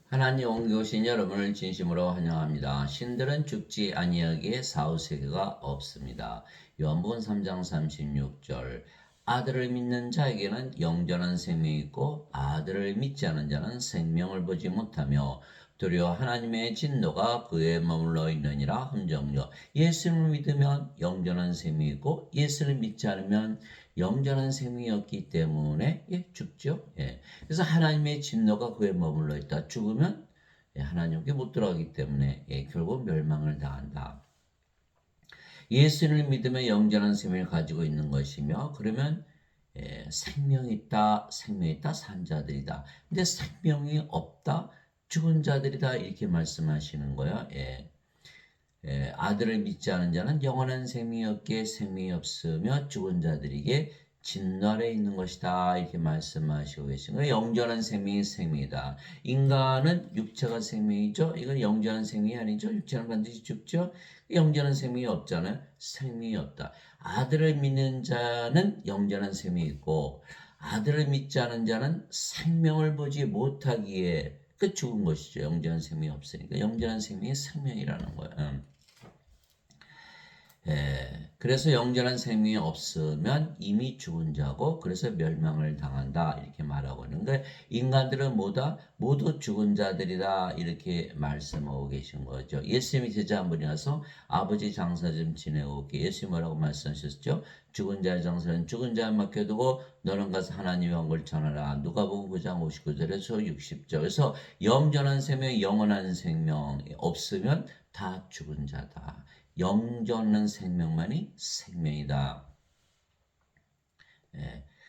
하나님 온 교신 여러분을 진심으로 환영합니다. 신들은 죽지 아니하기에 사후세계가 없습니다. 요한복음 3장 36절 아들을 믿는 자에게는 영전한 생명이 있고 아들을 믿지 않은 자는 생명을 보지 못하며 도리어 하나님의 진노가 그에 머물러 있느니라. 함정요 예수를 믿으면 영전한 생명이 있고 예수를 믿지 않으면 영전한 생명이 없기 때문에 죽죠. 그래서 하나님의 진노가 그에 머물러 있다. 죽으면 하나님께 못 들어가기 때문에 결국 멸망을 당한다. 예수를 믿으면 영전한 생명을 가지고 있는 것이며 그러면 생명이 있다, 생명이 있다, 산 자들이다. 근데 생명이 없다, 죽은 자들이다 이렇게 말씀하시는 거예요. 아들을 믿지 않은 자는 영원한 생명이 없기에 생명이 없으며 죽은 자들에게 진노 아래 있는 것이다 이렇게 말씀하시고 계신 거예요. 영전한 생명이 생명이다. 인간은 육체가 생명이죠. 이건 영전한 생명이 아니죠. 육체는 반드시 죽죠. 영전한 생명이 없잖아요. 생명이 없다. 아들을 믿는 자는 영전한 생명이 있고 아들을 믿지 않은 자는 생명을 보지 못하기에 그 죽은 것이죠. 영전한 생명이 없으니까 영전한 생명이 생명이라는 거예요. 그래서 영전한 생명이 없으면 이미 죽은 자고 그래서 멸망을 당한다 이렇게 말하고 있는데 인간들은 모두 죽은 자들이다 이렇게 말씀하고 계신 거죠. 예수님이 제자 한 분이 와서 아버지 장사 좀 지내고 예수님 뭐라고 말씀하셨죠? 죽은 자의 장사는 죽은 자에 맡겨두고 너는 가서 하나님의 왕국을 전하라. 누가복음 9장 59절에서 60절. 그래서 영전한 생명, 영원한 생명 없으면 다 죽은 자다. 영전한 생명만이 생명이다.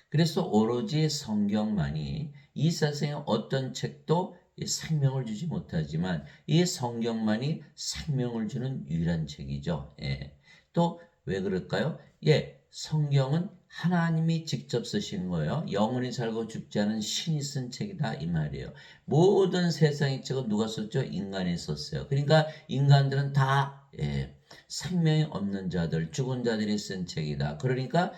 그래서 오로지 성경만이 이 세상에 어떤 책도 생명을 주지 못하지만 이 성경만이 생명을 주는 유일한 책이죠. 또 왜 그럴까요? 성경은 하나님이 직접 쓰신 거예요. 영원히 살고 죽지 않은 신이 쓴 책이다 이 말이에요. 모든 세상의 책은 누가 썼죠? 인간이 썼어요. 그러니까 인간들은 다 생명이 없는 자들, 죽은 자들이 쓴 책이다. 그러니까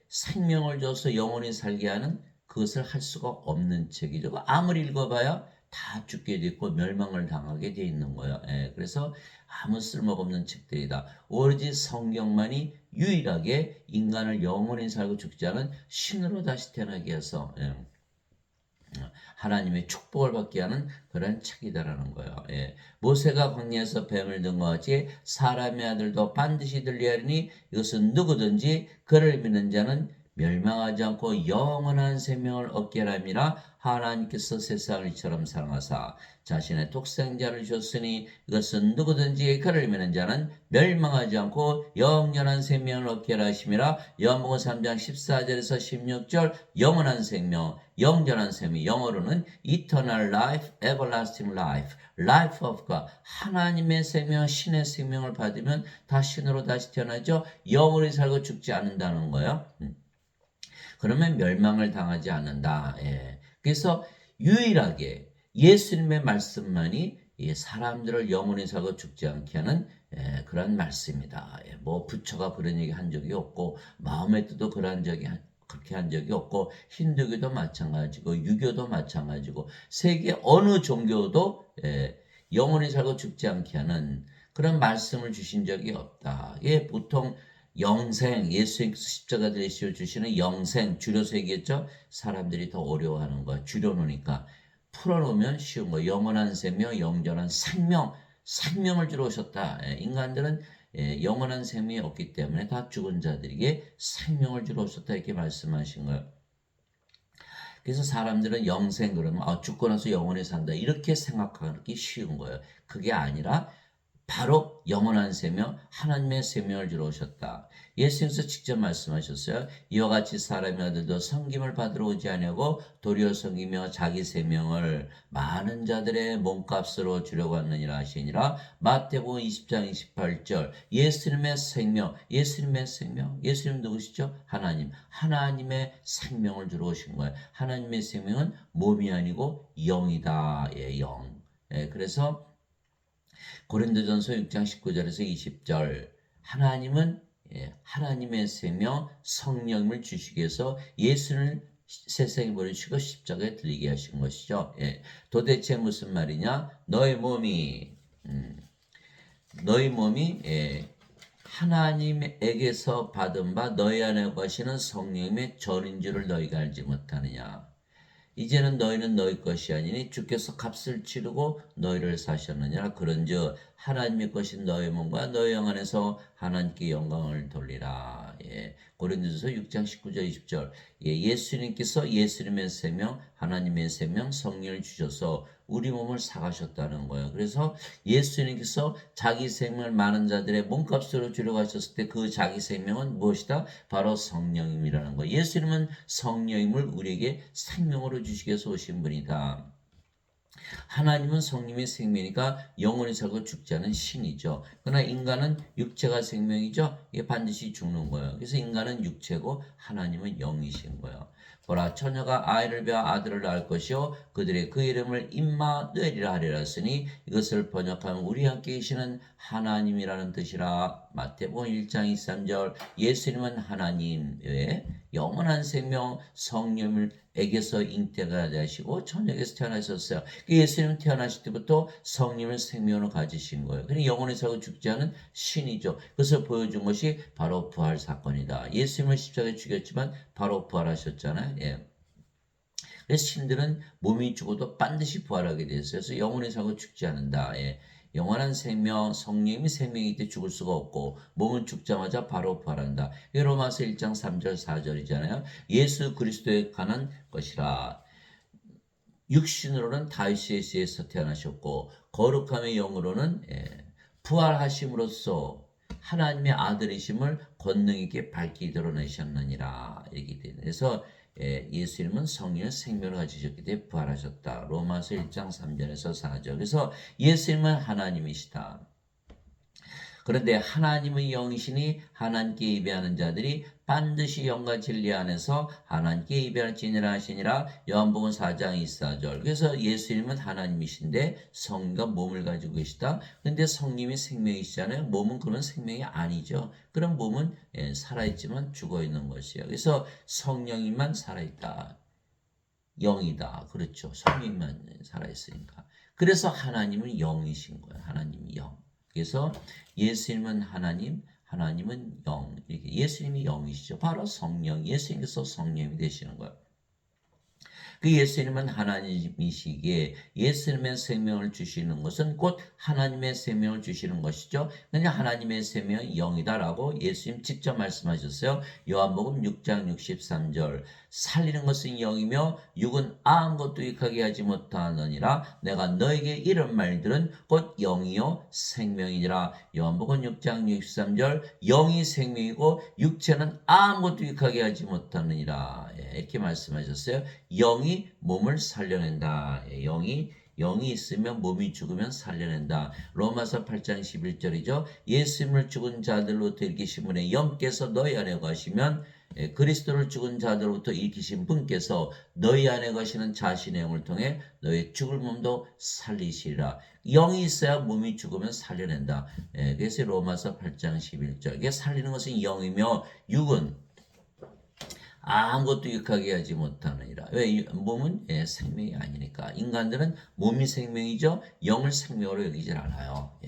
생명을 줘서 영원히 살게 하는 그것을 할 수가 없는 책이죠. 아무리 읽어봐야 다 죽게 돼 있고 멸망을 당하게 돼 있는 거예요. 그래서 아무 쓸모가 없는 책들이다. 오로지 성경만이 유일하게 인간을 영원히 살고 죽지 않은 신으로 다시 태어나게 해서 하나님의 축복을 받게 하는 그런 책이다라는 거예요. 모세가 광야에서 뱀을 든 것 같이 사람의 아들도 반드시 들리하리니 이것은 누구든지 그를 믿는 자는 멸망하지 않고 영원한 생명을 얻게 하람이라. 하나님께서 세상을 이처럼 사랑하사 자신의 독생자를 주셨으니 이것은 누구든지 그를 믿는 자는 멸망하지 않고 영원한 생명을 얻게 하심이라. 요한복음 3장 14절에서 16절 영원한 생명, 영전한 생명, 영어로는 eternal life, everlasting life, life of God. 하나님의 생명, 신의 생명을 받으면 다 신으로 다시 태어나죠. 영원히 살고 죽지 않는다는 거예요. 그러면 멸망을 당하지 않는다. 그래서 유일하게 예수님의 말씀만이 사람들을 영원히 살고 죽지 않게 하는 그런 말씀이다. 뭐 부처가 그런 얘기 한 적이 없고 마호메트도 그렇게 한 적이 없고 힌두교도 마찬가지고 유교도 마찬가지고 세계 어느 종교도 영원히 살고 죽지 않게 하는 그런 말씀을 주신 적이 없다. 보통 영생, 예수님께서 십자가 대시를 주시는 영생, 줄여서 얘기했죠? 사람들이 더 어려워하는 거야. 줄여놓으니까. 풀어놓으면 쉬운 거. 영원한 생명, 영전한 생명, 생명을 주러 오셨다. 인간들은 영원한 생명이 없기 때문에 다 죽은 자들에게 생명을 주러 오셨다. 이렇게 말씀하신 거예요. 그래서 사람들은 영생 그러면 죽고 나서 영원히 산다. 이렇게 생각하기 쉬운 거예요. 그게 아니라 바로 영원한 생명, 하나님의 생명을 주러 오셨다. 예수님께서 직접 말씀하셨어요. 이와 같이 사람의 아들도 섬김을 받으러 오지 아니하고 도리어 섬기며 자기 생명을 많은 자들의 몸값으로 주려고 하느니라 하시니라. 마태복음 20장 28절 예수님의 생명, 예수님 누구시죠? 하나님의 생명을 주러 오신 거예요. 하나님의 생명은 몸이 아니고 영이다. 영. 그래서 고린도전서 6장 19절에서 20절 하나님은 하나님의 생명 성령을 주시기 위해서 예수를 세상에 버리시고 십자가에 들리게 하신 것이죠. 예. 도대체 무슨 말이냐? 너희 몸이 하나님에게서 받은 바 너희 안에 거시는 성령의 전인 줄을 너희가 알지 못하느냐. 이제는 너희는 너희 것이 아니니 주께서 값을 치르고 너희를 사셨느니라. 그런즉 하나님의 것인 너희 몸과 너희 영 안에서 하나님께 영광을 돌리라. 예. 고린도전서 6장 19절 20절. 예. 예수님께서 예수님의 생명, 하나님의 생명, 성령을 주셔서 우리 몸을 사가셨다는 거예요. 그래서 예수님께서 자기 생명을 많은 자들의 몸값으로 주려고 하셨을 때 그 자기 생명은 무엇이다? 바로 성령님이라는 거예요. 예수님은 성령님을 우리에게 생명으로 주시기 위해서 오신 분이다. 하나님은 성령의 생명이니까 영원히 살고 죽지 않은 신이죠. 그러나 인간은 육체가 생명이죠. 이게 반드시 죽는 거예요. 그래서 인간은 육체고 하나님은 영이신 거예요. 보라, 처녀가 아이를 베어 아들을 낳을 것이요 그들의 그 이름을 임마누엘이라 하리라 했으니 이것을 번역하면 우리 함께 계시는 하나님이라는 뜻이라. 마태복음 1장 23절. 예수님은 하나님 외에 영원한 생명 성령을 에게서 잉태가 되시고 처녀에게서 태어나셨어요. 예수님은 태어나실 때부터 성령을 생명으로 가지신 거예요. 그러니 영원히 살고 죽지 않은 신이죠. 그것을 보여준 것이 바로 부활 사건이다. 예수님을 십자가에 죽였지만 바로 부활하셨잖아요. 예. 그래서 신들은 몸이 죽어도 반드시 부활하게 되어 있어요. 그래서 영원히 살고 죽지 않는다. 예. 영원한 생명, 성령이 생명이기 때문에 죽을 수가 없고 몸은 죽자마자 바로 부활한다. 로마서 1장 3절 4절이잖아요. 예수 그리스도에 관한 것이라. 육신으로는 다윗의 씨에서 태어나셨고 거룩함의 영으로는 부활하심으로써 하나님의 아들이심을 권능 있게 밝히 드러내셨느니라. 이렇게 되는. 그래서 예수님은 성령의 생명을 가지셨기 때문에 부활하셨다. 로마서 1장 3절에서 4절. 그래서 예수님은 하나님이시다. 그런데 하나님의 영이시니 하나님께 예배하는 자들이 반드시 영과 진리 안에서 하나님께 예배할지니라 하시니라. 요한복음 4장 24절. 그래서 예수님은 하나님이신데 성과 몸을 가지고 계시다. 그런데 성님이 생명이시잖아요. 몸은 그런 생명이 아니죠. 그럼 몸은 살아있지만 죽어있는 것이에요. 그래서 성령이만 살아있다. 영이다. 그렇죠. 성령만 살아있으니까. 그래서 하나님은 영이신 거예요. 하나님이 영. 그래서 예수님은 하나님, 하나님은 영. 이렇게 예수님이 영이시죠. 바로 성령. 예수님께서 성령이 되시는 거예요. 그 예수님은 하나님이시기에 예수님의 생명을 주시는 것은 곧 하나님의 생명을 주시는 것이죠. 그러니까 하나님의 생명은 영이다라고 예수님 직접 말씀하셨어요. 요한복음 6장 63절. 살리는 것은 영이며 육은 아무것도 유익하게 하지 못하느니라. 내가 너에게 이런 말들은 곧 영이요 생명이니라. 요한복음 6장 63절. 영이 생명이고 육체는 아무것도 유익하게 하지 못하느니라. 이렇게 말씀하셨어요. 영이 몸을 살려낸다. 영이 있으면 몸이 죽으면 살려낸다. 로마서 8장 11절이죠. 예수님을 죽은 자들로부터 일으키신 분의 영께서 너희 안에 거하시면 그리스도를 죽은 자들로부터 일으키신 분께서 너희 안에 거하시는 자신의 영을 통해 너희 죽을 몸도 살리시리라. 영이 있어야 몸이 죽으면 살려낸다. 그래서 로마서 8장 11절. 이게 살리는 것은 영이며 육은 아무것도 유익하게 하지 못하느니라. 왜? 몸은 생명이 아니니까. 인간들은 몸이 생명이죠. 영을 생명으로 여기질 않아요.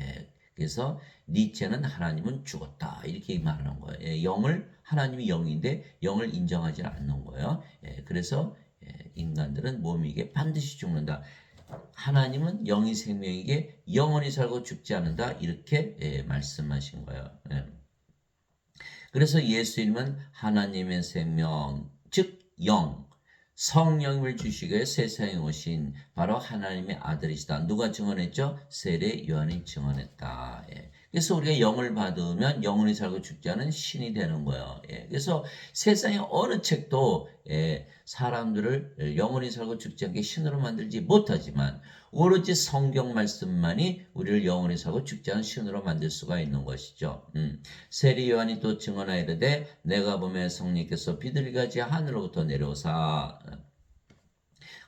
그래서 니체는 하나님은 죽었다. 이렇게 말하는 거예요. 영을 하나님이 영인데 영을 인정하지 않는 거예요. 그래서 인간들은 몸이게 반드시 죽는다. 하나님은 영이 생명이게 영원히 살고 죽지 않는다. 이렇게 말씀하신 거예요. 그래서 예수님은 하나님의 생명, 즉 영, 성령을 주시기 위해 세상에 오신 바로 하나님의 아들이시다. 누가 증언했죠? 세례 요한이 증언했다. 그래서 우리가 영을 받으면 영원히 살고 죽지 않은 신이 되는 거예요. 그래서 세상의 어느 책도 사람들을 영원히 살고 죽지 않게 신으로 만들지 못하지만 오로지 성경 말씀만이 우리를 영원히 살고 죽지 않은 신으로 만들 수가 있는 것이죠. 세례 요한이 또 증언하이르되 내가 보매 성령께서 비둘기같이 하늘로부터 내려오사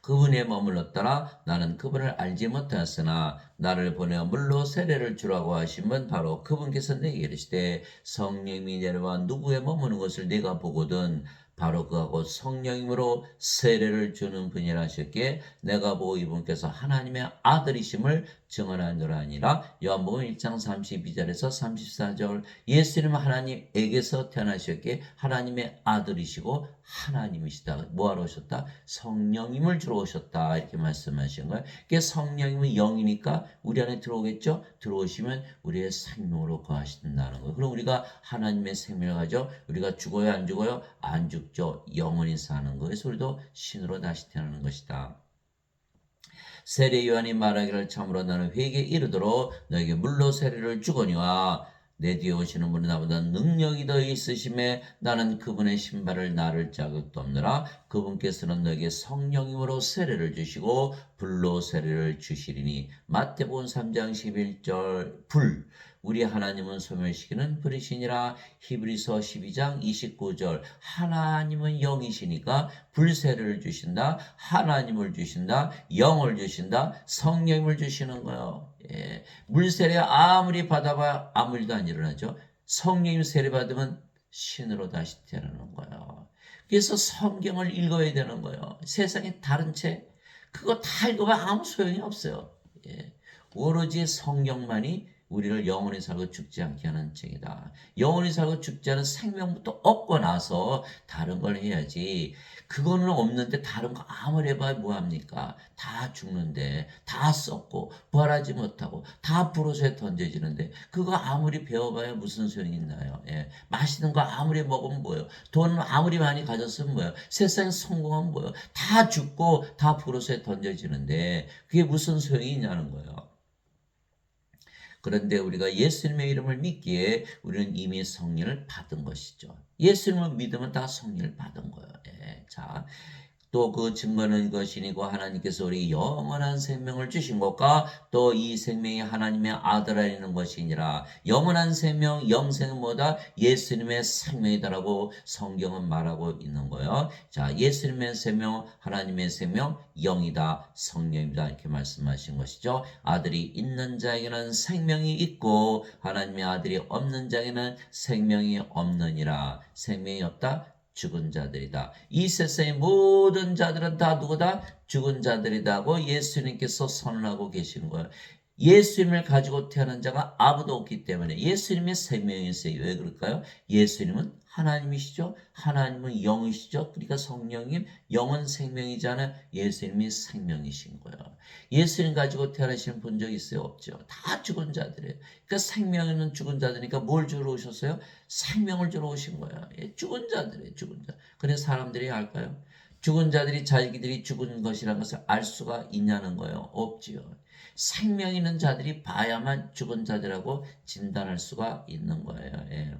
그분에 머물렀더라. 나는 그분을 알지 못하였으나 나를 보내어 물로 세례를 주라고 하신 분 바로 그분께서 내게 이르시되 성령이 내려와 누구에 머무는 것을 네가 보거든 바로 그가 곧 성령님으로 세례를 주는 분이라 하셨기에 내가 보고 이분께서 하나님의 아들이심을 증언하노라 아니라 요한복음 1장 32절에서 34절 예수님은 하나님에게서 태어나셨기에 하나님의 아들이시고 하나님이시다. 뭐하러 오셨다? 성령님을 주러 오셨다. 이렇게 말씀하신 거예요. 그게 성령님은 영이니까 우리 안에 들어오겠죠? 들어오시면 우리의 생명으로 거하신다는 거예요. 그럼 우리가 하나님의 생명을 가져 우리가 죽어요? 안 죽어요? 안 죽죠. 영원히 사는 거예요. 그래서 우리도 신으로 다시 태어나는 것이다. 세례 요한이 말하기를 참으로 나는 회개에 이르도록 너에게 물로 세례를 주거니와 내 뒤에 오시는 분은 나보다 능력이 더 있으심에 나는 그분의 신발을 나를 자격도 없느라 그분께서는 너에게 성령님으로 세례를 주시고 불로 세례를 주시리니 마태복음 3장 11절 불 우리 하나님은 소멸시키는 불이시니라 히브리서 12장 29절 하나님은 영이시니까 불세례를 주신다 하나님을 주신다 영을 주신다 성령님을 주시는 거예요. 예. 물세례 아무리 받아봐야 아무 일도 안 일어나죠. 성령님 세례 받으면 신으로 다시 태어나는 거예요. 그래서 성경을 읽어야 되는 거예요. 세상에 다른 책 그거 다 읽어봐야 아무 소용이 없어요. 예. 오로지 성경만이 우리를 영원히 살고 죽지 않게 하는 책이다. 영원히 살고 죽지 않은 생명부터 얻고 나서 다른 걸 해야지. 그거는 없는데 다른 거 아무리 해봐야 뭐합니까? 다 죽는데 다 썩고 부활하지 못하고 다 불호소에 던져지는데 그거 아무리 배워봐야 무슨 소용이 있나요? 예. 맛있는 거 아무리 먹으면 뭐예요? 돈 아무리 많이 가졌으면 뭐예요? 세상에 성공하면 뭐예요? 다 죽고 다 불호소에 던져지는데 그게 무슨 소용이 있냐는 거예요. 그런데 우리가 예수님의 이름을 믿기에 우리는 이미 성령을 받은 것이죠. 예수님을 믿으면 다 성령을 받은 거예요. 예. 자, 또 그 증거는 이것이니고 하나님께서 우리 영원한 생명을 주신 것과 또 이 생명이 하나님의 아들이라는 것이니라. 영원한 생명, 영생은 뭐다? 예수님의 생명이다라고 성경은 말하고 있는 거예요. 자, 예수님의 생명, 하나님의 생명, 영이다, 성령이다 이렇게 말씀하신 것이죠. 아들이 있는 자에게는 생명이 있고 하나님의 아들이 없는 자에게는 생명이 없느니라. 생명이 없다? 죽은 자들이다. 이 세상의 모든 자들은 다 누구다? 죽은 자들이다고 예수님께서 선언하고 계신 거예요. 예수님을 가지고 태어난 자가 아무도 없기 때문에 예수님의 생명이 있어요. 왜 그럴까요? 예수님은 하나님이시죠. 하나님은 영이시죠. 그러니까 성령님 영은 생명이잖아요. 예수님이 생명이신 거예요. 예수님 가지고 태어나신 본 적 있어요? 없죠. 다 죽은 자들이에요. 그러니까 생명은 죽은 자들이니까 뭘 주러 오셨어요? 생명을 주러 오신 거예요. 예, 죽은 자들이에요. 죽은 자. 그래서 사람들이 알까요? 죽은 자들이 자기들이 죽은 것이라는 것을 알 수가 있냐는 거예요. 없지요. 생명 있는 자들이 봐야만 죽은 자들하고 진단할 수가 있는 거예요. 예.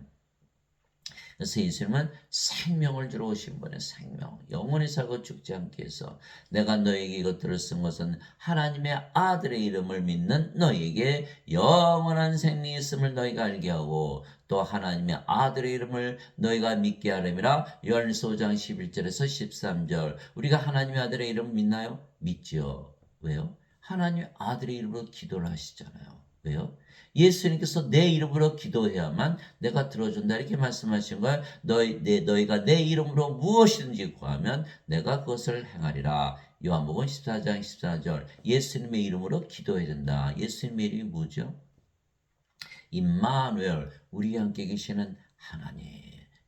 그래서 예수님은 생명을 주러 오신 분의 생명, 영원히 살고 죽지 않게 해서 내가 너에게 이것들을 쓴 것은 하나님의 아들의 이름을 믿는 너에게 영원한 생명이 있음을 너희가 알게 하고 또 하나님의 아들의 이름을 너희가 믿게 하려니라. 요한일서 5장 11절에서 13절 우리가 하나님의 아들의 이름을 믿나요? 믿지요. 왜요? 하나님의 아들의 이름으로 기도를 하시잖아요. 왜요? 예수님께서 내 이름으로 기도해야만 내가 들어준다 이렇게 말씀하신 거예요. 너희가 내 이름으로 무엇이든지 구하면 내가 그것을 행하리라. 요한복음 14장 14절 예수님의 이름으로 기도해야 된다. 예수님의 이름이 뭐죠? 임마누엘 우리 함께 계시는 하나님.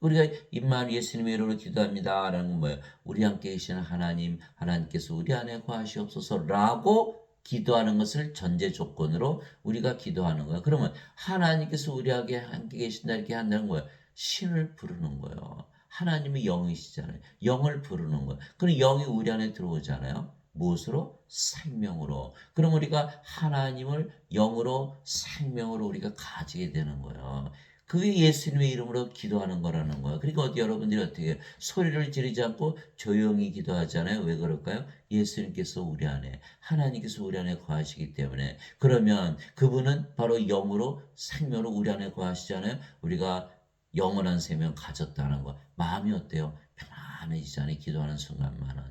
우리가 임마누엘 예수님의 이름으로 기도합니다 라는 건 뭐예요? 우리 함께 계시는 하나님, 하나님께서 우리 안에 거하시옵소서라고 기도하는 것을 전제 조건으로 우리가 기도하는 거예요. 그러면 하나님께서 우리에게 함께 계신다 이렇게 한다는 거예요. 신을 부르는 거예요. 하나님이 영이시잖아요. 영을 부르는 거예요. 그럼 영이 우리 안에 들어오잖아요. 무엇으로? 생명으로. 그럼 우리가 하나님을 영으로 생명으로 우리가 가지게 되는 거예요. 그게 예수님의 이름으로 기도하는 거라는 거예요. 그러니까 여러분들이 어떻게 해요? 소리를 지르지 않고 조용히 기도하잖아요. 왜 그럴까요? 예수님께서 우리 안에, 하나님께서 우리 안에 거하시기 때문에. 그러면 그분은 바로 영으로 생명으로 우리 안에 거하시잖아요. 우리가 영원한 생명 가졌다는 거. 마음이 어때요? 편안해지잖아요. 기도하는 순간만은.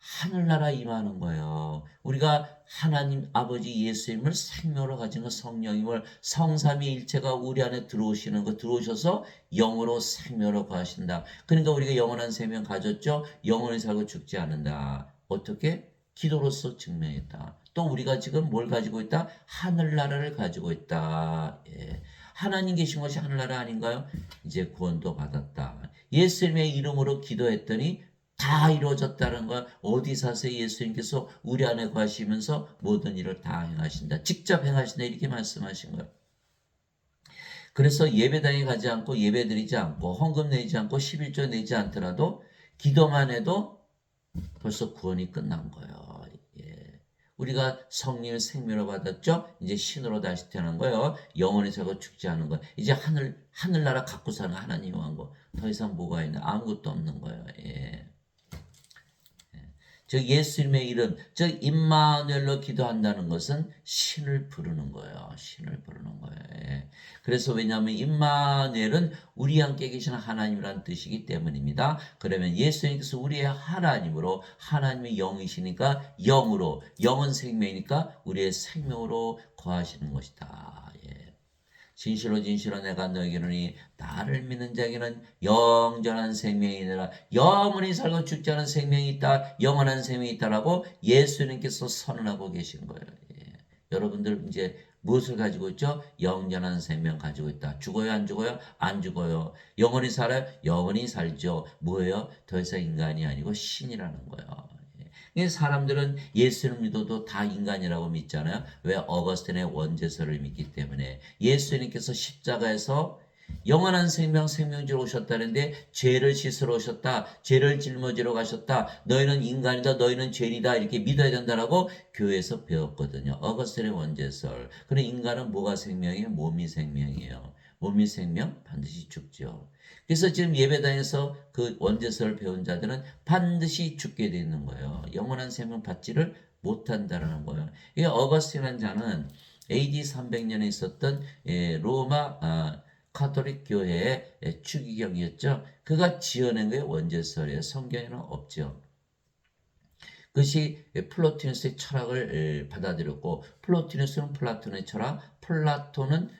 하늘나라 임하는 거예요. 우리가 하나님 아버지 예수님을 생명으로 가진 그 성령님을 성삼위일체가 우리 안에 들어오시는 거 들어오셔서 영으로 생명으로 거하신다. 그러니까 우리가 영원한 생명 가졌죠. 영원히 살고 죽지 않는다. 어떻게? 기도로서 증명했다. 또 우리가 지금 뭘 가지고 있다? 하늘나라를 가지고 있다. 예. 하나님 계신 것이 하늘나라 아닌가요? 이제 구원도 받았다. 예수님의 이름으로 기도했더니 다 이루어졌다는 걸 어디서서 예수님께서 우리 안에 거하시면서 모든 일을 다 행하신다. 직접 행하신다. 이렇게 말씀하신 거예요. 그래서 예배당에 가지 않고 예배드리지 않고 헌금 내지 않고 11조 내지 않더라도 기도만 해도 벌써 구원이 끝난 거예요. 예. 우리가 성령의 생명을 받았죠. 이제 신으로 다시 태어난 거예요. 영원히 살고 죽지 않은 거예요. 이제 하늘나라 갖고 사는 하나님 왕국. 더 이상 뭐가 있나? 아무것도 없는 거예요. 예. 즉 예수님의 이름, 즉 임마누엘로 기도한다는 것은 신을 부르는 거예요. 신을 부르는 거예요. 예. 그래서 왜냐하면 임마누엘은 우리 함께 계시는 하나님이라는 뜻이기 때문입니다. 그러면 예수님께서 우리의 하나님으로 하나님의 영이시니까 영으로 영은 생명이니까 우리의 생명으로 거하시는 것이다. 예. 진실로 진실로 내가 너에게 이르노니 나를 믿는 자에게는 영원한 생명이니라. 영원히 살고 죽지 않은 생명이 있다. 영원한 생명이 있다라고 예수님께서 선언하고 계신 거예요. 예. 여러분들 이제 무엇을 가지고 있죠? 영원한 생명 가지고 있다. 죽어요? 안 죽어요? 안 죽어요. 영원히 살아요? 영원히 살죠. 뭐예요? 더 이상 인간이 아니고 신이라는 거예요. 사람들은 예수를 믿어도 다 인간이라고 믿잖아요. 왜? 어거스틴의 원죄설을 믿기 때문에. 예수님께서 십자가에서 영원한 생명주로 오셨다는데 죄를 씻으러 오셨다. 죄를 짊어지러 가셨다. 너희는 인간이다. 너희는 죄이다. 이렇게 믿어야 된다라고 교회에서 배웠거든요. 어거스틴의 원죄설. 그럼 인간은 뭐가 생명이에요? 몸이 생명이에요. 몸이 생명? 반드시 죽죠. 그래서 지금 예배당에서 그 원죄설을 배운 자들은 반드시 죽게 되어 있는 거예요. 영원한 생명 받지를 못한다라는 거예요. 이 어거스틴이라는 자는 AD 300년에 있었던 로마 카톨릭 교회의 추기경이었죠. 그가 지어낸 게 원죄설이에요. 성경에는 없죠. 그것이 플로티누스의 철학을 받아들였고 플로티누스는 플라톤의 철학, 플라톤은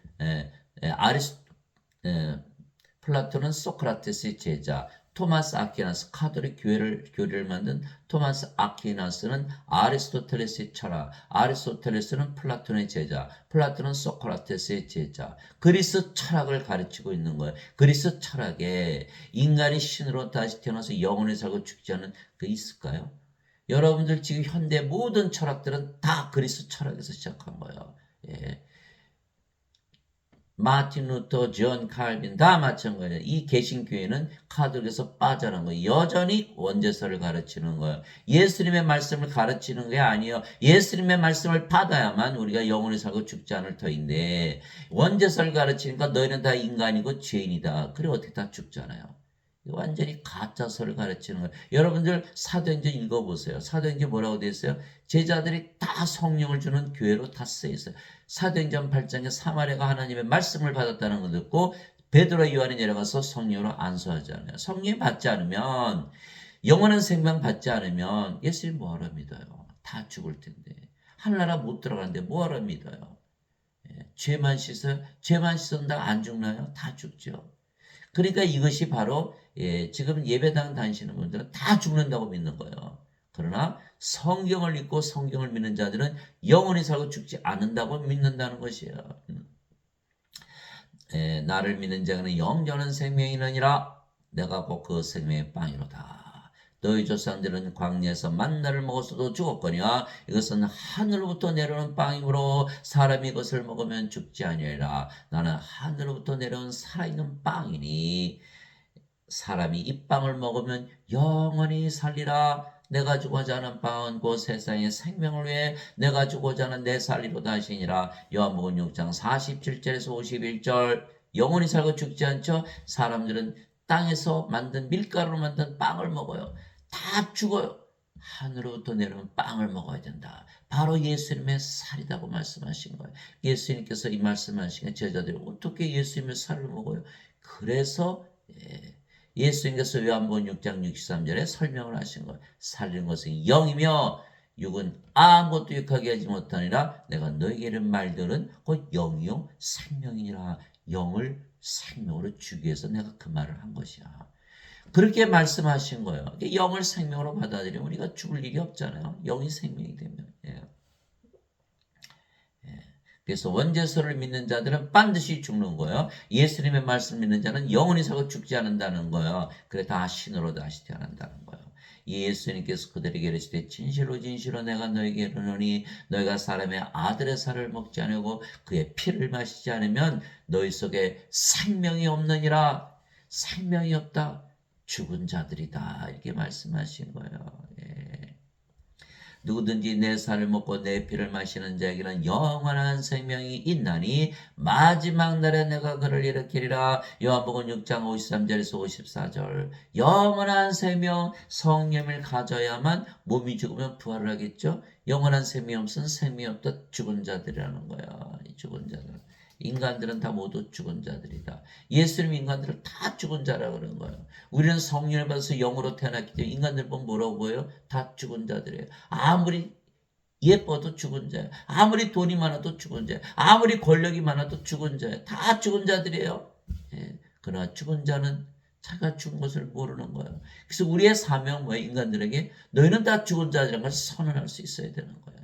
플라톤은 소크라테스의 제자, 토마스 아퀴나스, 카톨릭 교리를 만든 토마스 아퀴나스는 아리스토텔레스의 철학, 아리스토텔레스는 플라톤의 제자, 플라톤은 소크라테스의 제자. 그리스 철학을 가르치고 있는 거예요. 그리스 철학에 인간이 신으로 다시 태어나서 영원히 살고 죽지 않은 그 있을까요? 여러분들 지금 현대 모든 철학들은 다 그리스 철학에서 시작한 거예요. 예. 마틴 루터, 존 칼빈 다 마찬가지예요. 이 개신교회는 카톨릭에서 빠져나온 거예요. 여전히 원죄설을 가르치는 거예요. 예수님의 말씀을 가르치는 게 아니에요. 예수님의 말씀을 받아야만 우리가 영원히 살고 죽지 않을 터인데 원죄설 가르치니까 너희는 다 인간이고 죄인이다. 그래 어떻게 다 죽잖아요. 완전히 가짜설을 가르치는 거예요. 여러분들 사도행전 읽어보세요. 사도행전 뭐라고 되어 있어요? 제자들이 다 성령을 주는 교회로 다 쓰여 있어요. 사도행전 8장에 사마리아가 하나님의 말씀을 받았다는 걸 듣고 베드로 요한이 내려가서 성령으로 안수하잖아요. 성령 받지 않으면 영원한 생명 받지 않으면 예수님 뭐하러 믿어요? 다 죽을 텐데. 하늘나라 못 들어가는데 뭐하러 믿어요? 죄만 씻어요? 죄만 씻는다 안 죽나요? 다 죽죠. 그러니까 이것이 바로 지금 예배당 다니시는 분들은 다 죽는다고 믿는 거예요. 그러나 성경을 읽고 성경을 믿는 자들은 영원히 살고 죽지 않는다고 믿는다는 것이에요. 나를 믿는 자는 영원한 생명이느니라. 내가 곧 그 생명의 빵이로다. 너희 조상들은 광야에서 만나를 먹었어도 죽었거니와 이것은 하늘로부터 내려오는 빵이므로 사람이 이것을 먹으면 죽지 아니하리라. 나는 하늘로부터 내려온 살아있는 빵이니 사람이 이 빵을 먹으면 영원히 살리라. 내가 주고자 하는 빵은 곧 세상의 생명을 위해 내가 주고자 하는 내 살리로다 하시니라. 요한복음 6장 47절에서 51절. 영원히 살고 죽지 않죠? 사람들은 땅에서 만든 밀가루로 만든 빵을 먹어요. 다 죽어요. 하늘로부터 내려온 빵을 먹어야 된다. 바로 예수님의 살이라고 말씀하신 거예요. 예수님께서 이 말씀하신 제자들이 어떻게 예수님의 살을 먹어요? 그래서 예수님께서 요한복음 6장 63절에 설명을 하신 거예요. 살리는 것은 영이며 육은 아무것도 육하게 하지 못하니라. 내가 너에게 이른 말들은 곧 영이요 생명이니라. 영을 생명으로 주기 위해서 내가 그 말을 한 것이야. 그렇게 말씀하신 거예요. 영을 생명으로 받아들이면 우리가 죽을 일이 없잖아요. 영이 생명이 되면. 예. 그래서 원죄서를 믿는 자들은 반드시 죽는 거예요. 예수님의 말씀 믿는 자는 영원히 살고 죽지 않는다는 거예요. 그래 다 신으로 다시 태어난다는 거예요. 예수님께서 그들에게 이르시되 진실로 진실로 내가 너에게 이르노니 너희가 사람의 아들의 살을 먹지 않으고 그의 피를 마시지 않으면 너희 속에 생명이 없느니라. 생명이 없다. 죽은 자들이다. 이렇게 말씀하신 거예요. 예. 누구든지 내 살을 먹고 내 피를 마시는 자에게는 영원한 생명이 있나니 마지막 날에 내가 그를 일으키리라. 요한복음 6장 53절에서 54절. 영원한 생명, 성령을 가져야만 몸이 죽으면 부활을 하겠죠. 영원한 생명이 없으면 생명이 없다. 죽은 자들이라는 거야. 이 죽은 자들. 인간들은 다 모두 죽은 자들이다. 예수님 인간들을 다 죽은 자라 그런 거예요. 우리는 성령을 받아서 영으로 태어났기 때문에 인간들 보면 뭐라고 보여요? 다 죽은 자들이에요. 아무리 예뻐도 죽은 자예요. 아무리 돈이 많아도 죽은 자예요. 아무리 권력이 많아도 죽은 자예요. 다 죽은 자들이에요. 예. 그러나 죽은 자는 자기가 죽은 것을 모르는 거예요. 그래서 우리의 사명은 뭐예요? 인간들에게 너희는 다 죽은 자들이라는 걸 선언할 수 있어야 되는 거예요.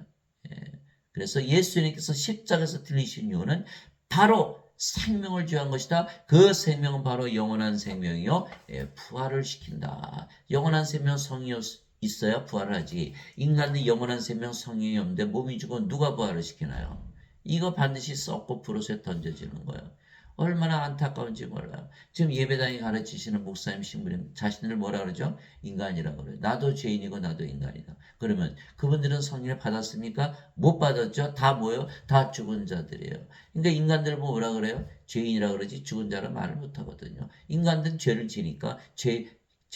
예. 그래서 예수님께서 십자가에서 들리신 이유는 바로 생명을 주한 것이다. 그 생명은 바로 영원한 생명이요. 예, 부활을 시킨다. 영원한 생명 성이 있어야 부활을 하지. 인간은 영원한 생명 성이 없는데 몸이 죽으면 누가 부활을 시키나요? 이거 반드시 썩고 불옷에 던져지는 거예요. 얼마나 안타까운지 몰라요. 지금 예배당에 가르치시는 목사님, 신부님 자신을 뭐라 그러죠? 인간이라고 그래요. 나도 죄인이고 나도 인간이다. 그러면 그분들은 성령을 받았습니까? 못 받았죠? 다 뭐요? 다 죽은 자들이에요. 그러니까 인간들 뭐라 그래요? 죄인이라 그러지 죽은 자라 말을 못 하거든요. 인간들은 죄를 지니까 죄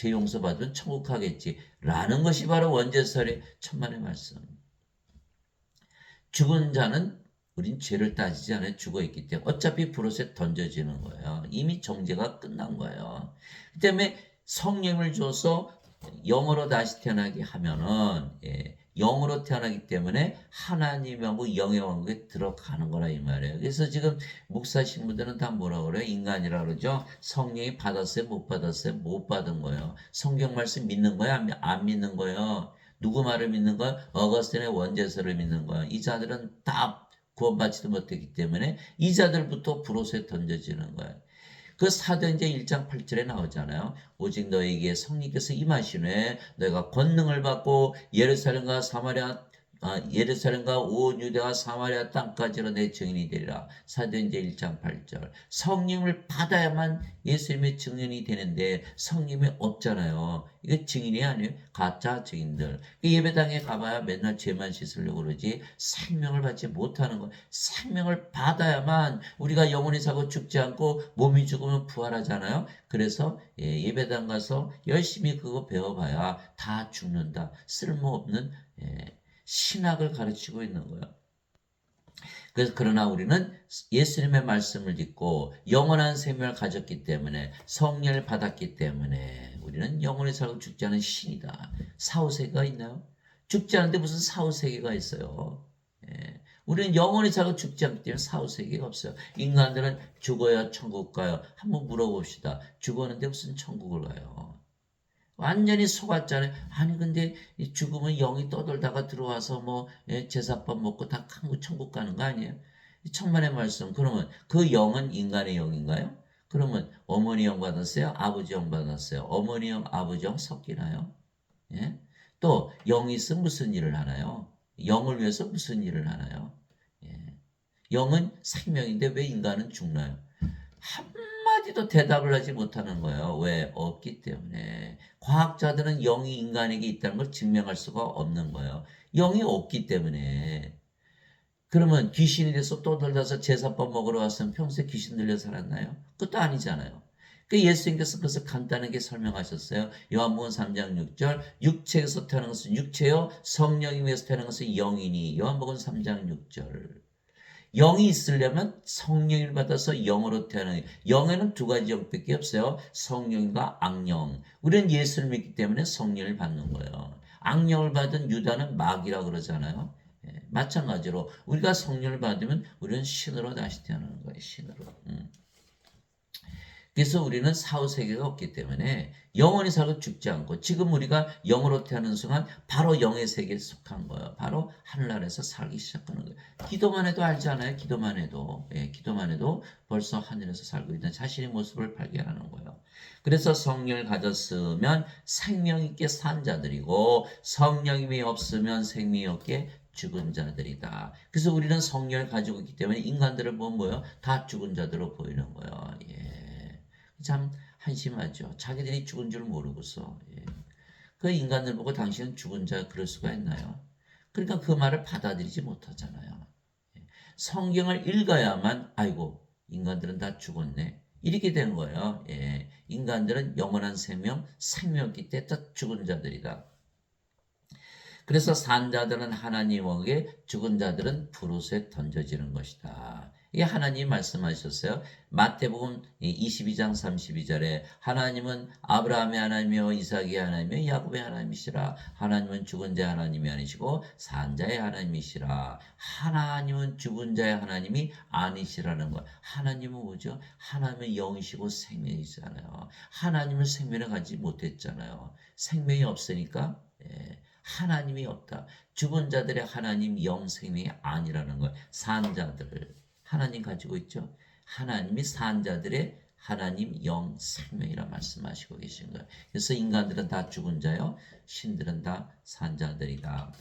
용서받으면 천국 가겠지. 라는 것이 바로 원죄설의 천만의 말씀. 죽은 자는 우린 죄를 따지지 않아요. 죽어있기 때문에. 어차피 불옷에 던져지는 거예요. 이미 정죄가 끝난 거예요. 그 때문에 성령을 줘서 영으로 다시 태어나게 하면은, 예, 영으로 태어나기 때문에 하나님하고 영의 왕국에 들어가는 거라 이 말이에요. 그래서 지금 목사 신부들은 다 뭐라 그래요? 인간이라 그러죠. 성령이 받았어요? 못 받았어요? 못 받은 거예요. 성경 말씀 믿는 거야? 안 믿는 거예요. 누구 말을 믿는 거야? 어거스틴의 원죄서를 믿는 거야. 이 자들은 다 구원받지도 못했기 때문에 이 자들부터 불옷에 던져지는 거야. 그 사도행전 1장 8절에 나오잖아요. 오직 너에게 성령께서 임하시네 너희가 권능을 받고 예루살렘과 온 유대와 사마리아 땅까지로 내 증인이 되리라. 사도행전 1장 8절. 성령을 받아야만 예수님의 증인이 되는데 성령이 없잖아요. 이게 증인이 아니에요. 가짜 증인들. 예배당에 가봐야 맨날 죄만 씻으려고 그러지 생명을 받지 못하는 거. 생명을 받아야만 우리가 영원히 살고 죽지 않고 몸이 죽으면 부활하잖아요. 그래서 예배당 가서 열심히 그거 배워봐야 다 죽는다. 쓸모없는 신학을 가르치고 있는 거예요. 그래서 그러나 우리는 예수님의 말씀을 듣고 영원한 생명을 가졌기 때문에 성령을 받았기 때문에 우리는 영원히 살고 죽지 않은 신이다. 사후세계가 있나요? 죽지 않는데 무슨 사후세계가 있어요. 예. 우리는 영원히 살고 죽지 않기 때문에 사후세계가 없어요. 인간들은 죽어야 천국 가요. 한번 물어봅시다. 죽었는데 무슨 천국을 가요? 완전히 속았잖아요. 아니 근데 죽으면 영이 떠돌다가 들어와서 뭐 제사밥 먹고 다 천국 가는 거 아니에요? 천만의 말씀. 그러면 그 영은 인간의 영인가요? 그러면 어머니 영 받았어요? 아버지 영 받았어요? 어머니 영, 아버지 영 섞이나요? 예? 또 영이 있으면 무슨 일을 하나요? 영을 위해서 무슨 일을 하나요? 예. 영은 생명인데 왜 인간은 죽나요? 한마디도 대답을 하지 못하는 거예요. 왜? 없기 때문에. 과학자들은 영이 인간에게 있다는 걸 증명할 수가 없는 거예요. 영이 없기 때문에. 그러면 귀신이 돼서 또 들려서 제사밥 먹으러 왔으면 평소에 귀신 들려 살았나요? 그것도 아니잖아요. 그 예수님께서 그것을 간단하게 설명하셨어요. 요한복음 3장 6절 육체에서 태어난 것은 육체요 성령이 위해서 태어난 것은 영이니 요한복음 3장 6절 영이 있으려면 성령을 받아서 영으로 태어나는, 영에는 두 가지 영밖에 없어요. 성령과 악령. 우리는 예수를 믿기 때문에 성령을 받는 거예요. 악령을 받은 유다는 마귀라 그러잖아요. 예, 마찬가지로 우리가 성령을 받으면 우리는 신으로 다시 태어나는 거예요. 신으로. 그래서 우리는 사후세계가 없기 때문에 영원히 살고 죽지 않고, 지금 우리가 영으로 태어나는 순간 바로 영의 세계에 속한 거예요. 바로 하늘나라에서 살기 시작하는 거예요. 기도만 해도 알잖아요. 기도만 해도. 예, 기도만 해도 벌써 하늘에서 살고 있는 자신의 모습을 발견하는 거예요. 그래서 성령을 가졌으면 생명 있게 산 자들이고, 성령이 없으면 생명이 없게 죽은 자들이다. 그래서 우리는 성령을 가지고 있기 때문에 인간들을 보면 뭐예요? 다 죽은 자들로 보이는 거예요. 예. 참 한심하죠. 자기들이 죽은 줄 모르고서. 예. 그 인간들 보고 당신은 죽은 자 그럴 수가 있나요? 그러니까 그 말을 받아들이지 못하잖아요. 예. 성경을 읽어야만 아이고 인간들은 다 죽었네. 이렇게 된 거예요. 예. 인간들은 영원한 생명, 생명이 때문에 죽은 자들이다. 그래서 산 자들은 하나님에게, 죽은 자들은 불옷에 던져지는 것이다. 이게 하나님 말씀하셨어요. 마태복음 22장 32절에 하나님은 아브라함의 하나님이요 이삭의 하나님이요 야곱의 하나님이시라. 하나님은 죽은 자의 하나님이 아니시고 산 자의 하나님이시라. 하나님은 죽은 자의 하나님이 아니시라는 것. 하나님은 뭐죠? 하나님은 영이시고 생명이잖아요. 하나님은 생명을 가지지 못했잖아요. 생명이 없으니까 하나님이 없다. 죽은 자들의 하나님 영생명이 아니라는 거예요. 산 자들을 하나님 가지고 있죠. 하나님이 산 자들의 하나님 영생명이라 말씀하시고 계신 거예요. 그래서 인간들은 다 죽은 자요, 신들은 다 산 자들이다.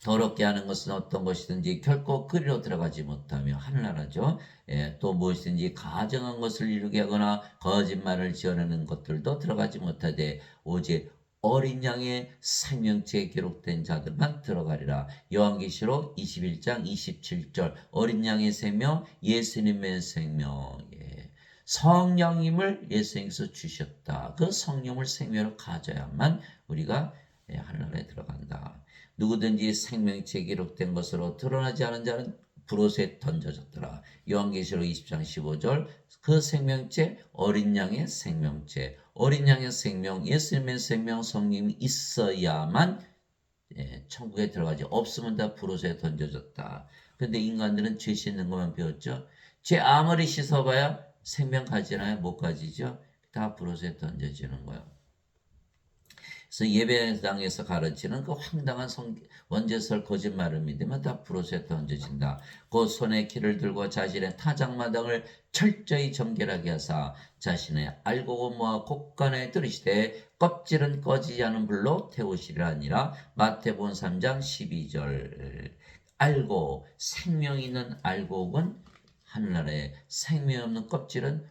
더럽게 하는 것은 어떤 것이든지 결코 그리로 들어가지 못하며 하늘나라죠. 예, 또 무엇이든지 가정한 것을 이루게 하거나 거짓말을 지어내는 것들도 들어가지 못하되 오직 어린 양의 생명체에 기록된 자들만 들어가리라. 요한계시록 21장 27절 어린 양의 생명, 예수님의 생명. 예. 성령님을 예수님께서 주셨다. 그 성령을 생명으로 가져야만 우리가 하늘나라에 들어간다. 누구든지 생명체에 기록된 것으로 드러나지 않은 자는 불옷에 던져졌더라. 요한계시록 20장 15절 그 생명체 어린 양의 생명체, 어린 양의 생명, 예수님의 생명, 성령이 있어야만 천국에 들어가지. 없으면 다 불옷에 던져졌다. 근데 인간들은 죄 씻는 것만 배웠죠. 죄 아무리 씻어봐야 생명 가지나요? 못 가지죠. 다 불옷에 던져지는 거예요. 그래서 예배당에서 가르치는 그 황당한 원죄설 거짓말을 믿으면 다 불옷에 던져진다. 그 손에 키를 들고 자신의 타작마당을 철저히 정결하게 하사 자신의 알고 모아 곳간에 들이시되 껍질은 꺼지지 않은 불로 태우시리라 아니라. 마태복음 3장 12절 알고, 생명 있는 알곡은 하늘나라에, 생명 없는 껍질은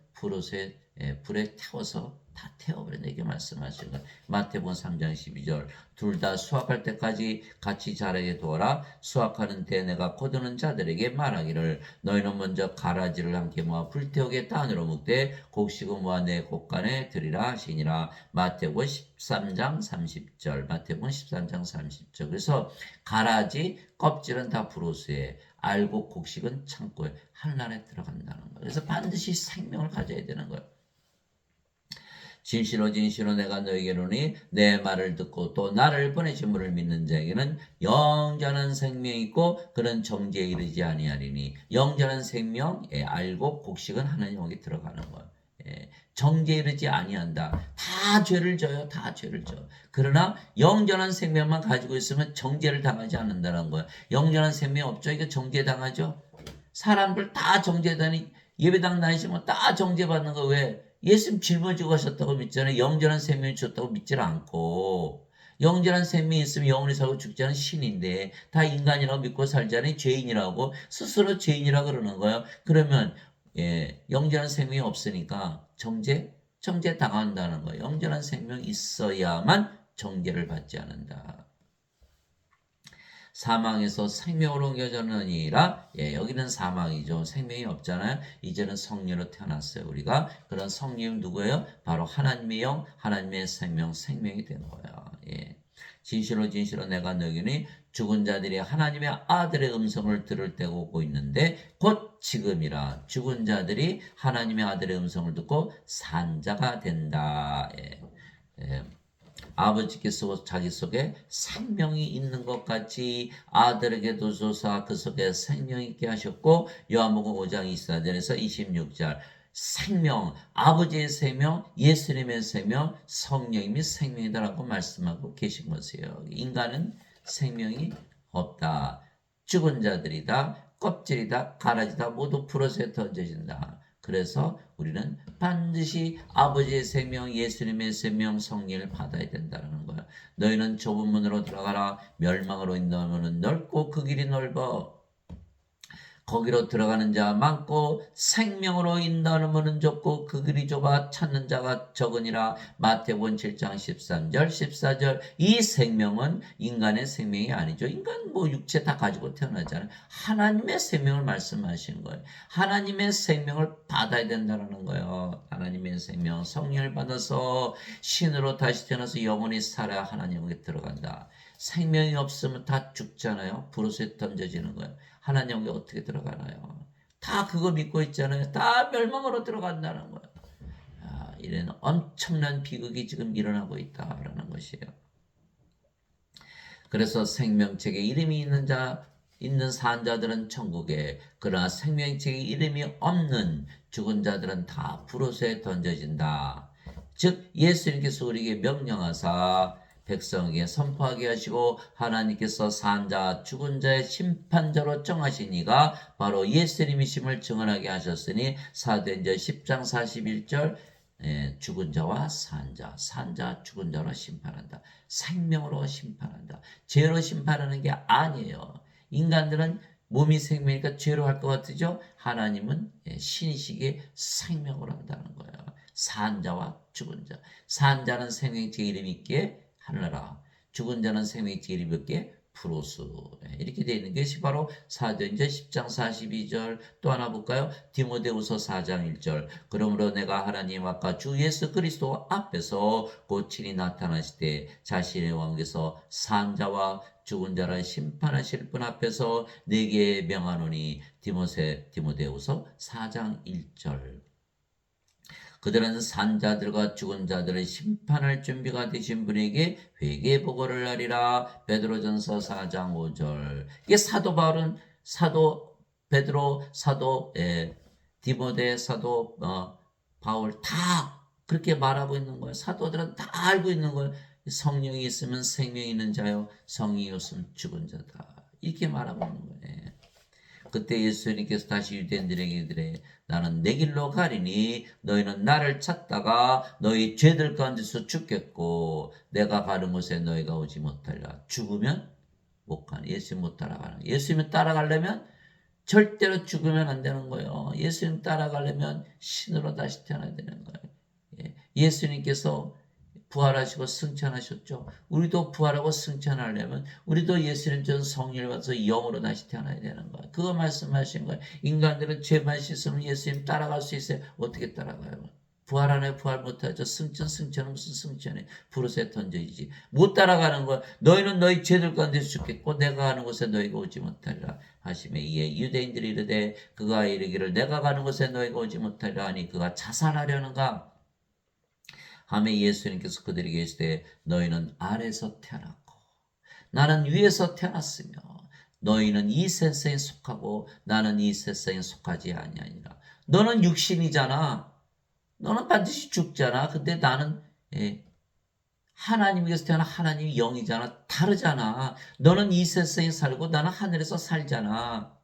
불에 태워서 다 태워버린다. 이게 말씀하시는 거예요. 마태복음 3장 12절 둘 다 수확할 때까지 같이 자라게 두어라. 수확하는 때 내가 거두는 자들에게 말하기를 너희는 먼저 가라지를 함께 모아 불태우게 단으로 묶되 곡식을 모아 내 곳간에 들이라 하시니라. 마태복음 13장 30절 마태복음 13장 30절 그래서 가라지 껍질은 다 불옷에, 알곡 곡식은 창고에, 하늘나라에 들어간다는 거예요. 그래서 반드시 생명을 가져야 되는 거예요. 진실로 진실로 내가 너에게로니 내 말을 듣고 또 나를 보내신 분을 믿는 자에게는 영전한 생명이 있고 그런 정죄에 이르지 아니하리니. 영전한 생명, 알곡 곡식은 하나님에게 들어가는 거예요. 정죄에 이르지 아니한다. 다 죄를 져요. 다 죄를 져. 그러나 영전한 생명만 가지고 있으면 정죄를 당하지 않는다는 거예요. 영전한 생명 없죠? 이거 정죄 당하죠? 사람들 다 정죄다니. 예배당 다니시면 다 정죄받는 거 왜? 예수님 짊어지고 가셨다고 믿잖아요. 영전한 생명이 주셨다고 믿질 않고. 영전한 생명이 있으면 영원히 살고 죽지 않은 신인데 다 인간이라고 믿고 살자니 죄인이라고 스스로 죄인이라고 그러는 거예요. 그러면 영전한 생명이 없으니까 정죄 당한다는 거예요. 영전한 생명이 있어야만 정죄를 받지 않는다. 사망에서 생명으로 옮겨졌느니라. 여기는 사망이죠. 생명이 없잖아요. 이제는 성령으로 태어났어요. 우리가 그런 성령이 누구예요? 바로 하나님의 영, 하나님의 생명, 생명이 된 거예요. 진실로 진실로 내가 너희니 죽은 자들이 하나님의 아들의 음성을 들을 때가 오고 있는데 곧 지금이라. 죽은 자들이 하나님의 아들의 음성을 듣고 산 자가 된다. 예. 예. 아버지께서 자기 속에 생명이 있는 것 같이 아들에게도 주사 그 속에 생명 있게 하셨고, 요한복음 5장 24절에서 26절 생명, 아버지의 생명, 예수님의 생명, 성령님이 생명이다라고 말씀하고 계신 것이에요. 인간은 생명이 없다. 죽은 자들이다. 껍질이다. 가라지다. 모두 풀어서 던져진다. 그래서 우리는 반드시 아버지의 생명, 예수님의 생명, 성령을 받아야 된다는 거야. 너희는 좁은 문으로 들어가라. 멸망으로 인도하는 문은 넓고 그 길이 넓어 거기로 들어가는 자 많고 생명으로 인도하는 문은 좁고 그 길이 좁아 찾는 자가 적으니라. 마태복음 7장 13절 14절. 이 생명은 인간의 생명이 아니죠. 인간 뭐 육체 다 가지고 태어나잖아요. 하나님의 생명을 말씀하시는 거예요. 하나님의 생명을 받아야 된다는 거예요. 하나님의 생명, 성령을 받아서 신으로 다시 태어나서 영원히 살아야 하나님에게 들어간다. 생명이 없으면 다 죽잖아요. 불옷에 던져지는 거예요. 하나님께 어떻게 들어가나요? 다 그거 믿고 있잖아요. 다 멸망으로 들어간다는 거예요. 이런 엄청난 비극이 지금 일어나고 있다라는 것이에요. 그래서 생명책에 이름이 있는 산자들은 천국에, 그러나 생명책에 이름이 없는 죽은 자들은 다 불옷에 던져진다. 즉 예수님께서 우리에게 명령하사 백성에게 선포하게 하시고 하나님께서 산자 죽은 자의 심판자로 정하신 이가 바로 예수님이심을 증언하게 하셨으니 사도행전 10장 41절 죽은 자와 산자 죽은 자로 심판한다. 생명으로 심판한다. 죄로 심판하는 게 아니에요. 인간들은 몸이 생명이니까 죄로 할 것 같으죠. 하나님은 신이시기에 생명으로 한다는 거예요. 산자와 죽은 자. 산자는 생명체 이름 있게 하늘나라, 죽은 자는 생명체 이름 있게 프로스. 이렇게 되어 있는 것이 바로 사도행전 10장 42절. 또 하나 볼까요? 디모데후서 4장 1절. 그러므로 내가 하나님 아까 주 예수 그리스도 앞에서 곧 친히 나타나실 때 자신의 왕께서 산자와 죽은 자를 심판하실 분 앞에서 내게 명하노니. 디모데후서 4장 1절. 그들은 산자들과 죽은 자들을 심판할 준비가 되신 분에게 회개 보고를 하리라. 베드로전서 4장 5절. 이게 사도 바울은 사도 베드로, 사도 디모데, 사도 바울 다 그렇게 말하고 있는 거예요. 사도들은 다 알고 있는 거예요. 성령이 있으면 생명이 있는 자요, 성령이 없으면 죽은 자다. 이렇게 말하고 있는 거예요. 그때 예수님께서 다시 유대인들에게 이르되 나는 내 길로 가리니 너희는 나를 찾다가 너희 죄들 가운데서 죽겠고 내가 가는 곳에 너희가 오지 못하리라. 죽으면 못 가는, 예수님 못 따라가는. 예수님 따라가려면 절대로 죽으면 안 되는 거예요. 예수님 따라가려면 신으로 다시 태어나야 되는 거예요. 예수님께서 부활하시고 승천하셨죠. 우리도 부활하고 승천하려면 우리도 예수님처럼 성령을 받아서 영으로 다시 태어나야 되는 거예요. 그거 말씀하신 거예요. 인간들은 죄만 씻으면 예수님 따라갈 수 있어요. 어떻게 따라가요? 부활하네, 부활 못하죠. 승천은 무슨 승천이에요? 불옷에 던져지지. 못 따라가는 거야. 너희는 너희 죄들 가운데서 죽겠고 내가 가는 곳에 너희가 오지 못하리라 하시매 이에 유대인들이 이르되 그가 이르기를 내가 가는 곳에 너희가 오지 못하리라 하니 그가 자살하려는가 하매 예수님께서 그들에게 이르시되 너희는 아래에서 태어났고 나는 위에서 태어났으며 너희는 이 세상에 속하고 나는 이 세상에 속하지 아니하니라. 너는 육신이잖아. 너는 반드시 죽잖아. 근데 나는 하나님께서 태어난 하나님이 영이잖아. 다르잖아. 너는 이 세상에 살고 나는 하늘에서 살잖아.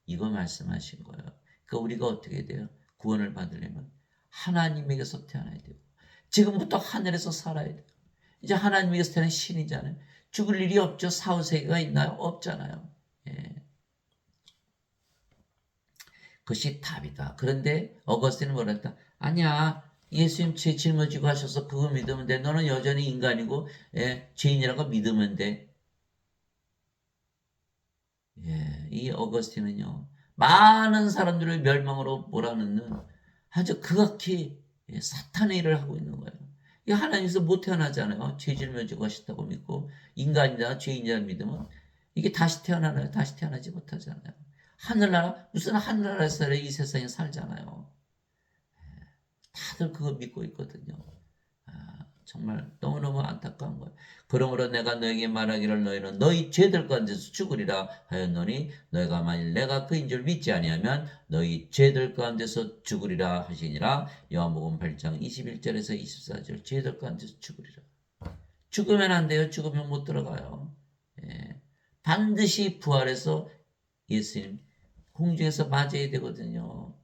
이거 말씀하신 거예요. 그러니까 우리가 어떻게 돼요? 구원을 받으려면 하나님에게서 태어나야 돼요. 지금부터 하늘에서 살아야 돼요. 이제 하나님에게서 태어난 신이잖아요. 죽을 일이 없죠. 사후세계가 있나요? 없잖아요. 그것이 답이다. 그런데 어거스틴은 뭐라 했다? 아니야. 예수님 죄 짊어지고 하셔서 그거 믿으면 돼. 너는 여전히 인간이고 죄인이라고 믿으면 돼. 이 어거스틴은요. 많은 사람들을 멸망으로 몰아넣는 아주 극악히 사탄의 일을 하고 있는 거예요. 이 하나님께서 못 태어나잖아요. 죄질 멸지고 하셨다고 믿고 인간이다 죄인이라 믿으면 이게 다시 태어나나요? 다시 태어나지 못하잖아요. 하늘나라 무슨 하늘나라에서 이 세상에 살잖아요. 다들 그거 믿고 있거든요. 정말 너무너무 안타까운 거예요. 그러므로 내가 너에게 말하기를 너희는 너희 죄들 가운데서 죽으리라 하였노니 너희가 만일 내가 그인 줄 믿지 아니하면 너희 죄들 가운데서 죽으리라 하시니라. 요한복음 8장 21절에서 24절 죄들 가운데서 죽으리라. 죽으면 안 돼요. 죽으면 못 들어가요. 예. 반드시 부활해서 예수님 공중에서 맞아야 되거든요.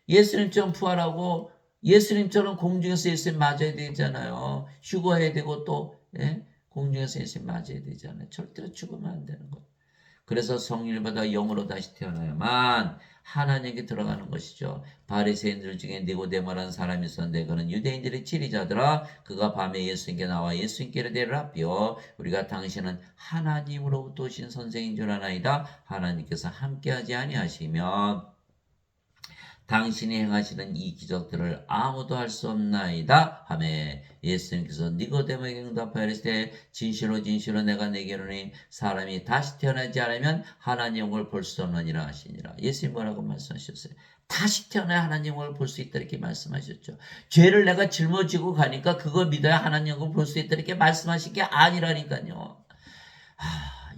예수님처럼 부활하고 예수님처럼 공중에서 예수님 맞아야 되잖아요. 휴거해야 되고 또 공중에서 예수님 맞아야 되잖아요. 절대로 죽으면 안 되는 거예요. 그래서 성령을 받아 영으로 다시 태어나야만 하나님께 들어가는 것이죠. 바리새인들 중에 니고데모라는 사람이 있었는데 그는 유대인들의 지리자더라. 그가 밤에 예수님께 나와 예수님께 이르되 rabbi여 우리가 당신은 하나님으로부터 오신 선생인 줄 아나이다. 하나님께서 함께하지 아니하시면 당신이 행하시는 이 기적들을 아무도 할 수 없나이다 하매 예수님께서 니고데모에게 응답하여 이르시되 진실로 진실로 내가 네게 이르노니 사람이 다시 태어나지 않으면 하나님을 볼 수 없느니라 하시니라. 예수님 뭐라고 말씀하셨어요? 다시 태어나야 하나님을 볼 수 있다 이렇게 말씀하셨죠. 죄를 내가 짊어지고 가니까 그거 믿어야 하나님을 볼 수 있다 이렇게 말씀하신 게 아니라니까요.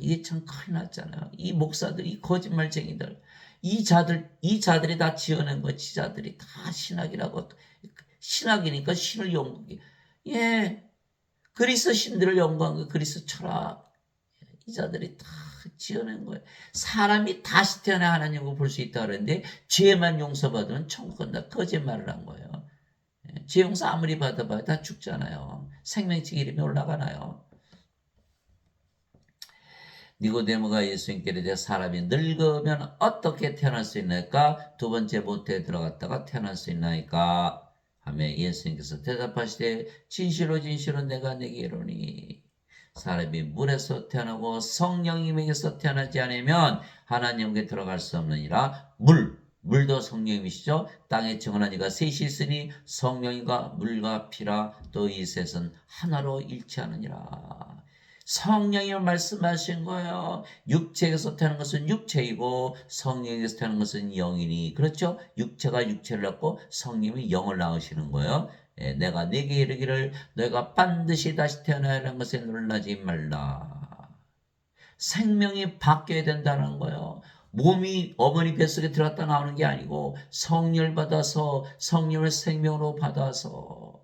이게 참 큰일 났잖아요. 이 목사들, 이 거짓말쟁이들, 이 자들이 다 지어낸 거, 지자들이 다 신학이라고. 신학이니까 신을 연구해. 예. 그리스 신들을 연구한 거, 그리스 철학. 이 자들이 다 지어낸 거예요. 사람이 다시 태어나 하나님을 볼 수 있다 그러는데, 죄만 용서받으면 천국 간다. 거짓말을 한 거예요. 죄 용서 아무리 받아봐야 다 죽잖아요. 생명책 이름이 올라가나요? 니고데모가 예수님께 이르되 사람이 늙으면 어떻게 태어날 수 있나이까? 두 번째 모태에 들어갔다가 태어날 수 있나이까? 하며 예수님께서 대답하시되 진실로 진실로 내가 네게 이르노니 사람이 물에서 태어나고 성령님에게서 태어나지 않으면 하나님께 들어갈 수 없느니라. 물도 성령이시죠. 땅에 정하는 이가 셋이 있으니 성령과 물과 피라. 또 이 셋은 하나로 일치하느니라. 성령이 말씀하신 거예요. 육체에서 태어난 것은 육체이고 성령에서 태어난 것은 영이니. 그렇죠? 육체가 육체를 낳고 성령이 영을 낳으시는 거예요. 내가 네게 이르기를 너희가 반드시 다시 태어나야 하는 것에 놀라지 말라. 생명이 바뀌어야 된다는 거예요. 몸이 어머니 뱃속에 들어갔다 나오는 게 아니고 성령을 받아서 성령을 생명으로 받아서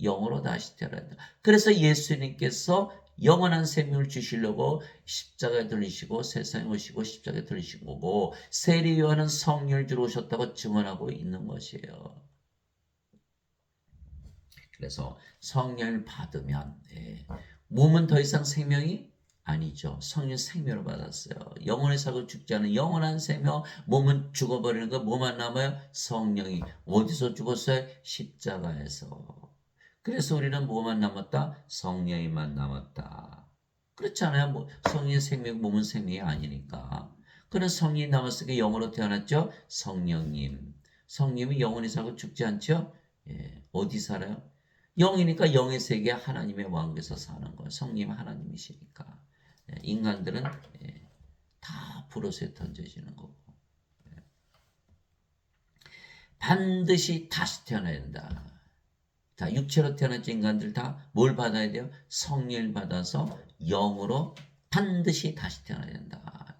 영으로 다시 태어나야 된다. 그래서 예수님께서 영원한 생명을 주시려고 십자가에 들리시고 세상에 오시고 십자가에 들리신 거고 세례 요한은 성령을 주러 오셨다고 증언하고 있는 것이에요. 그래서 성령을 받으면 몸은 더 이상 생명이 아니죠. 성령 생명을 받았어요. 영혼의 사고 죽지 않은 영원한 생명, 몸은 죽어버리는 거 뭐만 남아요? 성령이. 어디서 죽었어요? 십자가에서. 그래서 우리는 뭐만 남았다? 성령이만 남았다. 그렇잖아요. 뭐 성령의 생명, 몸은 생명이 아니니까. 그런 성령이 남았으니까 영으로 태어났죠. 성령님. 성령이 영원히 살고 죽지 않죠? 어디 살아요? 영이니까 영의 세계 하나님의 왕국에서 사는 거예요. 성령 하나님이시니까. 인간들은 다 불옷에 던져지는 거고. 반드시 다시 태어나야 된다. 다 육체로 태어난 인간들 다 뭘 받아야 돼요? 성령을 받아서 영으로 반드시 다시 태어나야 된다.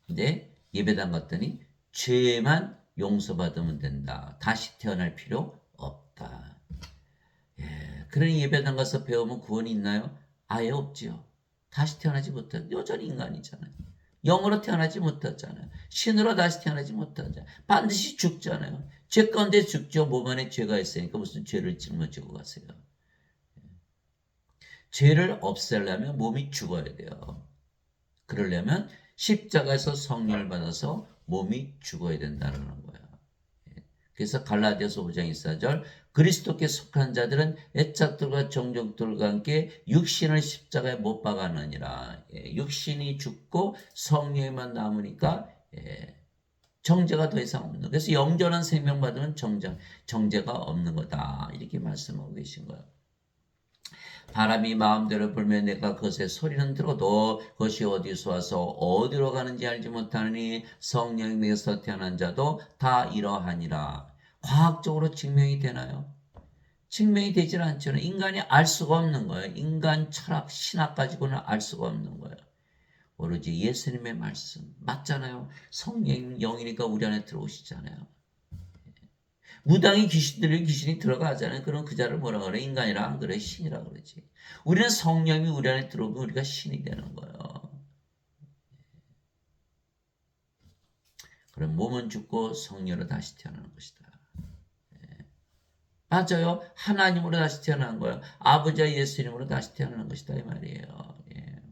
근데 예배당 갔더니 죄만 용서받으면 된다. 다시 태어날 필요 없다. 그러니 예배당 가서 배우면 구원이 있나요? 아예 없지요. 다시 태어나지 못해. 여전히 인간이잖아요. 영으로 태어나지 못하잖아요. 신으로 다시 태어나지 못하잖아요. 반드시 죽잖아요. 죄 가운데 죽죠. 몸 안에 죄가 있으니까 무슨 죄를 짊어지고 가세요. 죄를 없애려면 몸이 죽어야 돼요. 그러려면 십자가에서 성령을 받아서 몸이 죽어야 된다는 거예요. 그래서 갈라디아서 5장 24절 그리스도께 속한 자들은 애착들과 정욕들과 함께 육신을 십자가에 못 박아느니라. 육신이 죽고 성령만 남으니까 정죄가 더 이상 없는. 그래서 영존한 생명 받으면 정죄가 없는 거다. 이렇게 말씀하고 계신 거예요. 바람이 마음대로 불면 내가 그것의 소리는 들어도 그것이 어디서 와서 어디로 가는지 알지 못하느니 성령이 내게서 태어난 자도 다 이러하니라. 과학적으로 증명이 되나요? 증명이 되질 않죠. 인간이 알 수가 없는 거예요. 인간 철학, 신학 가지고는 알 수가 없는 거예요. 오로지 예수님의 말씀 맞잖아요. 성령 영이니까 우리 안에 들어오시잖아요. 무당이 귀신이 들어가잖아요. 그럼 그 자를 뭐라 그래? 인간이라 안 그래? 신이라 그러지. 우리는 성령이 우리 안에 들어오면 우리가 신이 되는 거예요. 그럼 몸은 죽고 성령으로 다시 태어나는 것이다. 맞아요. 하나님으로 다시 태어난 거예요. 아버지와 예수님으로 다시 태어나는 것이다 이 말이에요. 예.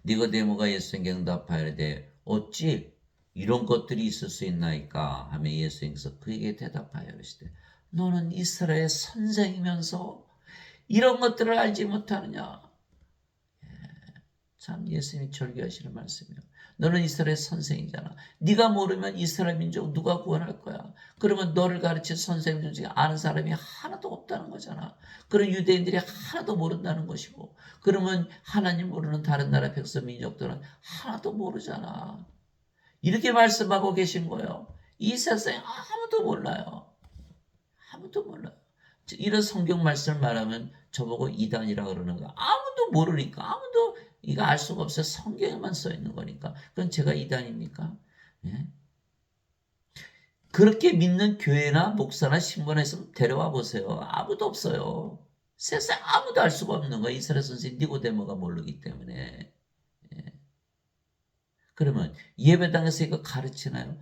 니고데모가 예수님께 응답하여되 어찌 이런 것들이 있을 수 있나이까 하며 예수님께서 그에게 대답하여 이르시되 너는 이스라엘 선생이면서 이런 것들을 알지 못하느냐. 참 예수님이 절규하시는 말씀이에요. 너는 이스라엘 선생이잖아. 네가 모르면 이스라엘 민족 누가 구원할 거야. 그러면 너를 가르칠 선생님 중에 아는 사람이 하나도 없다는 거잖아. 그런 유대인들이 하나도 모른다는 것이고 그러면 하나님 모르는 다른 나라 백성 민족들은 하나도 모르잖아. 이렇게 말씀하고 계신 거예요. 이 세상에 아무도 몰라요. 아무도 몰라요. 이런 성경 말씀을 말하면 저보고 이단이라 그러는 거야. 아무도 모르니까 아무도 이거 알 수가 없어요. 성경에만 써 있는 거니까. 그럼 제가 이단입니까? 예? 그렇게 믿는 교회나 목사나 신부나 있으면 데려와 보세요. 아무도 없어요. 세상에 아무도 알 수가 없는 거예요. 이스라엘 선생 니고데모가 모르기 때문에. 예. 그러면 예배당에서 이거 가르치나요?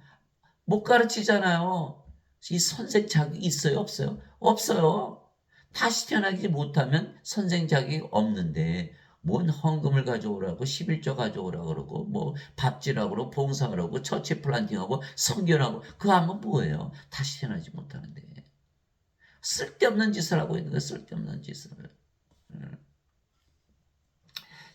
못 가르치잖아요. 이 선생 자격이 있어요? 없어요? 없어요. 다시 태어나지 못하면 선생 자격이 없는데 뭔 헌금을 가져오라고 11조 가져오라고 그러고 뭐 밥지라고 그러고 봉사하라고 처치 플란팅하고 성견하고 그거 하면 뭐예요? 다시 태어나지 못하는데 쓸데없는 짓을 하고 있는 거예요. 쓸데없는 짓을.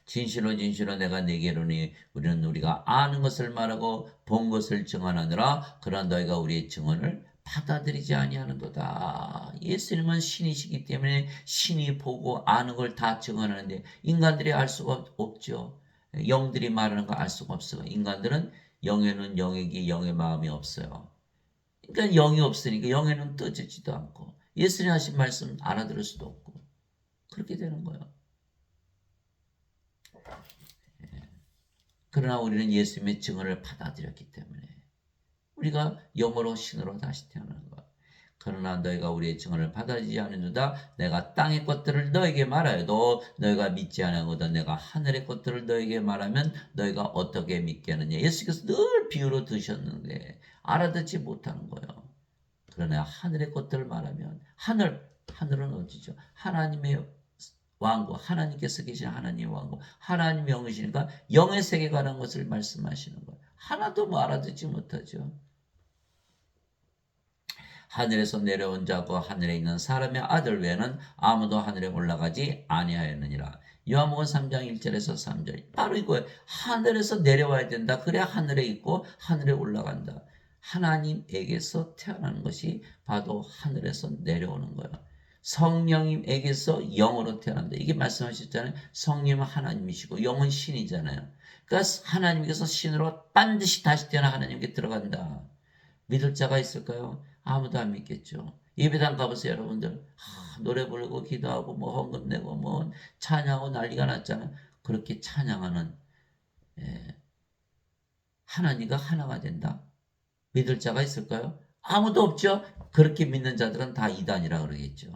진실로 진실로 내가 네게 이르노니 우리가 아는 것을 말하고 본 것을 증언하느라 그러나 너희가 우리의 증언을 받아들이지 아니하는도다. 예수님은 신이시기 때문에 신이 보고 아는 걸 다 증언하는데 인간들이 알 수가 없죠. 영들이 말하는 거 알 수가 없어요. 인간들은 영에는 영에게 영의 마음이 없어요. 그러니까 영이 없으니까 영에는 떠지지도 않고 예수님 하신 말씀 알아들을 수도 없고 그렇게 되는 거예요. 그러나 우리는 예수님의 증언을 받아들였기 때문에 우리가 영으로 신으로 다시 태어나는 것. 그러나 너희가 우리의 증언을 받아들이지 않는도다. 내가 땅의 것들을 너에게 말하여도 너희가 믿지 않거든. 내가 하늘의 것들을 너에게 말하면 너희가 어떻게 믿겠느냐. 예수께서 늘 비유로 드셨는데 알아듣지 못하는 거예요. 그러나 하늘의 것들을 말하면 하늘은 어디죠? 하나님의 왕국, 하나님께서 계신 하나님의 왕국, 하나님의 영이시니까 영의 세계에 관한 것을 말씀하시는 거예요. 하나도 뭐 알아듣지 못하죠. 하늘에서 내려온 자고 하늘에 있는 사람의 아들 외에는 아무도 하늘에 올라가지 아니하였느니라. 요한복음 3장 1절에서 3절. 바로 이거예요. 하늘에서 내려와야 된다. 그래야 하늘에 있고 하늘에 올라간다. 하나님에게서 태어나는 것이 바로 하늘에서 내려오는 거예요. 성령님에게서 영으로 태어난다. 이게 말씀하셨잖아요. 성령은 하나님이시고 영은 신이잖아요. 그러니까 하나님께서 신으로 반드시 다시 태어나 하나님께 들어간다. 믿을 자가 있을까요? 아무도 안 믿겠죠. 예배당 가보세요, 여러분들. 노래 부르고 기도하고 뭐 헌금 내고 뭐 찬양하고 난리가 났잖아요. 그렇게 찬양하는 하나님과 하나가 된다. 믿을 자가 있을까요? 아무도 없죠. 그렇게 믿는 자들은 다 이단이라 그러겠죠.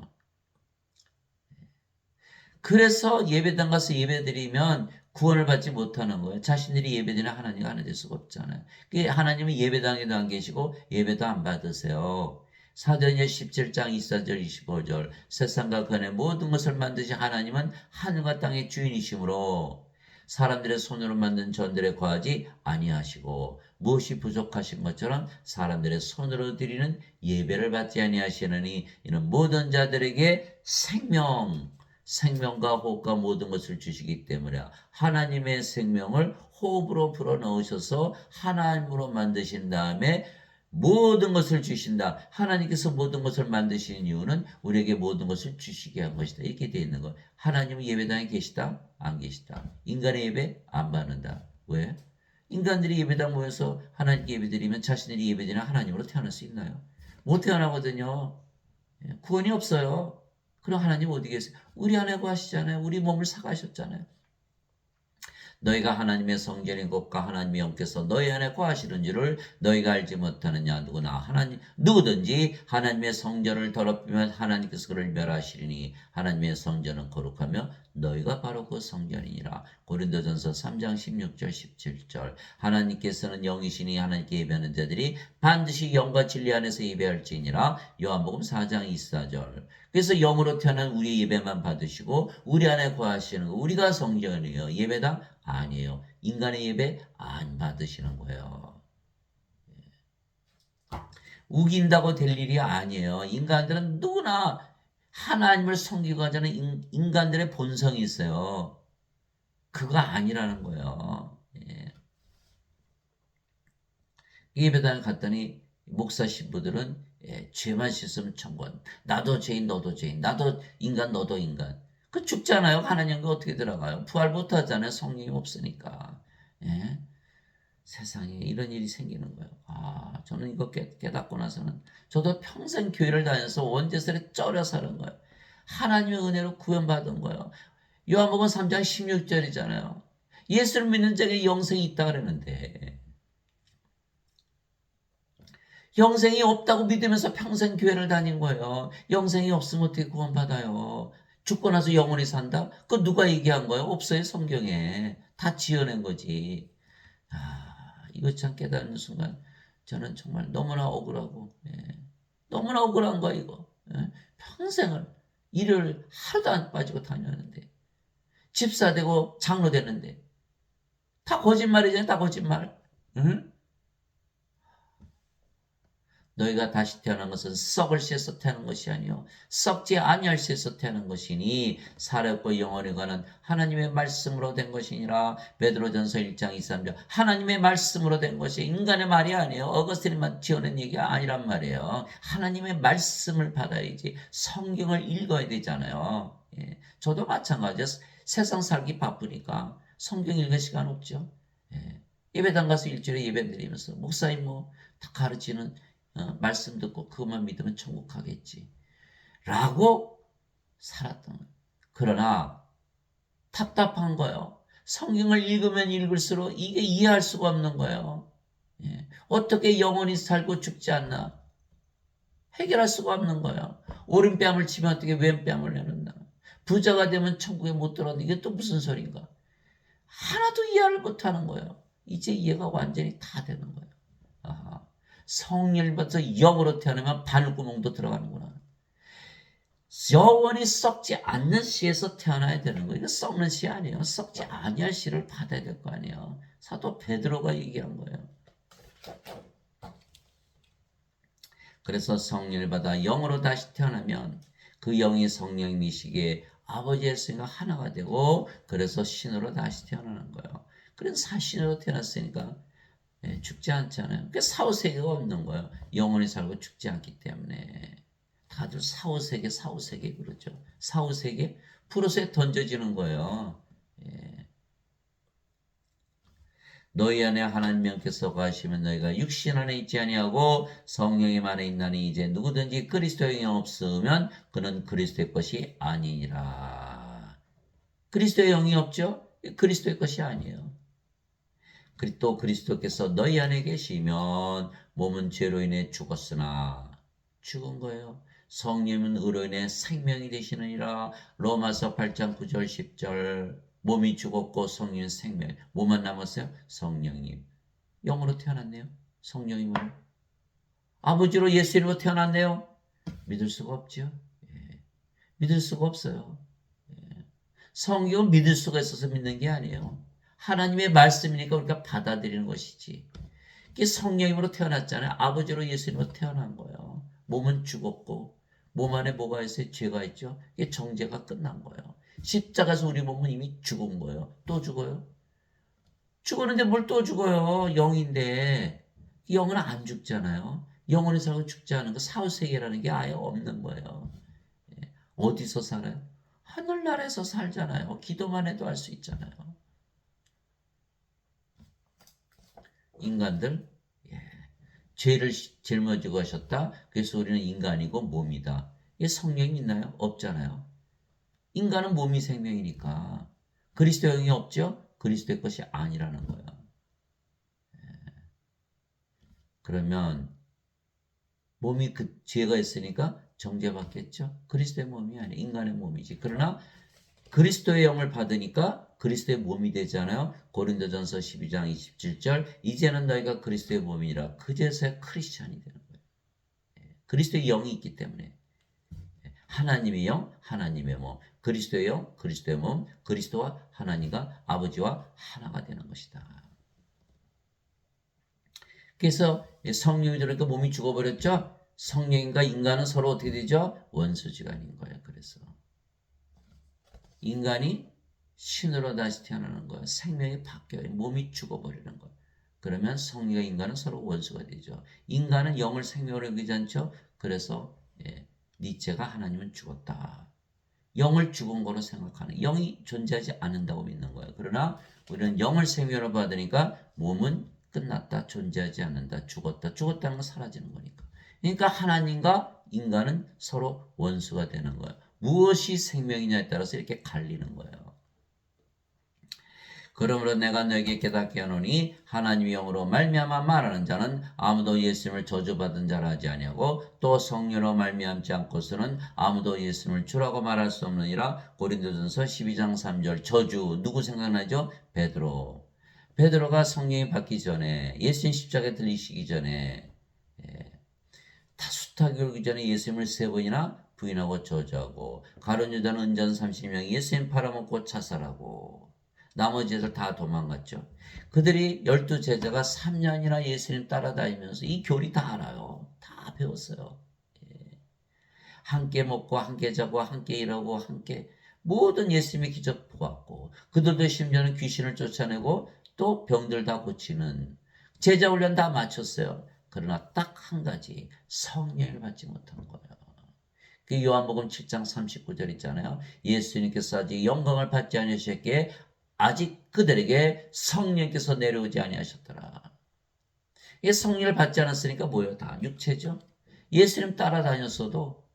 그래서 예배당 가서 예배드리면 구원을 받지 못하는 거예요. 자신들이 예배드리는 하나님과 하나 될 수가 없잖아요. 하나님은 예배당에도 안 계시고 예배도 안 받으세요. 사도행전 17장 24절 25절 세상과 그 안에 모든 것을 만드신 하나님은 하늘과 땅의 주인이시므로 사람들의 손으로 만든 전들에 거하지 아니하시고 무엇이 부족하신 것처럼 사람들의 손으로 드리는 예배를 받지 아니하시느니 이는 모든 자들에게 생명과 호흡과 모든 것을 주시기 때문에 하나님의 생명을 호흡으로 불어넣으셔서 하나님으로 만드신 다음에 모든 것을 주신다. 하나님께서 모든 것을 만드신 이유는 우리에게 모든 것을 주시게 한 것이다. 이렇게 되어 있는 거예요. 하나님은 예배당에 계시다? 안 계시다. 인간의 예배 안 받는다. 왜? 인간들이 예배당 모여서 하나님께 예배드리면 자신들이 예배드리는 하나님으로 태어날 수 있나요? 못 태어나거든요. 구원이 없어요. 그럼 하나님 어디 계세요? 우리 안에 거하시잖아요. 우리 몸을 사가셨잖아요. 너희가 하나님의 성전인 것과 하나님의 영께서 너희 안에 거하시는 줄을 너희가 알지 못하느냐. 누구든지 하나님의 성전을 더럽히면 하나님께서 그를 멸하시리니 하나님의 성전은 거룩하며 너희가 바로 그 성전이니라. 고린도전서 3장 16절 17절. 하나님께서는 영이시니 하나님께 예배하는 자들이 반드시 영과 진리 안에서 예배할지니라. 요한복음 4장 24절. 그래서 영으로 태어난 우리 예배만 받으시고 우리 안에 거하시는 거, 우리가 성전이에요. 예배당 아니에요. 인간의 예배 안 받으시는 거예요. 우긴다고 될 일이 아니에요. 인간들은 누구나 하나님을 섬기고자 하는 인간들의 본성이 있어요. 그거 아니라는 거예요. 예배당에 갔더니 목사 신부들은 죄만 씻으면 천국. 나도 죄인 너도 죄인. 나도 인간 너도 인간. 그 죽잖아요. 하나님과 어떻게 들어가요? 부활 못하잖아요. 성령이 없으니까. 예? 세상에 이런 일이 생기는 거예요. 저는 이거 깨닫고 나서는 저도 평생 교회를 다녀서 원죄설에 쩔여 사는 거예요. 하나님의 은혜로 구원받은 거예요. 요한복음 3장 16절이잖아요. 예수를 믿는 자에게 영생이 있다 그러는데 영생이 없다고 믿으면서 평생 교회를 다닌 거예요. 영생이 없으면 어떻게 구원받아요? 죽고 나서 영원히 산다? 그거 누가 얘기한 거예요? 없어요, 성경에. 다 지어낸 거지. 이거 참 깨닫는 순간 저는 정말 너무나 억울하고 너무나 억울한 거야 이거. 평생을 일을 하루도 안 빠지고 다녔는데 집사 되고 장로 됐는데 다 거짓말이잖아요. 다 거짓말. 응? 너희가 다시 태어난 것은 썩을 씨에서 태어난 것이 아니요 썩지 아니할 씨에서 태어난 것이니 살았고 영원히 가는 하나님의 말씀으로 된 것이니라. 베드로전서 1장 23절. 하나님의 말씀으로 된 것이 인간의 말이 아니에요. 어거스틴만 지어낸 얘기가 아니란 말이에요. 하나님의 말씀을 받아야지. 성경을 읽어야 되잖아요. 저도 마찬가지예요. 세상 살기 바쁘니까 성경 읽을 시간 없죠. 예배당 가서 일주일에 예배 드리면서 목사님 다 가르치는 말씀 듣고 그것만 믿으면 천국 가겠지 라고 살았던 거예요. 그러나 답답한 거예요. 성경을 읽으면 읽을수록 이게 이해할 수가 없는 거예요. 어떻게 영원히 살고 죽지 않나 해결할 수가 없는 거예요. 오른뺨을 치면 어떻게 왼뺨을 내는다. 부자가 되면 천국에 못 들어가는 이게 또 무슨 소린가. 하나도 이해를 못하는 거예요. 이제 이해가 완전히 다 되는 거예요. 성령을 받아서 영으로 태어나면 바늘구멍도 들어가는구나. 영원히 썩지 않는 씨에서 태어나야 되는 거예요. 이거 썩는 씨 아니에요. 썩지 아니할 씨를 받아야 될 거 아니에요. 사도 베드로가 얘기한 거예요. 그래서 성령을 받아 영으로 다시 태어나면 그 영이 성령이시기에 아버지의 성과 하나가 되고 그래서 신으로 다시 태어나는 거예요. 그래서 사신으로 태어났으니까 죽지 않잖아요. 그 사후세계가 없는 거예요. 영원히 살고 죽지 않기 때문에. 다들 사후세계 그러죠. 사후세계 프로스에 던져지는 거예요. 너희 안에 하나님 영께서 거하시면 너희가 육신 안에 있지 아니하고 성령님 안에 있나니 이제 누구든지 그리스도의 영 없으면 그는 그리스도의 것이 아니니라. 그리스도의 영이 없죠? 그리스도의 것이 아니에요. 또 그리스도께서 너희 안에 계시면 몸은 죄로 인해 죽었으나 죽은 거예요. 성령은 의로 인해 생명이 되시느니라. 로마서 8장 9절 10절. 몸이 죽었고 성령은 생명. 뭐만 남았어요? 성령님. 영으로 태어났네요. 성령님은 아버지로 예수님으로 태어났네요. 믿을 수가 없죠. 믿을 수가 없어요. 성경은 믿을 수가 있어서 믿는 게 아니에요. 하나님의 말씀이니까 우리가 받아들이는 것이지. 이게 성령님으로 태어났잖아요. 아버지로 예수님으로 태어난 거예요. 몸은 죽었고 몸 안에 뭐가 있어요? 죄가 있죠. 이게 정죄가 끝난 거예요. 십자가에서 우리 몸은 이미 죽은 거예요. 또 죽어요? 죽었는데 뭘 또 죽어요? 영인데. 영은 안 죽잖아요. 영원히 살고 죽지 않은 거 사후세계라는 게 아예 없는 거예요. 어디서 살아요? 하늘나라에서 살잖아요. 기도만 해도 알 수 있잖아요. 인간들 죄를 짊어지고 하셨다. 그래서 우리는 인간이고 몸이다. 이게 성령이 있나요? 없잖아요. 인간은 몸이 생명이니까 그리스도 영이 없죠? 그리스도의 것이 아니라는 거예요. 그러면 몸이 그 죄가 있으니까 정죄받겠죠? 그리스도의 몸이 아니에요. 인간의 몸이지. 그러나 그리스도의 영을 받으니까 그리스도의 몸이 되잖아요. 고린도전서 12장 27절 이제는 너희가 그리스도의 몸이라 그제서야 크리스찬이 되는 거예요. 그리스도의 영이 있기 때문에 하나님의 영, 하나님의 몸, 그리스도의 영, 그리스도의 몸, 그리스도와 하나님과 아버지와 하나가 되는 것이다. 그래서 성령이 들어니까 몸이 죽어버렸죠. 성령인과 인간은 서로 어떻게 되죠? 원수지간인 거예요. 그래서 인간이 신으로 다시 태어나는 거예요. 생명이 바뀌어요. 몸이 죽어버리는 거예요. 그러면 성령과 인간은 서로 원수가 되죠. 인간은 영을 생명으로 여기지 않죠. 그래서 니체가 하나님은 죽었다. 영을 죽은 거로 생각하는 영이 존재하지 않는다고 믿는 거예요. 그러나 우리는 영을 생명으로 받으니까 몸은 끝났다. 존재하지 않는다. 죽었다. 죽었다는 건 사라지는 거니까. 그러니까 하나님과 인간은 서로 원수가 되는 거예요. 무엇이 생명이냐에 따라서 이렇게 갈리는 거예요. 그러므로 내가 너에게 깨닫게 하노니 하나님의 영으로 말미암아 말하는 자는 아무도 예수님을 저주받은 자라 하지 아니하고 또 성령으로 말미암지 않고서는 아무도 예수님을 주라고 말할 수 없느니라. 고린도전서 12장 3절 저주 누구 생각나죠? 베드로. 베드로가 성령이 받기 전에 예수님 십자가에 들리시기 전에 다 수탈 오기 전에 예수님을 3번이나 부인하고 저주하고 가룟 유다는 은전 30명이 예수님 팔아먹고 자살하고 나머지 애들 다 도망갔죠. 그들이 12제자가 3년이나 예수님 따라다니면서 이 교리 다 알아요. 다 배웠어요. 함께 먹고 함께 자고 함께 일하고 함께 모든 예수님의 기적 보았고 그들도 심지어는 귀신을 쫓아내고 또 병들 다 고치는 제자 훈련 다 마쳤어요. 그러나 딱 한 가지 성령을 받지 못한 거예요. 그 요한복음 7장 39절 있잖아요. 예수님께서 아직 영광을 받지 아니하셨기에 아직 그들에게 성령께서 내려오지 아니하셨더라. 이 성령을 받지 않았으니까 뭐예요? 다 육체죠. 예수님 따라다녔어도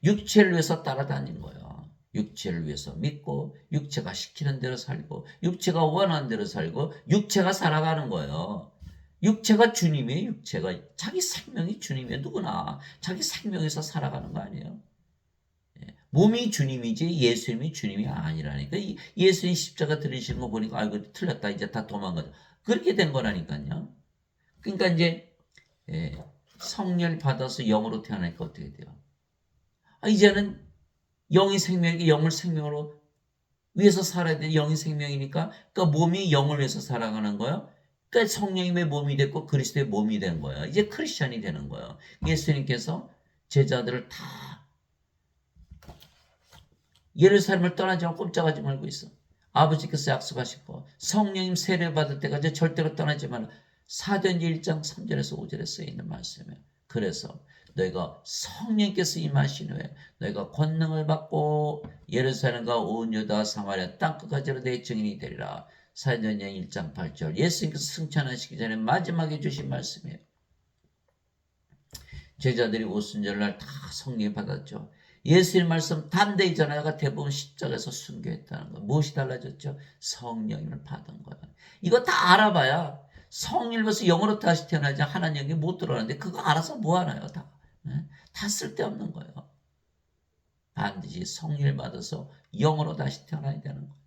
육체를 위해서 따라다닌 거예요. 육체를 위해서 믿고 육체가 시키는 대로 살고 육체가 원하는 대로 살고 육체가 살아가는 거예요. 육체가 주님이에요. 육체가 자기 생명이 주님이에요. 누구나 자기 생명에서 살아가는 거 아니에요. 몸이 주님이지 예수님이 주님이 아니라니까. 예수님 십자가 들으시는 거 보니까 아이고 틀렸다 이제 다 도망가자. 그렇게 된 거라니까요. 그러니까 이제 성령 받아서 영으로 태어나니까 어떻게 돼요? 이제는 영이 생명이니까 영을 생명으로 위해서 살아야 돼. 영이 생명이니까 그러니까 몸이 영을 위해서 살아가는 거예요. 그러니까 성령님의 몸이 됐고 그리스도의 몸이 된 거예요. 이제 크리스찬이 되는 거예요. 예수님께서 제자들을 다 예루살렘을 떠나지 않고 꼼짝하지 말고 있어. 아버지께서 약속하시고 성령님 세례 받을 때까지 절대로 떠나지 말라. 사도행전 1장 3절에서 5절에 쓰여있는 말씀이에요. 그래서 너희가 성령께서 임하신 후에 너희가 권능을 받고 예루살렘과 온 유다 사마리아 땅끝까지로 내 증인이 되리라. 사도행전 1장 8절 예수님께서 승천하시기 전에 마지막에 주신 말씀이에요. 제자들이 오순절날 다 성령 받았죠. 예수님 말씀 담대히 전하다가 대부분 십자가에서 순교했다는 거. 무엇이 달라졌죠? 성령을 받은 거예요. 이거 다 알아봐야 성령을 받아서 영으로 다시 태어나지 하나님이 못 들어가는데 그거 알아서 뭐 하나요? 다 쓸데없는 거예요. 반드시 성령을 받아서 영으로 다시 태어나야 되는 거예요.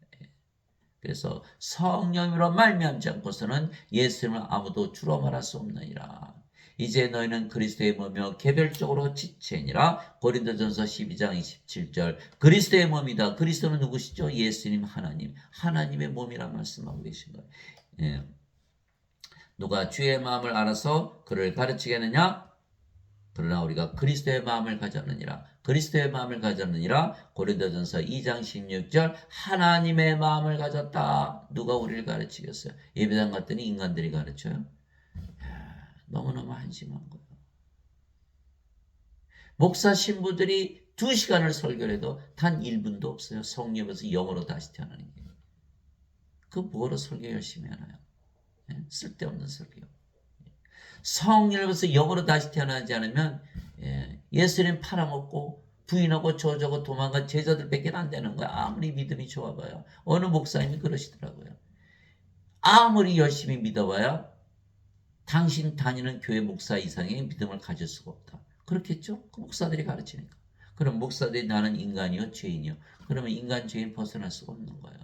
그래서 성령으로 말미암지 않고서는 예수님을 아무도 주로 말할 수 없느니라. 이제 너희는 그리스도의 몸이며 개별적으로 지체니라. 고린도전서 12장 27절 그리스도의 몸이다. 그리스도는 누구시죠? 예수님 하나님. 하나님의 몸이라 말씀하고 계신 거예요. 누가 주의 마음을 알아서 그를 가르치겠느냐? 그러나 우리가 그리스도의 마음을 가졌느니라. 그리스도의 마음을 가졌느니라. 고린도전서 2장 16절 하나님의 마음을 가졌다. 누가 우리를 가르치겠어요? 예배당 갔더니 인간들이 가르쳐요. 너무너무 한심한 거예요. 목사 신부들이 2시간을 설교를 해도 단 1분도 없어요. 성령에서 영어로 다시 태어나는 게. 그 뭐로 설교 열심히 하나요? 쓸데없는 설교. 성령에서 영어로 다시 태어나지 않으면 예수님 팔아먹고 부인하고 저저고 도망간 제자들밖에 안 되는 거야. 아무리 믿음이 좋아봐요. 어느 목사님이 그러시더라고요. 아무리 열심히 믿어봐야 당신 다니는 교회 목사 이상의 믿음을 가질 수가 없다. 그렇겠죠? 그 목사들이 가르치니까. 그럼 목사들이 나는 인간이요 죄인이요. 그러면 인간 죄인 벗어날 수가 없는 거예요.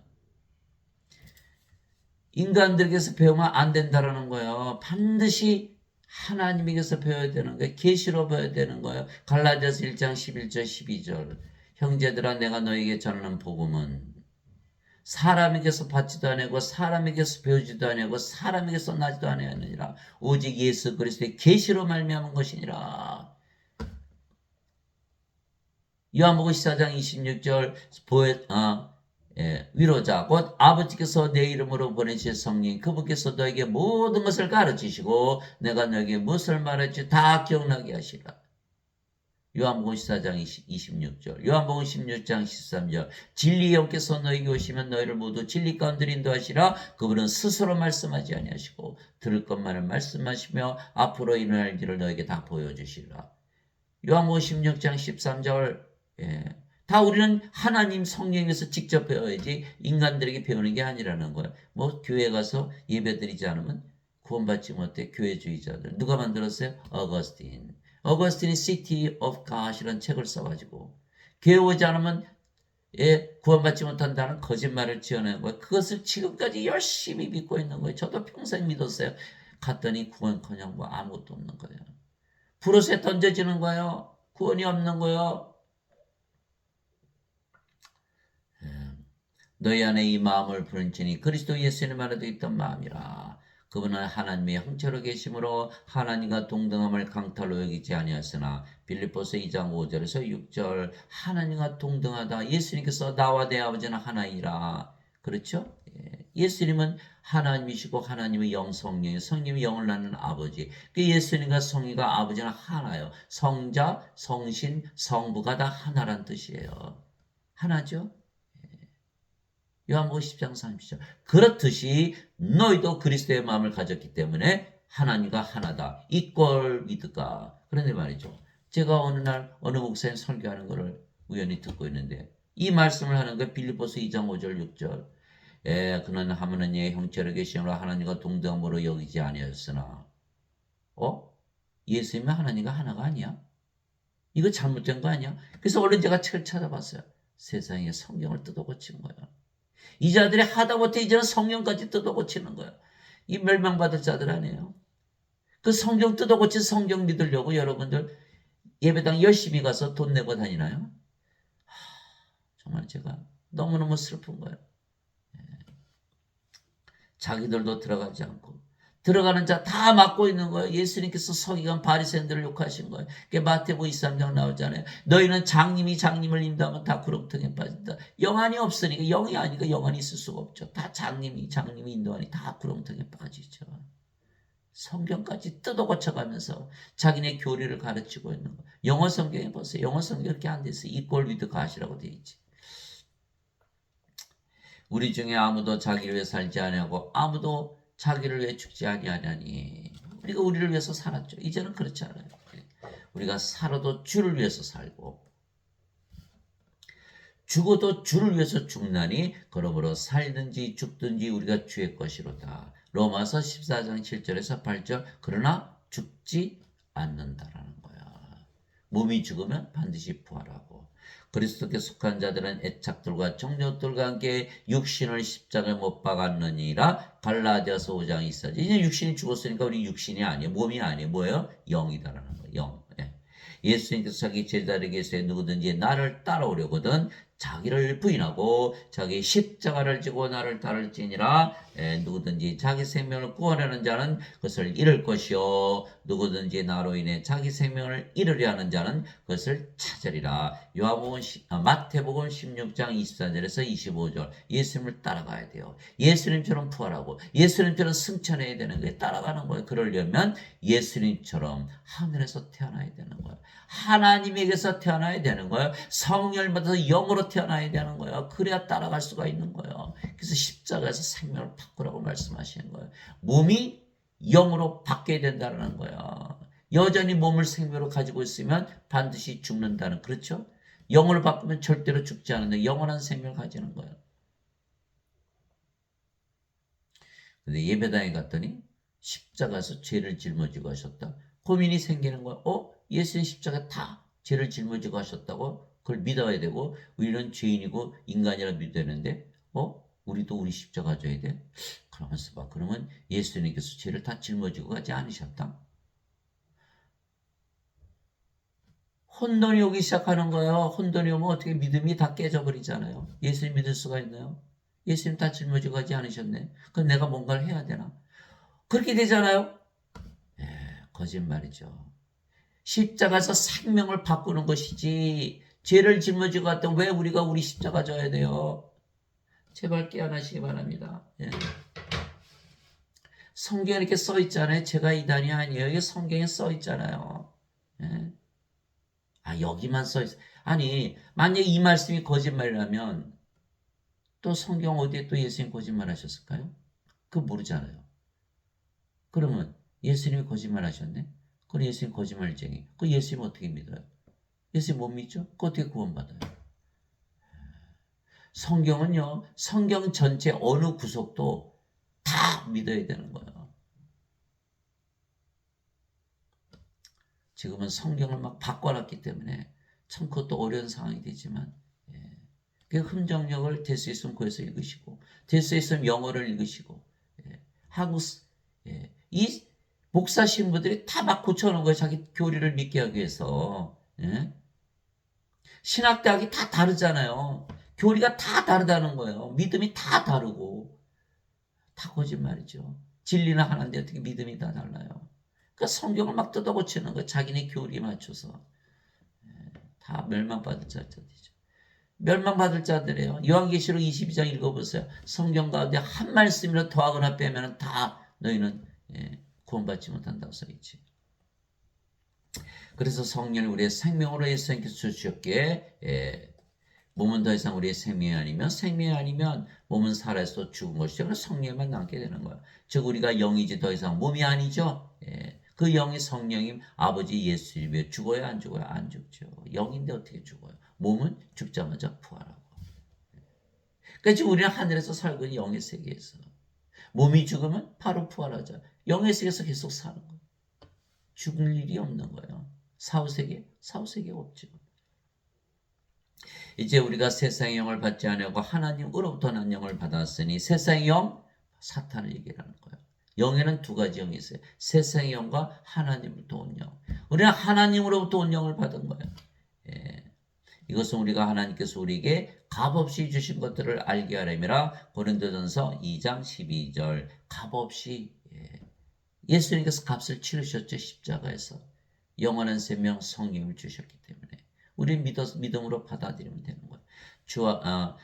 인간들에게서 배우면 안 된다라는 거예요. 반드시 하나님에게서 배워야 되는 거예요. 계시로 배워야 되는 거예요. 갈라디아서 1장 11절 12절 형제들아 내가 너에게 전하는 복음은 사람에게서 받지도 아니하고 사람에게서 배우지도 아니하고 사람에게서 나지도 아니하느니라. 오직 예수 그리스도의 계시로 말미암은 것이니라. 요한복음 14장 26절 위로자 곧 아버지께서 내 이름으로 보내신 성령 그분께서 너에게 모든 것을 가르치시고 내가 너에게 무엇을 말했지 다 기억나게 하시라. 요한복음 14장 26절 요한복음 16장 13절 진리의 영께서 너에게 오시면 너희를 모두 진리 가운데 인도하시라. 그분은 스스로 말씀하지 아니하시고 들을 것만을 말씀하시며 앞으로 일어날 일을 너에게 다 보여주시라. 요한복음 16장 13절 다 우리는 하나님 성령에서 직접 배워야지 인간들에게 배우는 게 아니라는 거예요. 뭐 교회 가서 예배드리지 않으면 구원받지 못해. 교회주의자들 누가 만들었어요? 어거스틴이 City of God이라는 책을 써가지고 교회 오지 않으면 구원받지 못한다는 거짓말을 지어낸 거예요. 그것을 지금까지 열심히 믿고 있는 거예요. 저도 평생 믿었어요. 갔더니 구원커녕 뭐 아무것도 없는 거예요. 불옷에 던져지는 거예요. 구원이 없는 거예요. 너희 안에 이 마음을 부른지니 그리스도 예수님 안에도 있던 마음이라. 그분은 하나님의 형체로 계심으로 하나님과 동등함을 강탈로 여기지 아니하였으나 빌립보서 2장 5절에서 6절 하나님과 동등하다. 예수님께서 나와 내 아버지는 하나이라. 그렇죠? 예수님은 하나님이시고 하나님의 영 성령이 성령이 영을 낳는 아버지. 그 예수님과 성령과 아버지는 하나요. 성자, 성신, 성부가 다 하나란 뜻이에요. 하나죠? 요한복음 10장 30절 그렇듯이 너희도 그리스도의 마음을 가졌기 때문에 하나님과 하나다. equal with God. 그런데 말이죠. 제가 어느 날 어느 목사님 설교하는 것을 우연히 듣고 있는데 이 말씀을 하는 게 빌립보서 2장 5절 6절 그는 하나님의 형체로 계심으로 하나님과 동등함으로 여기지 아니하였으나 예수님은 하나님과 하나가 아니야? 이거 잘못된 거 아니야? 그래서 얼른 제가 책을 찾아봤어요. 세상에 성경을 뜯어고친 거야. 이 자들이 하다못해 이제는 성경까지 뜯어고치는 거야. 이 멸망받을 자들 아니에요. 그 성경 뜯어고친 성경 믿으려고 여러분들 예배당 열심히 가서 돈 내고 다니나요? 정말 제가 너무너무 슬픈 거예요. 자기들도 들어가지 않고 들어가는 자 다 막고 있는 거예요. 예수님께서 서기관 바리새인들을 욕하신 거예요. 그게 마태복음 23장 나오잖아요. 너희는 장님이 장님을 인도하면 다 구렁텅이에 빠진다. 영안이 없으니까 영이 아니니까 영안이 있을 수가 없죠. 다 장님이 인도하니 다 구렁텅이에 빠지죠. 성경까지 뜯어 고쳐가면서 자기네 교리를 가르치고 있는 거예요. 영어 성경에 보세요. 영어 성경이 그렇게 안 돼 있어요. equal with God이라고 돼 있지. 우리 중에 아무도 자기를 위해 살지 아니하고 아무도 자기를 위해 죽지 아니하냐니. 우리가 우리를 위해서 살았죠. 이제는 그렇지 않아요. 우리가 살아도 주를 위해서 살고 죽어도 주를 위해서 죽나니 그러므로 살든지 죽든지 우리가 주의 것이로다. 로마서 14장 7절에서 8절 그러나 죽지 않는다라는 거야. 몸이 죽으면 반드시 부활하고 그리스도께 속한 자들은 애착들과 정욕들과 함께 육신을 십자가에 못 박았느니라. 갈라디아서 5장 24절. 이제 육신이 죽었으니까 우리 육신이 아니에요. 몸이 아니에요. 뭐예요? 영이다라는 거예요. 영. 예수님께서 자기 제자들에게서 누구든지 나를 따라오려거든 자기를 부인하고 자기 십자가를 지고 나를 따를지니라. 누구든지 자기 생명을 구원하는 자는 그것을 잃을 것이요 누구든지 나로 인해 자기 생명을 잃으려 하는 자는 그것을 찾으리라. 마태복음 16장 24절에서 25절. 예수님을 따라가야 돼요. 예수님처럼 부활하고 예수님처럼 승천해야 되는 거예요. 따라가는 거예요. 그러려면 예수님처럼 하늘에서 태어나야 되는 거예요. 하나님에게서 태어나야 되는 거예요. 성령을 받아서 영으로 태어나야 되는 거예요. 그래야 따라갈 수가 있는 거예요. 그래서 십자가에서 생명을 바꾸라고 말씀하시는 거예요. 몸이 영으로 바뀌어야 된다는 거예요. 여전히 몸을 생명으로 가지고 있으면 반드시 죽는다는, 그렇죠? 영으로 바꾸면 절대로 죽지 않는데 영원한 생명을 가지는 거예요. 근데 예배당에 갔더니 십자가에서 죄를 짊어지고 하셨다. 고민이 생기는 거예요. 예수님 십자가 다 죄를 짊어지고 하셨다고? 그걸 믿어야 되고, 우리는 죄인이고 인간이라 믿어야 되는데 우리도 우리 십자가 져야 돼? 그러면서 봐. 그러면 예수님께서 죄를 다 짊어지고 가지 않으셨다? 혼돈이 오기 시작하는 거예요. 혼돈이 오면 어떻게 믿음이 다 깨져버리잖아요. 예수님 믿을 수가 있나요? 예수님 다 짊어지고 가지 않으셨네. 그럼 내가 뭔가를 해야 되나? 그렇게 되잖아요. 거짓말이죠. 십자가에서 생명을 바꾸는 것이지 죄를 짊어지고 갔다 왜 우리가 우리 십자가 져야 돼요? 제발 깨어나시기 바랍니다. 성경에 이렇게 써 있잖아요. 제가 이단이 아니에요. 이게 성경에 써 있잖아요. 여기만 써 있어. 아니, 만약에 이 말씀이 거짓말이라면 또 성경 어디에 또 예수님 거짓말 하셨을까요? 그거 모르잖아요. 그러면 예수님이 거짓말 하셨네? 그럼 예수님 거짓말쟁이. 그 예수님 어떻게 믿어요? 예수님 못 믿죠? 그 어떻게 구원받아요? 성경은요, 성경 전체 어느 구석도 다 믿어야 되는 거예요. 지금은 성경을 막 바꿔놨기 때문에 참 그것도 어려운 상황이 되지만, 그 흠정력을 될 수 있으면 구해서 읽으시고, 될 수 있으면 영어를 읽으시고, 이 목사 신부들이 다 막 고쳐놓은 거예요. 자기 교리를 믿게 하기 위해서. 신학대학이 다 다르잖아요. 교리가 다 다르다는 거예요. 믿음이 다 다르고. 다 거짓말이죠. 진리는 하나인데 어떻게 믿음이 다 달라요. 그러니까 성경을 막 뜯어 고치는 거예요. 자기네 교리에 맞춰서. 다 멸망받을 자들이죠. 멸망받을 자들이에요. 요한계시록 22장 읽어보세요. 성경 가운데 한 말씀이라도 더하거나 빼면 다 너희는 구원받지 못한다고 써있지. 그래서 성령을 우리의 생명으로 예수님께서 주셨기에 몸은 더 이상 우리의 생명이 아니면, 생명이 아니면 몸은 살아서 죽은 것이죠. 그래서 성령만 남게 되는 거예요. 즉 우리가 영이지 더 이상 몸이 아니죠. 그 영이 성령님 아버지 예수님이에요. 죽어요 안 죽어요? 안 죽죠. 영인데 어떻게 죽어요? 몸은 죽자마자 부활하고. 그러니까 지금 우리는 하늘에서 살고 있는 영의 세계에서 몸이 죽으면 바로 부활하자. 영의 세계에서 계속 사는 거예요. 죽을 일이 없는 거예요. 사후세계가 없죠. 이제 우리가 세상의 영을 받지 않고 하나님으로부터 난 영을 받았으니, 세상의 영, 사탄을 얘기하는 거예요. 영에는 두 가지 영이 있어요. 세상의 영과 하나님으로부터 온 영. 우리는 하나님으로부터 온 영을 받은 거예요. 이것은 우리가 하나님께서 우리에게 값없이 주신 것들을 알게 하려니라. 고린도전서 2장 12절. 값없이, 예수님께서 값을 치르셨죠. 십자가에서. 영원한 생명 성령을 주셨기 때문에 우리 믿음으로 받아들이면 되는 거예요.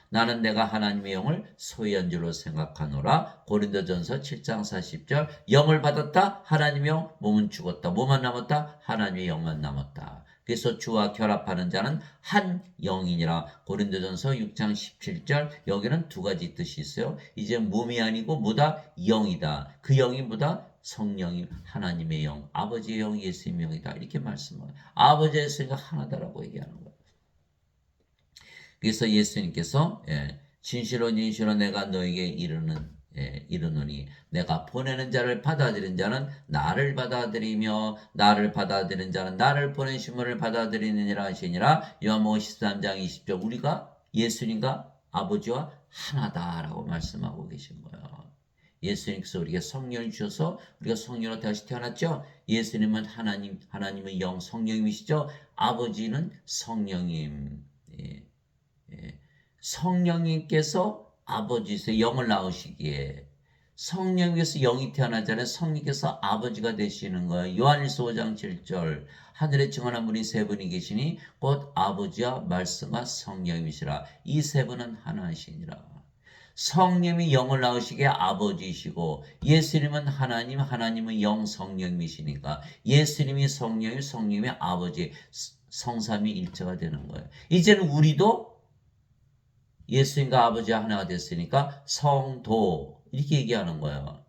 나는 내가 하나님의 영을 소유한 줄로 생각하노라. 고린도전서 7장 40절. 영을 받았다. 하나님의 영. 몸은 죽었다. 뭐만 남았다? 하나님의 영만 남았다. 그래서 주와 결합하는 자는 한 영이니라. 고린도전서 6장 17절. 여기는 두 가지 뜻이 있어요. 이제 몸이 아니고 뭐다? 영이다. 그 영이 뭐다? 성령이 하나님의 영, 아버지의 영, 예수님의 영이다. 이렇게 말씀해요. 아버지의 예수님과 하나다라고 얘기하는 거예요. 그래서 예수님께서 진실로 내가 너에게 이르노니 내가 보내는 자를 받아들인 자는 나를 받아들이며 나를 받아들인 자는 나를 보내신 분을 받아들이느니라 하시니라. 요한복음 13장 20절. 우리가 예수님과 아버지와 하나다라고 말씀하고 계신 거예요. 예수님께서 우리에게 성령을 주셔서 우리가 성령으로 다시 태어났죠. 예수님은 하나님은 영 성령님이시죠. 아버지는 성령님. 성령님께서 아버지세요. 영을 낳으시기에. 성령님께서 영이 태어나잖아요. 성령께서 아버지가 되시는 거예요. 요한일서 5장 7절 하늘에 증언한 분이 세 분이 계시니 곧 아버지와 말씀과 성령이시라. 이 세 분은 하나이시니라. 성령이 영을 낳으시기에 아버지이시고 예수님은 하나님, 하나님은 영 성령이시니까 예수님이 성령이, 성령이 아버지, 성삼위 일체가 되는 거예요. 이제는 우리도 예수님과 아버지와 하나가 됐으니까 성도 이렇게 얘기하는 거예요.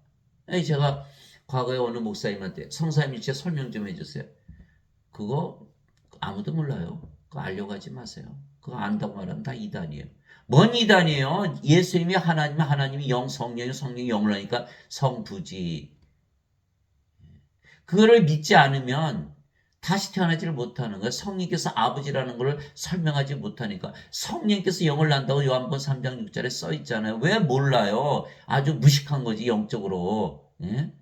제가 과거에 어느 목사님한테 성삼위일체 설명 좀 해주세요. 그거 아무도 몰라요. 그거 알려고 하지 마세요. 그거 안다고 말하면 다 이단이에요. 뭔 이단이에요? 예수님이 하나님, 하나님이 영, 성령이, 성령이 영을 하니까 성부지. 그거를 믿지 않으면 다시 태어나지를 못하는 거예요. 성령께서 아버지라는 걸 설명하지 못하니까. 성령께서 영을 낳는다고 요한복음 3장 6절에 써 있잖아요. 왜 몰라요? 아주 무식한 거지, 영적으로. 예?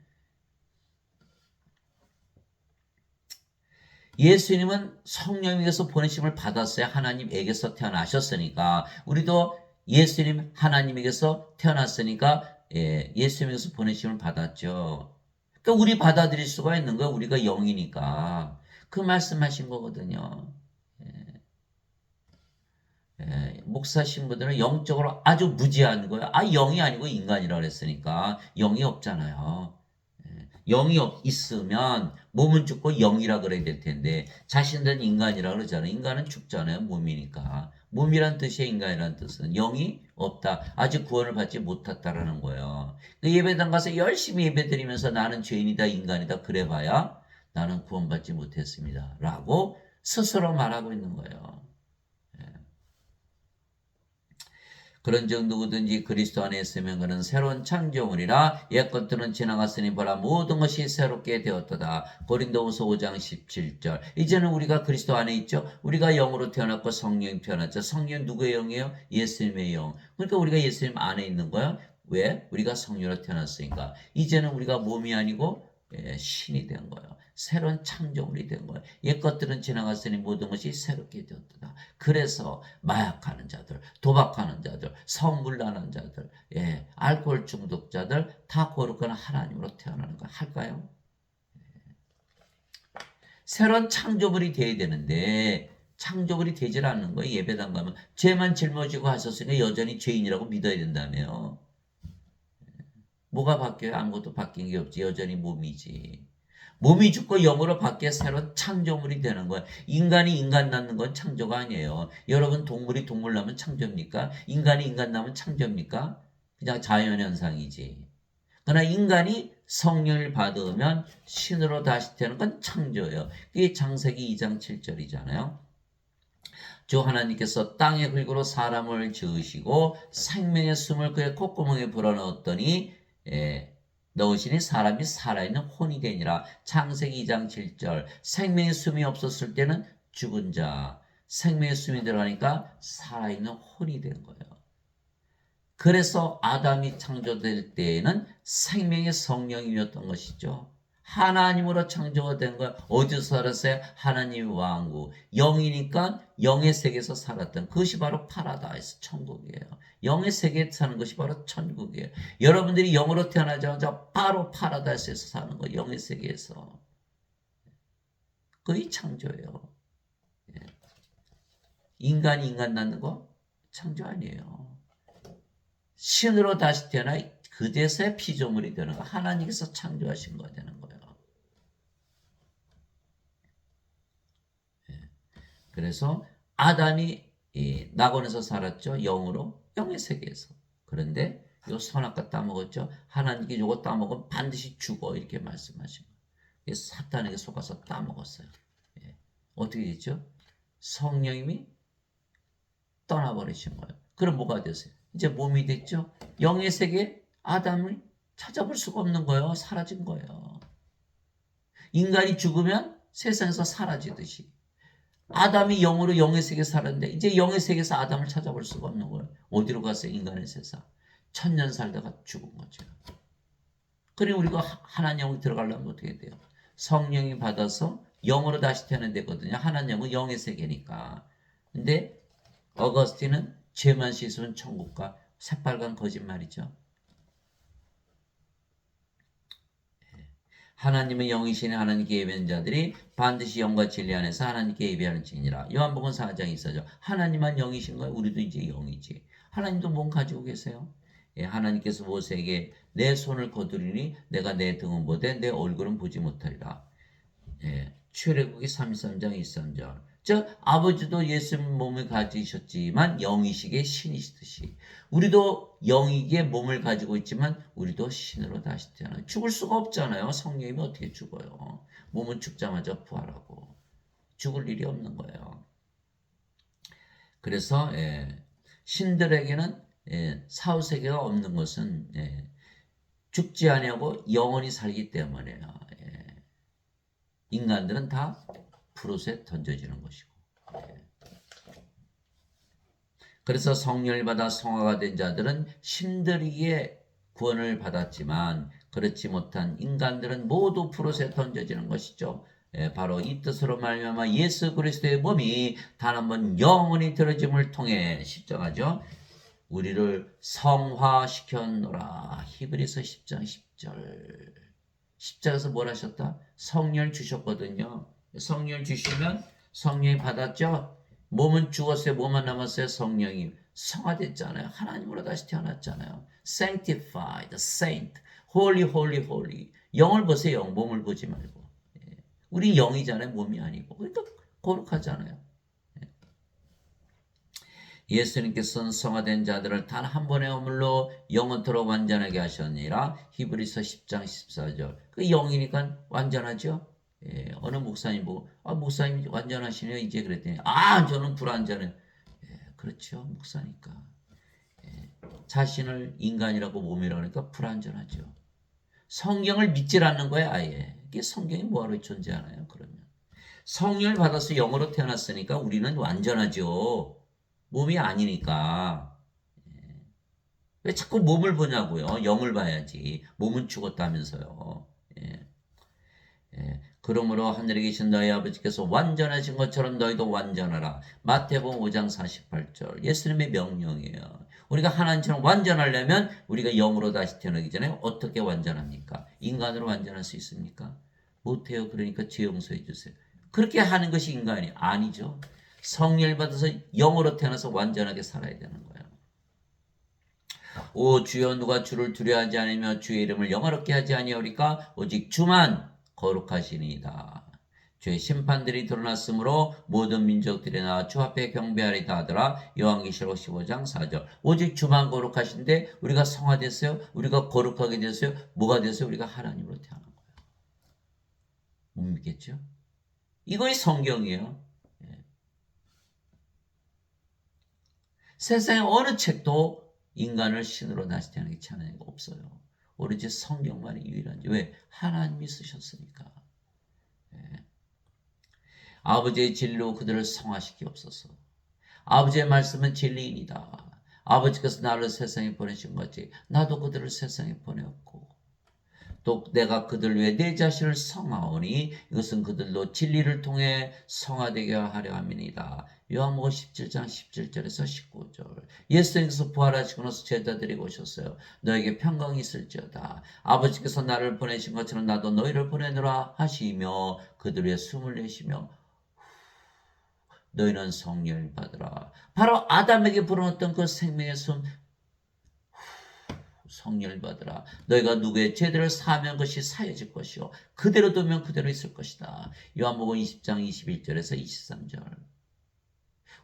예수님은 성령에게서 보내심을 받았어요. 하나님에게서 태어나셨으니까. 우리도 예수님 하나님에게서 태어났으니까 예수님에게서 보내심을 받았죠. 그러니까 우리 받아들일 수가 있는 거예요. 우리가 영이니까. 그 말씀하신 거거든요. 목사 신부들은 영적으로 아주 무지한 거예요. 영이 아니고 인간이라고 그랬으니까. 영이 없잖아요. 영이 있으면 몸은 죽고 영이라 그래야 될 텐데 자신들은 인간이라 그러잖아요. 인간은 죽잖아요. 몸이니까. 몸이란 뜻이에요. 인간이란 뜻은. 영이 없다. 아직 구원을 받지 못했다라는 거예요. 예배당 가서 열심히 예배드리면서 나는 죄인이다, 인간이다 그래봐야 나는 구원받지 못했습니다. 라고 스스로 말하고 있는 거예요. 그런즉 누구든지 그리스도 안에 있으면 그는 새로운 창조물이라 옛 것들은 지나갔으니 보라 모든 것이 새롭게 되었도다. 고린도후서 5장 17절. 이제는 우리가 그리스도 안에 있죠. 우리가 영으로 태어났고 성령이 태어났죠. 성령 누구의 영이에요? 예수님의 영. 그러니까 우리가 예수님 안에 있는 거야. 왜? 우리가 성령으로 태어났으니까. 이제는 우리가 몸이 아니고 신이 된 거예요. 새로운 창조물이 된 거예요. 옛 것들은 지나갔으니 모든 것이 새롭게 되었다. 그래서 마약하는 자들, 도박하는 자들, 성물나는 자들, 알코올 중독자들 다 거룩한 하나님으로 태어나는 거 할까요? 새로운 창조물이 돼야 되는데 창조물이 되질 않는 거예요. 예배당 가면 죄만 짊어지고 하셨으니까 여전히 죄인이라고 믿어야 된다며요. 뭐가 바뀌어요? 아무것도 바뀐 게 없지. 여전히 몸이지. 몸이 죽고 영으로 바뀌어 새로운 창조물이 되는 거야. 인간이 인간 낳는 건 창조가 아니에요. 여러분 동물이 동물 낳으면 창조입니까? 인간이 인간 낳으면 창조입니까? 그냥 자연현상이지. 그러나 인간이 성령을 받으면 신으로 다시 되는 건 창조예요. 그게 창세기 2장 7절이잖아요. 주 하나님께서 땅의 흙으로 사람을 지으시고 생명의 숨을 그의 콧구멍에 불어넣었더니 넣으시니 사람이 살아있는 혼이 되니라. 창세기 2장 7절. 생명의 숨이 없었을 때는 죽은 자, 생명의 숨이 들어가니까 살아있는 혼이 된 거예요. 그래서 아담이 창조될 때에는 생명의 성령이었던 것이죠. 하나님으로 창조가 된 거예요. 어디서 살았어요? 하나님의 왕국. 영이니까 영의 세계에서 살았던 그것이 바로 파라다이스 천국이에요. 영의 세계에 사는 것이 바로 천국이에요. 여러분들이 영으로 태어나자마자 바로 파라다이스에서 사는 거예요. 영의 세계에서. 그게 창조예요. 인간이 인간 낳는 거 창조 아니에요. 신으로 다시 태어나 그제서야 피조물이 되는 거. 하나님께서 창조하신 거 되는 거예요. 그래서 아담이 낙원에서 살았죠. 영으로. 영의 세계에서. 그런데 요 선악과 따먹었죠. 하나님께 이거 따먹으면 반드시 죽어. 이렇게 말씀하신 거예요. 사탄에게 속아서 따먹었어요. 어떻게 됐죠? 성령님이 떠나버리신 거예요. 그럼 뭐가 됐어요? 이제 몸이 됐죠. 영의 세계 아담을 찾아볼 수가 없는 거예요. 사라진 거예요. 인간이 죽으면 세상에서 사라지듯이 아담이 영으로 영의 세계에 살았는데 이제 영의 세계에서 아담을 찾아볼 수가 없는 거예요. 어디로 갔어요? 인간의 세상. 1000년 살다가 죽은 거죠. 그리고 우리가 하나님 영이 들어가려면 어떻게 돼요? 성령이 받아서 영으로 다시 태어난 데거든요. 하나님 영은 영의 세계니까. 근데 어거스틴은 죄만 씻으면 천국가. 새빨간 거짓말이죠. 하나님은 영이시니 하나님께 예배하는 자들이 반드시 영과 진리 안에서 하나님께 예배하는지니라. 요한복음 4장에 있어죠. 하나님만 영이신 거예요. 우리도 이제 영이지. 하나님도 몸 가지고 계세요. 예, 하나님께서 모세에게 내 손을 거두리니 내가 내 등은 보되 내 얼굴은 보지 못하리라. 예, 출애굽기 33장 23절. 즉 아버지도 예수님 몸을 가지셨지만 영이시기에 신이시듯이 우리도 영이기에 몸을 가지고 있지만 우리도 신으로 다시 태어나요. 죽을 수가 없잖아요. 성령이면 어떻게 죽어요? 몸은 죽자마자 부활하고 죽을 일이 없는 거예요. 그래서 신들에게는 사후세계가 없는 것은 죽지 아니하고 영원히 살기 때문에요. 인간들은 다 푸릇에 던져지는 것이고. 그래서 성령을 받아 성화가 된 자들은 신들에게 구원을 받았지만 그렇지 못한 인간들은 모두 푸릇에 던져지는 것이죠. 바로 이 뜻으로 말미암아 예수 그리스도의 몸이 단 한 번 영원히 들어짐을 통해 십자가죠. 우리를 성화시켰노라. 히브리서 10장 10절. 십자가에서 뭘 하셨다? 성령을 주셨거든요. 성령을 주시면 성령이 받았죠. 몸은 죽었어요. 몸만 남았어요. 성령이 성화됐잖아요. 하나님으로 다시 태어났잖아요. Sanctified, Saint, Holy, Holy, Holy. 영을 보세요. 영, 몸을 보지 말고. 우리 영이잖아요. 몸이 아니고. 그러니까 거룩하잖아요. 예수님께서는 성화된 자들을 단 한 번의 허물로 영원토록 완전하게 하셨느니라. 히브리서 10장 14절. 그 영이니까 완전하죠. 어느 목사님 보고 목사님 완전하시네요. 이제 그랬더니 저는 불완전해요. 그렇죠. 목사니까. 자신을 인간이라고 몸이라고 하니까 불완전하죠. 성경을 믿질 않는 거예요. 아예. 이게 성경이 뭐하러 존재하나요? 그러면. 성령을 받아서 영으로 태어났으니까 우리는 완전하죠. 몸이 아니니까. 왜 자꾸 몸을 보냐고요. 영을 봐야지. 몸은 죽었다면서요. 그러므로 하늘에 계신 너희 아버지께서 완전하신 것처럼 너희도 완전하라. 마태복음 5장 48절. 예수님의 명령이에요. 우리가 하나님처럼 완전하려면 우리가 영으로 다시 태어나기 전에 어떻게 완전합니까? 인간으로 완전할 수 있습니까? 못해요. 그러니까 죄 용서해 주세요. 그렇게 하는 것이 인간이 아니죠. 성령을 받아서 영으로 태어나서 완전하게 살아야 되는 거예요. 오 주여 누가 주를 두려워하지 않으며 주의 이름을 영화롭게 하지 아니하리까 오직 주만 거룩하시니이다. 주의 심판들이 드러났으므로 모든 민족들이 나와 주 앞에 경배하리다 하더라. 요한계시록 15장 4절. 오직 주만 거룩하신데 우리가 성화됐어요. 우리가 거룩하게 됐어요. 뭐가 됐어요? 우리가 하나님으로 태어난 거예요. 못 믿겠죠? 이거의 성경이에요. 세상에 어느 책도 인간을 신으로 다시 태어나게 찾는 거 없어요. 오로지 성경만이 유일한지. 왜? 하나님이 쓰셨으니까. 아버지의 진리로 그들을 성화시키옵소서. 아버지의 말씀은 진리입니다. 아버지께서 나를 세상에 보내신 거지. 나도 그들을 세상에 보내었고 또 내가 그들 위해 내 자신을 성하오니 이것은 그들로 진리를 통해 성화되게 하려 함이니이다. 요한복음 17장 17절에서 19절. 예수님께서 부활하시고 나서 제자 드리고 오셨어요. 너에게 평강이 있을지어다. 아버지께서 나를 보내신 것처럼 나도 너희를 보내노라 하시며 그들 위해 숨을 내쉬며 너희는 성령을 받으라. 바로 아담에게 불어넣었던 그 생명의 숨 성령을 받으라. 너희가 누구의 죄들을 사하면 그것이 사해질 것이요 그대로 두면 그대로 있을 것이다. 요한복음 20장 21절에서 23절.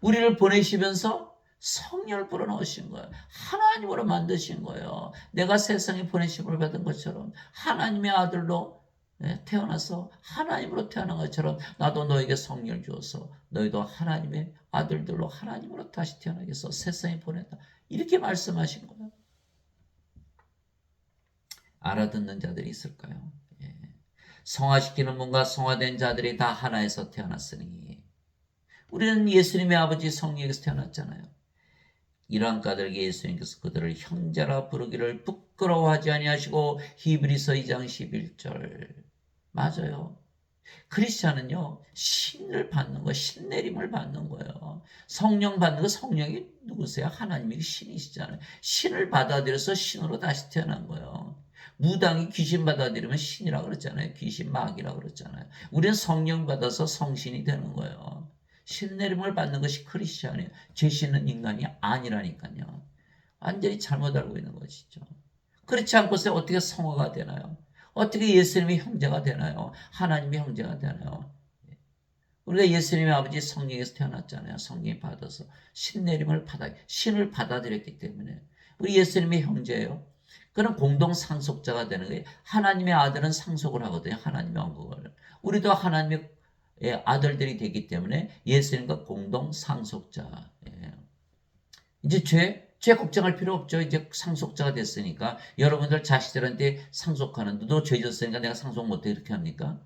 우리를 보내시면서 성령을 불어넣으신 거예요. 하나님으로 만드신 거예요. 내가 세상에 보내심을 받은 것처럼 하나님의 아들로 태어나서 하나님으로 태어난 것처럼 나도 너에게 성령을 주어서 너희도 하나님의 아들들로 하나님으로 다시 태어나게 해서 세상에 보낸다. 이렇게 말씀하신 거예요. 알아듣는 자들이 있을까요? 성화시키는 분과 성화된 자들이 다 하나에서 태어났으니 우리는 예수님의 아버지 성령에서 태어났잖아요. 이러한 까닭에 예수님께서 그들을 형제라 부르기를 부끄러워하지 아니하시고 히브리서 2장 11절 맞아요. 크리스찬은요, 신을 받는 거, 신내림을 받는 거예요. 성령 받는 거, 성령이 누구세요? 하나님이 신이시잖아요. 신을 받아들여서 신으로 다시 태어난 거예요. 무당이 귀신 받아들이면 신이라고 그랬잖아요. 귀신 마귀라고 그랬잖아요. 우리는 성령 받아서 성신이 되는 거예요. 신내림을 받는 것이 크리스찬이에요. 죄짓는 인간이 아니라니까요. 완전히 잘못 알고 있는 것이죠. 그렇지 않고서 어떻게 성화가 되나요? 어떻게 예수님의 형제가 되나요? 하나님의 형제가 되나요? 우리가 예수님의 아버지 성령에서 태어났잖아요. 성령이 받아서 신을 받아들였기 때문에 우리 예수님의 형제예요. 그런 공동 상속자가 되는 거예요. 하나님의 아들은 상속을 하거든요. 하나님의 왕국을. 우리도 하나님의 아들들이 되기 때문에 예수님과 공동 상속자. 이제 죄 걱정할 필요 없죠. 이제 상속자가 됐으니까. 여러분들 자식들한테 상속하는데 너 죄 졌으니까 내가 상속 못해 이렇게 합니까?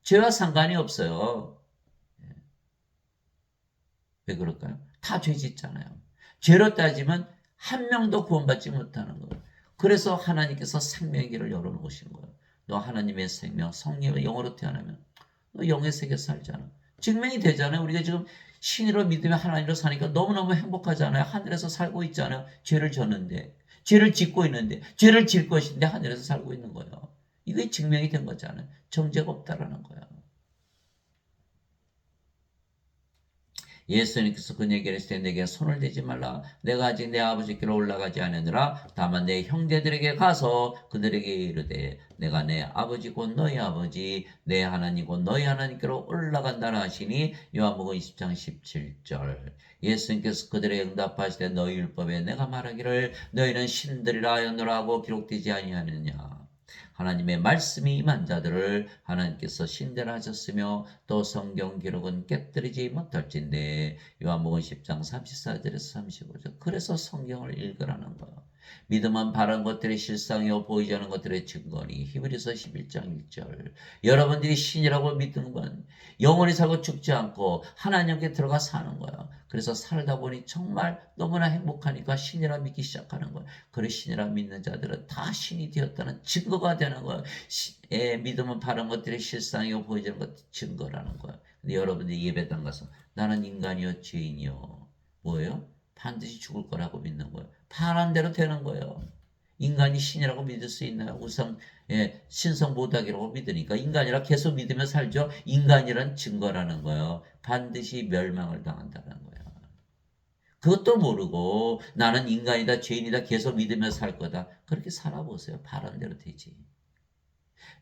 죄와 상관이 없어요. 왜 그럴까요? 다 죄 짓잖아요. 죄로 따지면 한 명도 구원받지 못하는 거예요. 그래서 하나님께서 생명의 길을 열어놓으신 거예요. 너 하나님의 생명, 성령의 영으로 태어나면 너 영의 세계 살잖아. 증명이 되잖아요. 우리가 지금 신으로 믿으며 하나님으로 사니까 너무너무 행복하잖아요. 하늘에서 살고 있잖아요. 죄를 졌는데. 죄를 짓고 있는데. 죄를 질 것인데 하늘에서 살고 있는 거예요. 이게 증명이 된 거잖아요. 정죄가 없다라는 거예요. 예수님께서 그에게 이르시되 내게 손을 대지 말라. 내가 아직 내 아버지께로 올라가지 않으느라 다만 내 형제들에게 가서 그들에게 이르되 내가 내 아버지 곧 너희 아버지 내 하나님 곧 너희 하나님께로 올라간다라 하시니 요한복음 20장 17절. 예수님께서 그들에게 응답하시되 너희 율법에 내가 말하기를 너희는 신들이라 하였노라 하고 기록되지 아니하느냐. 하나님의 말씀이 임한 자들을 하나님께서 신대하셨으며 또 성경 기록은 깨뜨리지 못할진대. 요한복음 10장 34절에서 35절. 그래서 성경을 읽으라는 거예요. 믿음은 바른 것들의 실상이요 보이지 않는 것들의 증거니. 히브리서 11장 1절. 여러분들이 신이라고 믿는 건 영원히 살고 죽지 않고 하나님께 들어가 사는 거예요. 그래서 살다 보니 정말 너무나 행복하니까 신이라 믿기 시작하는 거예요. 그래 신이라 믿는 자들은 다 신이 되었다는 증거가 되는 거예요. 믿음은 바른 것들의 실상이요 보이지 않는 것 증거라는 거예요. 근데 여러분들이 예배당 가서 나는 인간이요 죄인이요 뭐예요? 반드시 죽을 거라고 믿는 거예요. 바란 대로 되는 거예요. 인간이 신이라고 믿을 수 있나요? 우상 신성 모독이라고 믿으니까 인간이라 계속 믿으며 살죠. 인간이란 증거라는 거예요. 반드시 멸망을 당한다는 거예요. 그것도 모르고 나는 인간이다 죄인이다 계속 믿으며 살 거다. 그렇게 살아보세요. 바른 대로 되지.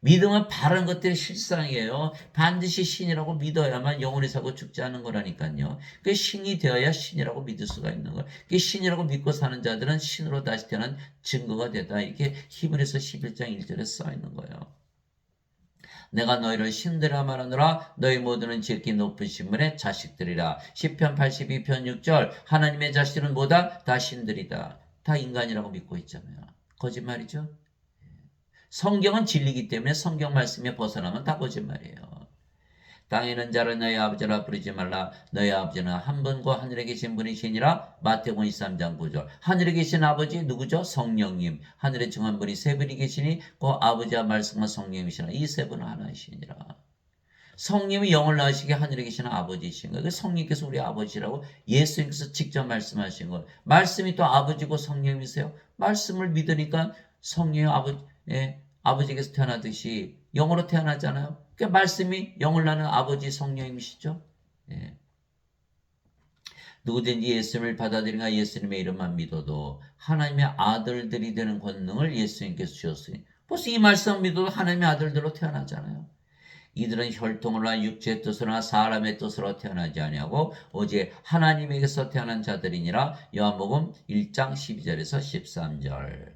믿음은 바른 것들의 실상이에요. 반드시 신이라고 믿어야만 영원히 살고 죽지 않는 거라니까요. 그 신이 되어야 신이라고 믿을 수가 있는 거예요. 그 신이라고 믿고 사는 자들은 신으로 다시 태어난 증거가 되다. 이렇게 히브리서 11장 1절에 써 있는 거예요. 내가 너희를 신들아 말하노라 너희 모두는 지극히 높으신 분의 자식들이라. 시편 82편 6절 하나님의 자식들은 뭐다? 다 신들이다. 다 인간이라고 믿고 있잖아요. 거짓말이죠. 성경은 진리이기 때문에 성경 말씀에 벗어나면 다 거짓말이에요. 땅에 있는 자를 너희 아버지라 부르지 말라. 너희 아버지는 한 분과 하늘에 계신 분이시니라. 마태복음 23장 9절. 하늘에 계신 아버지 누구죠? 성령님. 하늘에 정한 분이 세 분이 계시니 그 아버지와 말씀과 성령이시라. 이 세 분은 하나이시니라. 성령이 영을 낳으시게 하늘에 계시는 아버지이신 거예요. 성령께서 우리 아버지라고 예수님께서 직접 말씀하신 거예요. 말씀이 또 아버지고 성령이세요. 말씀을 믿으니까 성령의 아버지께서 태어나듯이 영으로 태어나잖아요. 그러니까 말씀이 영을 낳는 아버지 성령님이시죠. 예. 누구든지 예수님을 받아들이나 예수님의 이름만 믿어도 하나님의 아들들이 되는 권능을 예수님께서 주셨으니 벌써 이 말씀 믿어도 하나님의 아들들로 태어나잖아요. 이들은 혈통으로나 육체의 뜻으로나 사람의 뜻으로 태어나지 아니하고 오직 하나님에게서 태어난 자들이니라. 요한복음 1장 12절에서 13절.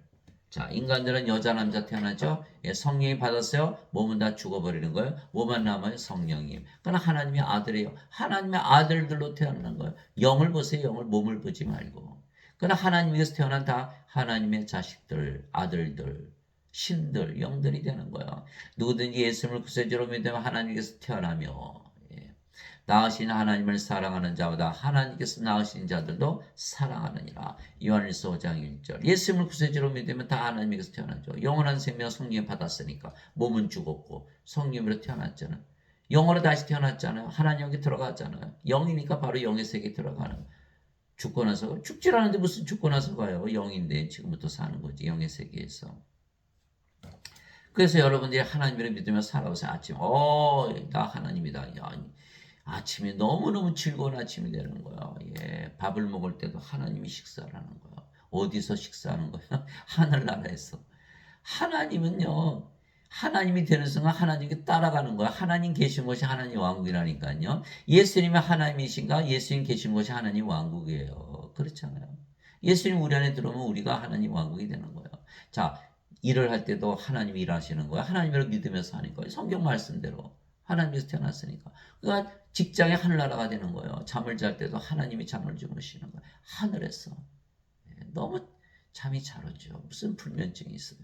자, 인간들은 여자 남자 태어나죠. 성령이 받았어요. 몸은 다 죽어버리는 거예요. 뭐만 남아요? 성령님. 그러나 하나님의 아들이에요. 하나님의 아들들로 태어나는 거예요. 영을 보세요. 영을, 몸을 보지 말고. 그러나 하나님에게서 태어난 다 하나님의 자식들, 아들들, 신들, 영들이 되는 거예요. 누구든지 예수님을 구세주로 믿으면 하나님께서 태어나며 낳으신 하나님을 사랑하는 자보다 하나님께서 낳으신 자들도 사랑하느니라. 요한일서 5장 1절. 예수님을 구세주로 믿으면 다 하나님께서 태어나죠. 영원한 생명 성령을 받았으니까. 몸은 죽었고 성령으로 태어났잖아요. 영으로 다시 태어났잖아요. 하나님 여기 들어갔잖아요. 영이니까 바로 영의 세계에 들어가는 거예요. 죽고 나서 죽질 않은데 무슨 죽고 나서 가요. 영인데 지금부터 사는 거지. 영의 세계에서. 그래서 여러분들이 하나님을 믿으며 살아오세요. 아침 나 하나님이다. 야, 아침에 너무너무 즐거운 아침이 되는 거야. 예, 밥을 먹을 때도 하나님이 식사를 하는 거야. 어디서 식사하는 거야? 하늘나라에서. 하나님은요. 하나님이 되는 순간 하나님께 따라가는 거야. 하나님 계신 것이 하나님 왕국이라니까요. 예수님이 하나님이신가? 예수님 계신 것이 하나님 왕국이에요. 그렇잖아요. 예수님 우리 안에 들어오면 우리가 하나님 왕국이 되는 거예요. 자, 일을 할 때도 하나님이 일하시는 거야. 하나님을 믿으면서 하는 거예요. 성경 말씀대로. 하나님께서 태어났으니까. 그러니까 직장에 하늘나라가 되는 거예요. 잠을 잘 때도 하나님이 잠을 주무시는 거예요. 하늘에서. 너무 잠이 잘 오죠. 무슨 불면증이 있어요.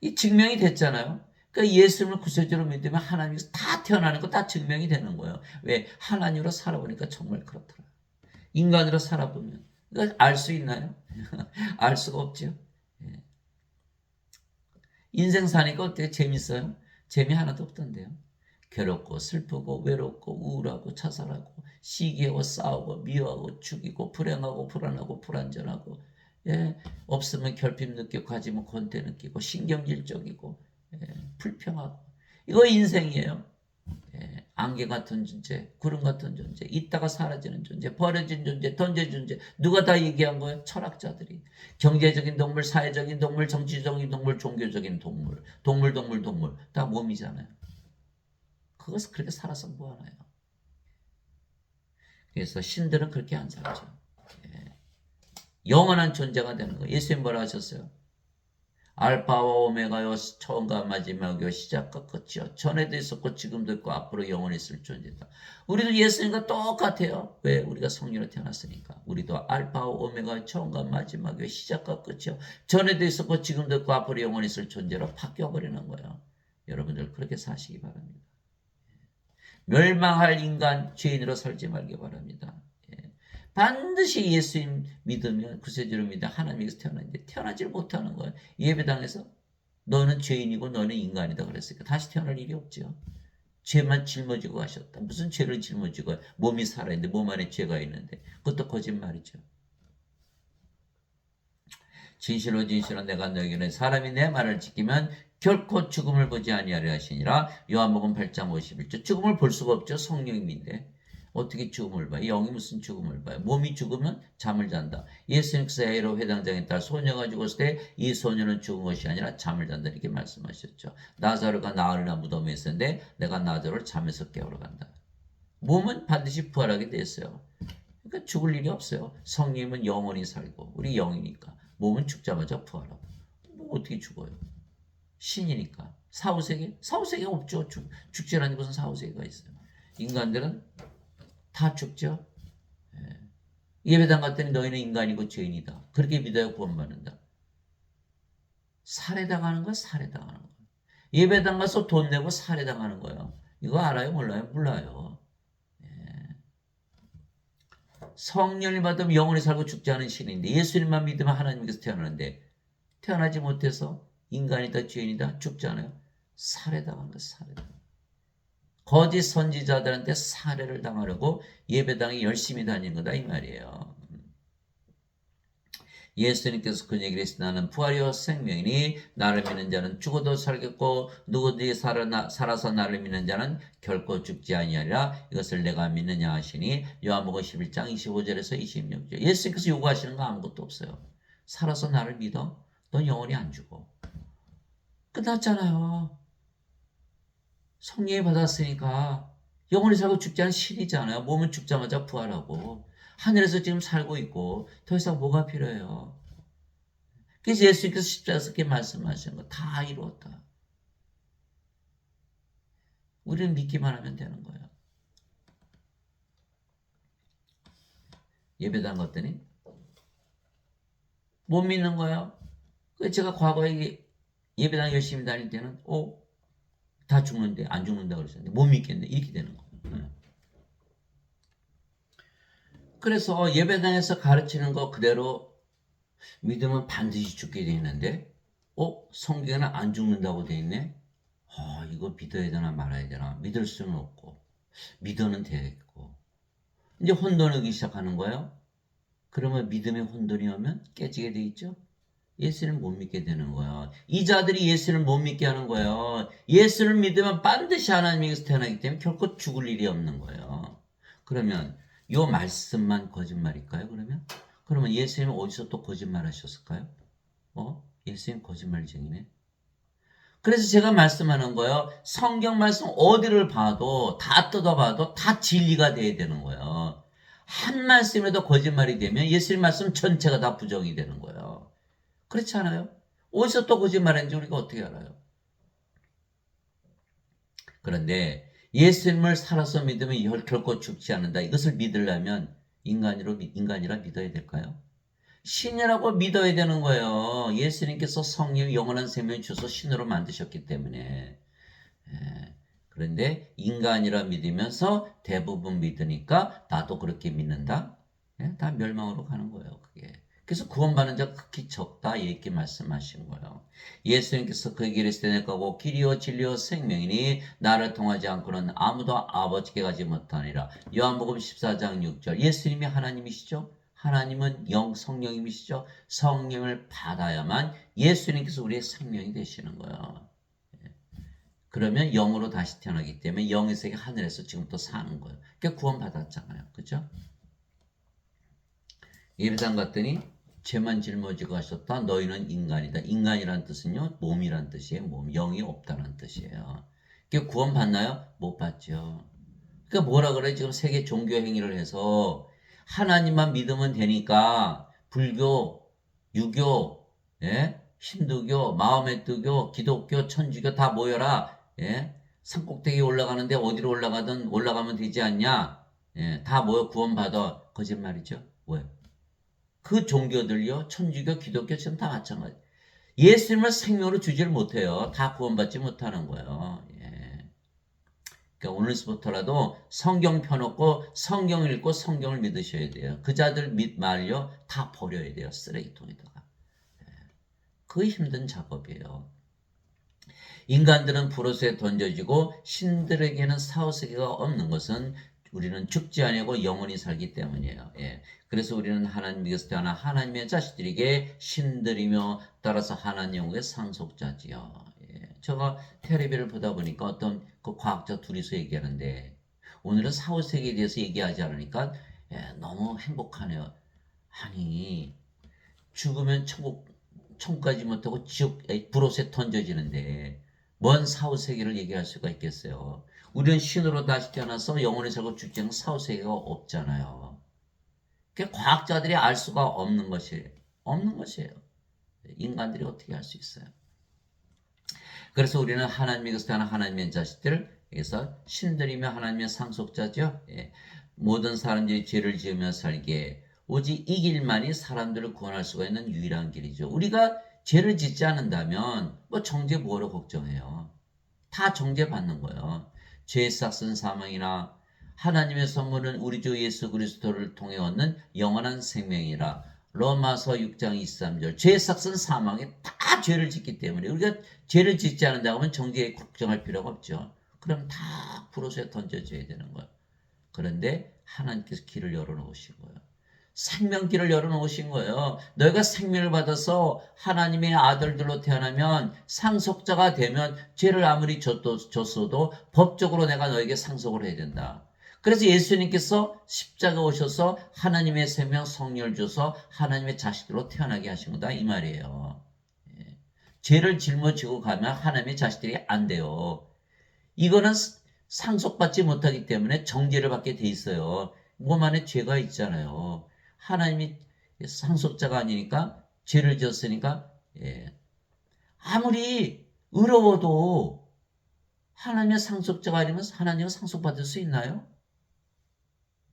이 증명이 됐잖아요. 그러니까 예수님을 구세주로 믿으면 하나님께서 다 태어나는 거 다 증명이 되는 거예요. 왜? 하나님으로 살아보니까 정말 그렇더라고요. 인간으로 살아보면. 그러니까 알 수 있나요? 알 수가 없죠. 인생 사니까 어때요? 재밌어요? 재미 하나도 없던데요. 괴롭고 슬프고 외롭고 우울하고 자살하고 시기하고 싸우고 미워하고 죽이고 불행하고 불안하고 불안전하고 예, 없으면 결핍 느끼고 가지면 권태 느끼고 신경질적이고 불평하고 이거 인생이에요. 안개 같은 존재, 구름 같은 존재, 있다가 사라지는 존재, 버려진 존재, 던져진 존재. 누가 다 얘기한 거예요? 철학자들이. 경제적인 동물, 사회적인 동물, 정치적인 동물, 종교적인 동물. 동물. 다 몸이잖아요. 그것을 그렇게 살아서 뭐하나요? 그래서 신들은 그렇게 안 살죠. 영원한 존재가 되는 거예요. 예수님 뭐라 하셨어요? 알파와 오메가요, 처음과 마지막이요, 시작과 끝이요. 전에도 있었고 지금도 있고 앞으로 영원히 있을 존재다. 우리도 예수님과 똑같아요. 왜? 우리가 성령으로 태어났으니까. 우리도 알파와 오메가요, 처음과 마지막이요, 시작과 끝이요. 전에도 있었고 지금도 있고 앞으로 영원히 있을 존재로 바뀌어버리는 거예요. 여러분들 그렇게 사시기 바랍니다. 멸망할 인간 죄인으로 살지 말기 바랍니다. 반드시 예수님 믿으면 구세주로 믿으면 하나님께서 태어났는데 태어나질 못하는 거예요. 예배당에서 너는 죄인이고 너는 인간이다 그랬으니까 다시 태어날 일이 없죠. 죄만 짊어지고 가셨다. 무슨 죄를 짊어지고 몸이 살아있는데 몸 안에 죄가 있는데 그것도 거짓말이죠. 진실로 내가 너에게는 사람이 내 말을 지키면 결코 죽음을 보지 아니하려 하시니라. 요한복음 8장 51절. 죽음을 볼 수가 없죠. 성령님인데. 어떻게 죽음을 봐요? 영이 무슨 죽음을 봐요? 몸이 죽으면 잠을 잔다. 예수님께서 에이로 회당장에 딸 소녀가 죽었을 때 이 소녀는 죽은 것이 아니라 잠을 잔다 이렇게 말씀하셨죠. 나사로가 나흘이나 무덤에 있었는데 내가 나사로를 잠에서 깨우러 간다. 몸은 반드시 부활하게 돼 있어요. 그러니까 죽을 일이 없어요. 성령님은 영원히 살고 우리 영이니까 몸은 죽자마자 부활하고 뭐 어떻게 죽어요? 신이니까. 사후세계? 사후세계 없죠. 죽지 않은 무슨 사후세계가 있어요. 인간들은 다 죽죠. 예배당 갔더니 너희는 인간이고 죄인이다. 그렇게 믿어야 구원받는다. 살해당하는 거야, 살해당하는 거야. 예배당 가서 돈 내고 살해당하는 거예요. 이거 알아요, 몰라요? 몰라요. 성령을 받으면 영원히 살고 죽지 않은 신인데 예수님만 믿으면 하나님께서 태어나는데 태어나지 못해서 인간이다, 죄인이다, 죽지 않아요. 살해당하는 거야, 살해당. 거짓 선지자들한테 살해를 당하려고 예배당에 열심히 다니는 거다 이 말이에요. 예수님께서 그 얘기를 했으니 나는 부활이요 생명이니 나를 믿는 자는 죽어도 살겠고 누구든지 살아서 나를 믿는 자는 결코 죽지 아니하리라. 이것을 내가 믿느냐 하시니 요한복음 11장 25절에서 26절. 예수님께서 요구하시는 거 아무것도 없어요. 살아서 나를 믿어? 넌 영원히 안 죽어. 끝났잖아요. 성령이 받았으니까 영원히 살고 죽지 않은 신이잖아요. 몸은 죽자마자 부활하고 하늘에서 지금 살고 있고 더 이상 뭐가 필요해요. 그래서 예수님께서 십자가에서 그렇게 말씀하시는 거 다 이루었다. 우리는 믿기만 하면 되는 거예요. 예배당 갔더니 못 믿는 거예요. 제가 과거에 예배당 열심히 다닐 때는 다 죽는데 안 죽는다 그러셨는데 못 믿겠네. 이렇게 되는 거예요. 그래서 예배당에서 가르치는 거 그대로 믿으면 반드시 죽게 돼 있는데, 성경에는 안 죽는다고 돼 있네? 이거 믿어야 되나 말아야 되나? 믿을 수는 없고, 믿어는 되겠고. 이제 혼돈이 오기 시작하는 거예요. 그러면 믿음의 혼돈이 오면 깨지게 돼 있죠? 예수를 못 믿게 되는 거예요. 이 자들이 예수를 못 믿게 하는 거예요. 예수를 믿으면 반드시 하나님에게서 태어나기 때문에 결코 죽을 일이 없는 거예요. 그러면 요 말씀만 거짓말일까요? 그러면 예수님은 어디서 또 거짓말 하셨을까요? 예수님 거짓말쟁이네. 그래서 제가 말씀하는 거예요. 성경 말씀 어디를 봐도 다 뜯어봐도 다 진리가 돼야 되는 거예요. 한 말씀에도 거짓말이 되면 예수님 말씀 전체가 다 부정이 되는 거예요. 그렇지 않아요? 어디서 또 거짓말인지 우리가 어떻게 알아요? 그런데 예수님을 살아서 믿으면 결코 죽지 않는다. 이것을 믿으려면 인간이라 믿어야 될까요? 신이라고 믿어야 되는 거예요. 예수님께서 성령 영원한 생명을 주셔서 신으로 만드셨기 때문에. 그런데 인간이라 믿으면서 대부분 믿으니까 나도 그렇게 믿는다. 다 멸망으로 가는 거예요. 그게. 그래서 구원받는 자 극히 적다 이렇게 말씀하신 거예요. 예수님께서 그 길에 내가고 길이요 진리요 생명이니 나를 통하지 않고는 아무도 아버지께 가지 못하니라. 요한복음 14장 6절. 예수님이 하나님이시죠? 하나님은 성령님이시죠? 성령을 받아야만 예수님께서 우리의 생명이 되시는 거예요. 그러면 영으로 다시 태어나기 때문에 영의 세계 하늘에서 지금부터 사는 거예요. 그러니까 구원받았잖아요. 그죠? 예배당 갔더니 죄만 짊어지고 하셨다. 너희는 인간이다. 인간이란 뜻은요. 몸이란 뜻이에요. 몸. 영이 없다는 뜻이에요. 그러니까 구원받나요? 못 받죠. 그러니까 뭐라 그래? 지금 세계 종교 행위를 해서 하나님만 믿으면 되니까 불교, 유교, 힌두교, 마호메트교, 기독교, 천주교 다 모여라. 산꼭대기 올라가는데 어디로 올라가면 되지 않냐? 다 모여 구원받아. 거짓말이죠. 왜? 그 종교들요, 천주교, 기독교 지금 다 마찬가지. 예수님을 생명으로 주지를 못해요. 다 구원받지 못하는 거예요. 그러니까 오늘부터라도 성경 펴놓고 성경 읽고 성경을 믿으셔야 돼요. 그 자들 말요 다 버려야 돼요. 쓰레기통에다가. 그 힘든 작업이에요. 인간들은 불옷에 던져지고 신들에게는 사후세계가 없는 것은 우리는 죽지 아니하고 영원히 살기 때문이에요. 그래서 우리는 하나님께서 태어나 하나님의 자식들에게 신들이며 따라서 하나님 영국의 상속자지요. 제가 텔레비를 보다 보니까 어떤 그 과학자 둘이서 얘기하는데 오늘은 사후세계에 대해서 얘기하지 않으니까 너무 행복하네요. 아니 죽으면 천국까지 못하고 불옷에 던져지는데 뭔 사후세계를 얘기할 수가 있겠어요. 우리는 신으로 다시 태어나서 영원히 살고 죽지 않는 사후세계가 없잖아요. 그 과학자들이 알 수가 없는 것이에요. 없는 것이에요. 인간들이 어떻게 할 수 있어요. 그래서 우리는 하나님에게서 태어난 하나님의 자식들, 그래서 신들이며 하나님의 상속자죠. 모든 사람들이 죄를 지으며 살기에 오직 이 길만이 사람들을 구원할 수가 있는 유일한 길이죠. 우리가 죄를 짓지 않는다면 뭐 정죄 뭐로 걱정해요. 다 정죄받는 거예요. 죄의 싹은 사망이나 하나님의 선물은 우리 주 예수 그리스도를 통해 얻는 영원한 생명이라. 로마서 6장 23절. 죄의 싹은 사망에 다 죄를 짓기 때문에 우리가 죄를 짓지 않는다고 하면 정죄에 걱정할 필요가 없죠. 그럼 다 불옷에 던져져야 되는 거예요. 그런데 하나님께서 길을 열어놓으신 거예요. 생명길을 열어놓으신 거예요. 너희가 생명을 받아서 하나님의 아들들로 태어나면 상속자가 되면 죄를 아무리 졌어도 법적으로 내가 너에게 상속을 해야 된다. 그래서 예수님께서 십자가 오셔서 하나님의 생명 성령을 줘서 하나님의 자식들로 태어나게 하신 거다 이 말이에요. 죄를 짊어지고 가면 하나님의 자식들이 안 돼요. 이거는 상속받지 못하기 때문에 정죄를 받게 돼 있어요. 몸 안에 죄가 있잖아요. 하나님이 상속자가 아니니까 죄를 지었으니까 아무리 의로워도 하나님의 상속자가 아니면 하나님은 상속받을 수 있나요?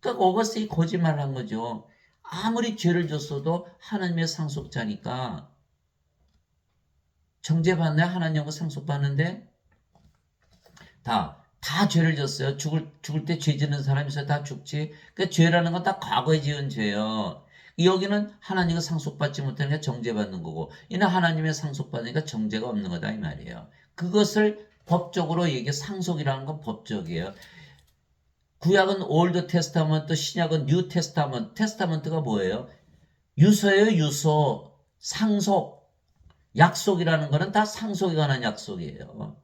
그러니까 어거스틴이 거짓말을 한 거죠. 아무리 죄를 졌어도 하나님의 상속자니까 정죄받나요? 하나님하고 상속받는데 다 죄를 졌어요. 죽을 때 죄 짓는 사람이 있어요. 다 죽지. 그 죄라는 건 다 과거에 지은 죄예요. 여기는 하나님과 상속받지 못하니까 정죄받는 거고, 이는 하나님의 상속받으니까 정죄가 없는 거다 이 말이에요. 그것을 법적으로 얘기해. 상속이라는 건 법적이에요. 구약은 올드 테스타먼트, 신약은 뉴 테스타먼트. 테스타먼트가 뭐예요? 유서예요, 유서. 상속. 약속이라는 거는 다 상속에 관한 약속이에요.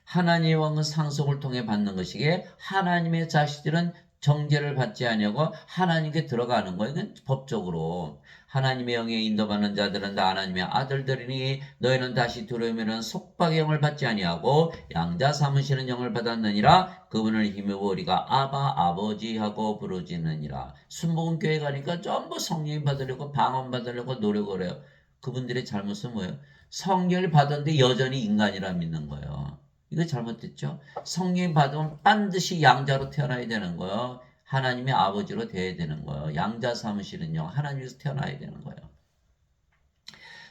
하나님의 왕은 상속을 통해 받는 것이기에 하나님의 자식들은 정죄를 받지 아니하고 하나님께 들어가는 거예요. 이건 법적으로. 하나님의 영에 인도받는 자들은 다 하나님의 아들들이니 너희는 다시 들어오면 속박의 영을 받지 아니하고 양자 삼으시는 영을 받았느니라. 그분을 힘입어 우리가 아바 아버지 하고 부르짖느니라. 순복음교회 가니까 전부 성령 받으려고 방언 받으려고 노력을 해요. 그분들의 잘못은 뭐예요? 성령을 받았는데 여전히 인간이라 믿는 거예요. 이거 잘못됐죠? 성령 받으면 반드시 양자로 태어나야 되는 거예요. 하나님의 아버지로 돼야 되는 거예요. 양자 삼으시는 영, 하나님에서 태어나야 되는 거예요.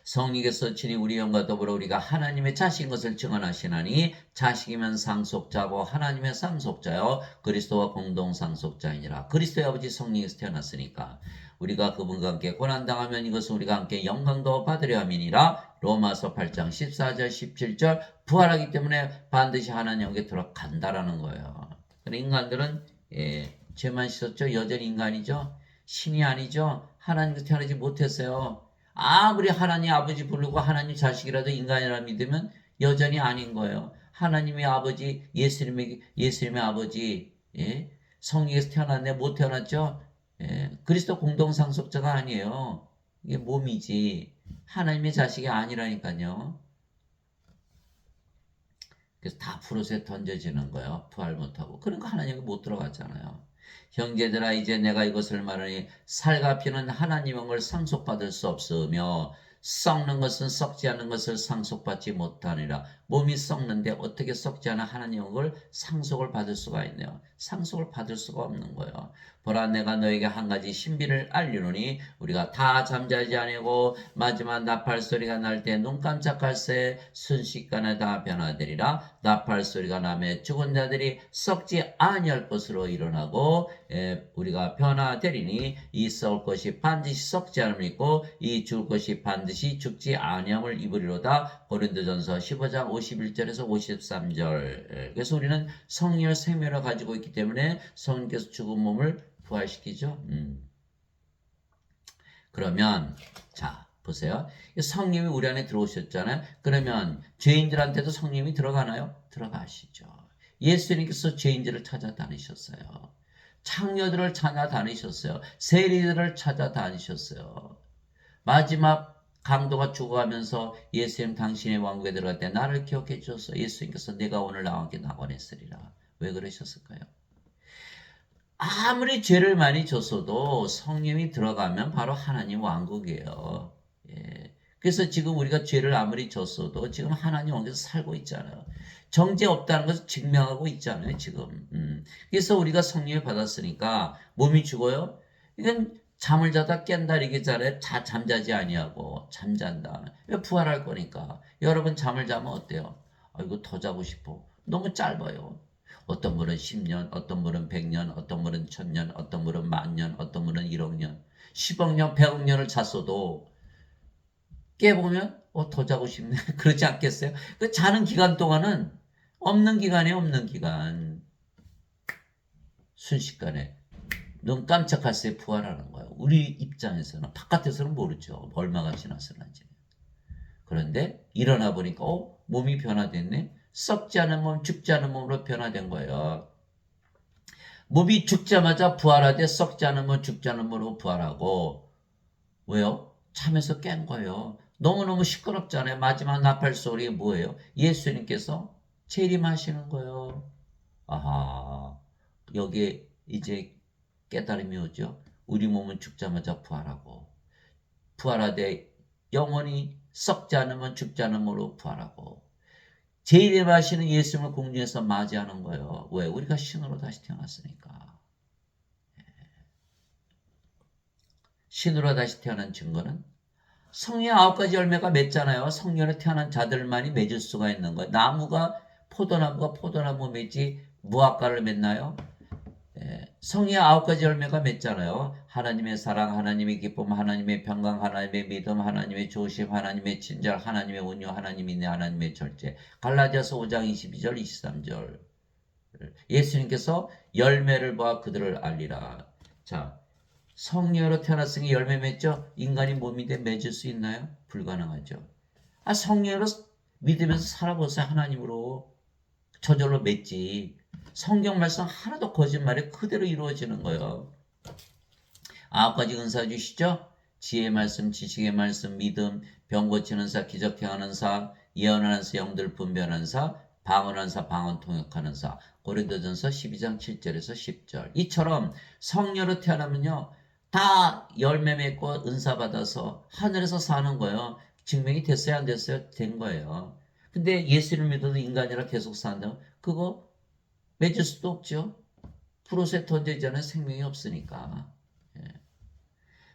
성령께서 친히 우리 영과 더불어 우리가 하나님의 자식인 것을 증언하시나니 자식이면 상속자고 하나님의 상속자요 그리스도와 공동 상속자이니라. 그리스도의 아버지 성령에서 태어났으니까 우리가 그분과 함께 고난당하면 이것은 우리가 함께 영광도 받으려 함이니라. 로마서 8장 14절 17절 부활하기 때문에 반드시 하나님에게 들어간다라는 거예요. 인간들은 죄만 씻었죠. 여전히 인간이죠. 신이 아니죠. 하나님께서 태어나지 못했어요. 아무리 하나님 아버지 부르고 하나님 자식이라도 인간이라 믿으면 여전히 아닌 거예요. 하나님의 아버지, 예수님의 아버지, 성령에서 태어났네, 못 태어났죠? 그리스도 공동상속자가 아니에요. 이게 몸이지. 하나님의 자식이 아니라니까요. 그래서 다 프로세에 던져지는 거예요. 부활 못하고. 그러니까 하나님이 못 들어갔잖아요. 형제들아 이제 내가 이것을 말하니 살과 피는 하나님의 영을 상속받을 수 없으며 썩는 것은 썩지 않은 것을 상속받지 못하니라. 몸이 썩는데 어떻게 썩지 않은 하나님의 영을 상속을 받을 수가 있네요. 상속을 받을 수가 없는 거예요. 보라 내가 너에게 한 가지 신비를 알리노니 우리가 다 잠자지 아니고 마지막 나팔 소리가 날 때 눈 깜짝할 새 순식간에 다 변화되리라. 나팔 소리가 나매 죽은 자들이 썩지 아니할 것으로 일어나고 우리가 변화되리니 이 썩을 것이 반드시 썩지 않음을 입고 이 죽을 것이 반드시 죽지 아니함을 입으리로다. 고린도전서 15장 51절에서 53절. 그래서 우리는 성령의 생명을 가지고 있기 때문에 성령께서 죽은 몸을 부활시키죠. 그러면 자 보세요. 성령이 우리 안에 들어오셨잖아요. 그러면 죄인들한테도 성령이 들어가나요? 들어가시죠. 예수님께서 죄인들을 찾아다니셨어요. 창녀들을 찾아다니셨어요. 세리들을 찾아다니셨어요. 마지막 강도가 죽어가면서 예수님 당신의 왕국에 들어갈 때 나를 기억해 주셨어. 예수님께서 내가 오늘 나와 함께 낙원했으리라. 왜 그러셨을까요? 아무리 죄를 많이 졌어도 성령이 들어가면 바로 하나님 왕국이에요. 그래서 지금 우리가 죄를 아무리 졌어도 지금 하나님 왕국에서 살고 있잖아요. 정죄 없다는 것을 증명하고 있잖아요, 지금. 그래서 우리가 성령을 받았으니까 몸이 죽어요? 이건 잠을 자다 깬다 이게잖아요. 잠자지 아니하고 잠잔다. 왜 부활할 거니까. 여러분 잠을 자면 어때요? 아이고 더 자고 싶어. 너무 짧아요. 어떤 분은 10년, 어떤 분은 100년, 어떤 분은 1000년, 어떤 분은 10,000년, 어떤 분은 1억 년, 10억 년, 100억 년을 잤어도 깨보면 더 자고 싶네. 그렇지 않겠어요? 그 자는 기간 동안은 없는 기간에 없는 기간. 순식간에 눈 깜짝할 새 부활하는 거예요. 우리 입장에서는 바깥에서는 모르죠. 얼마가 지났을는지. 그런데 일어나 보니까 몸이 변화됐네. 썩지 않은 몸, 죽지 않은 몸으로 변화된 거예요. 몸이 죽자마자 부활하되 썩지 않은 몸, 죽지 않은 몸으로 부활하고 왜요? 잠에서 깬 거예요. 너무너무 시끄럽잖아요. 마지막 나팔 소리 뭐예요? 예수님께서 재림하시는 거예요. 아하, 여기에 이제 깨달음이 오죠. 우리 몸은 죽자마자 부활하고 부활하되 영원히 썩지 않으면 죽지 않은 몸으로 부활하고 재림하시는 예수님을 공중에서 맞이하는 거예요. 왜? 우리가 신으로 다시 태어났으니까. 신으로 다시 태어난 증거는 성령의 9가지 열매가 맺잖아요. 성령에 태어난 자들만이 맺을 수가 있는 거예요. 포도나무가 포도나무 맺지 무화과를 맺나요? 성령의 9가지 열매가 맺잖아요. 하나님의 사랑, 하나님의 기쁨, 하나님의 평강, 하나님의 믿음, 하나님의 조심, 하나님의 친절, 하나님의 온유, 하나님의 인내, 하나님의 절제. 갈라디아서 5장 22절, 23절. 예수님께서 열매를 보아 그들을 알리라. 자, 성령으로 태어났으니 열매 맺죠? 인간이 몸인데 맺을 수 있나요? 불가능하죠. 성령으로 믿으면서 살아보세요. 하나님으로. 저절로 맺지. 성경 말씀 하나도 거짓말이 그대로 이루어지는 거예요. 9가지 은사 주시죠? 지혜의 말씀, 지식의 말씀, 믿음, 병 고치는 사, 기적 행하는 사, 예언하는 사, 영들 분별하는 사, 방언하는 사, 방언 통역하는 사. 고린도전서 12장 7절에서 10절. 이처럼 성령으로 태어나면요. 다 열매 맺고 은사 받아서 하늘에서 사는 거예요. 증명이 됐어요? 안 됐어요? 된 거예요. 근데 예수를 믿어도 인간이라 계속 산다면 그거 맺을 수도 없죠. 프로세 던지자는 생명이 없으니까.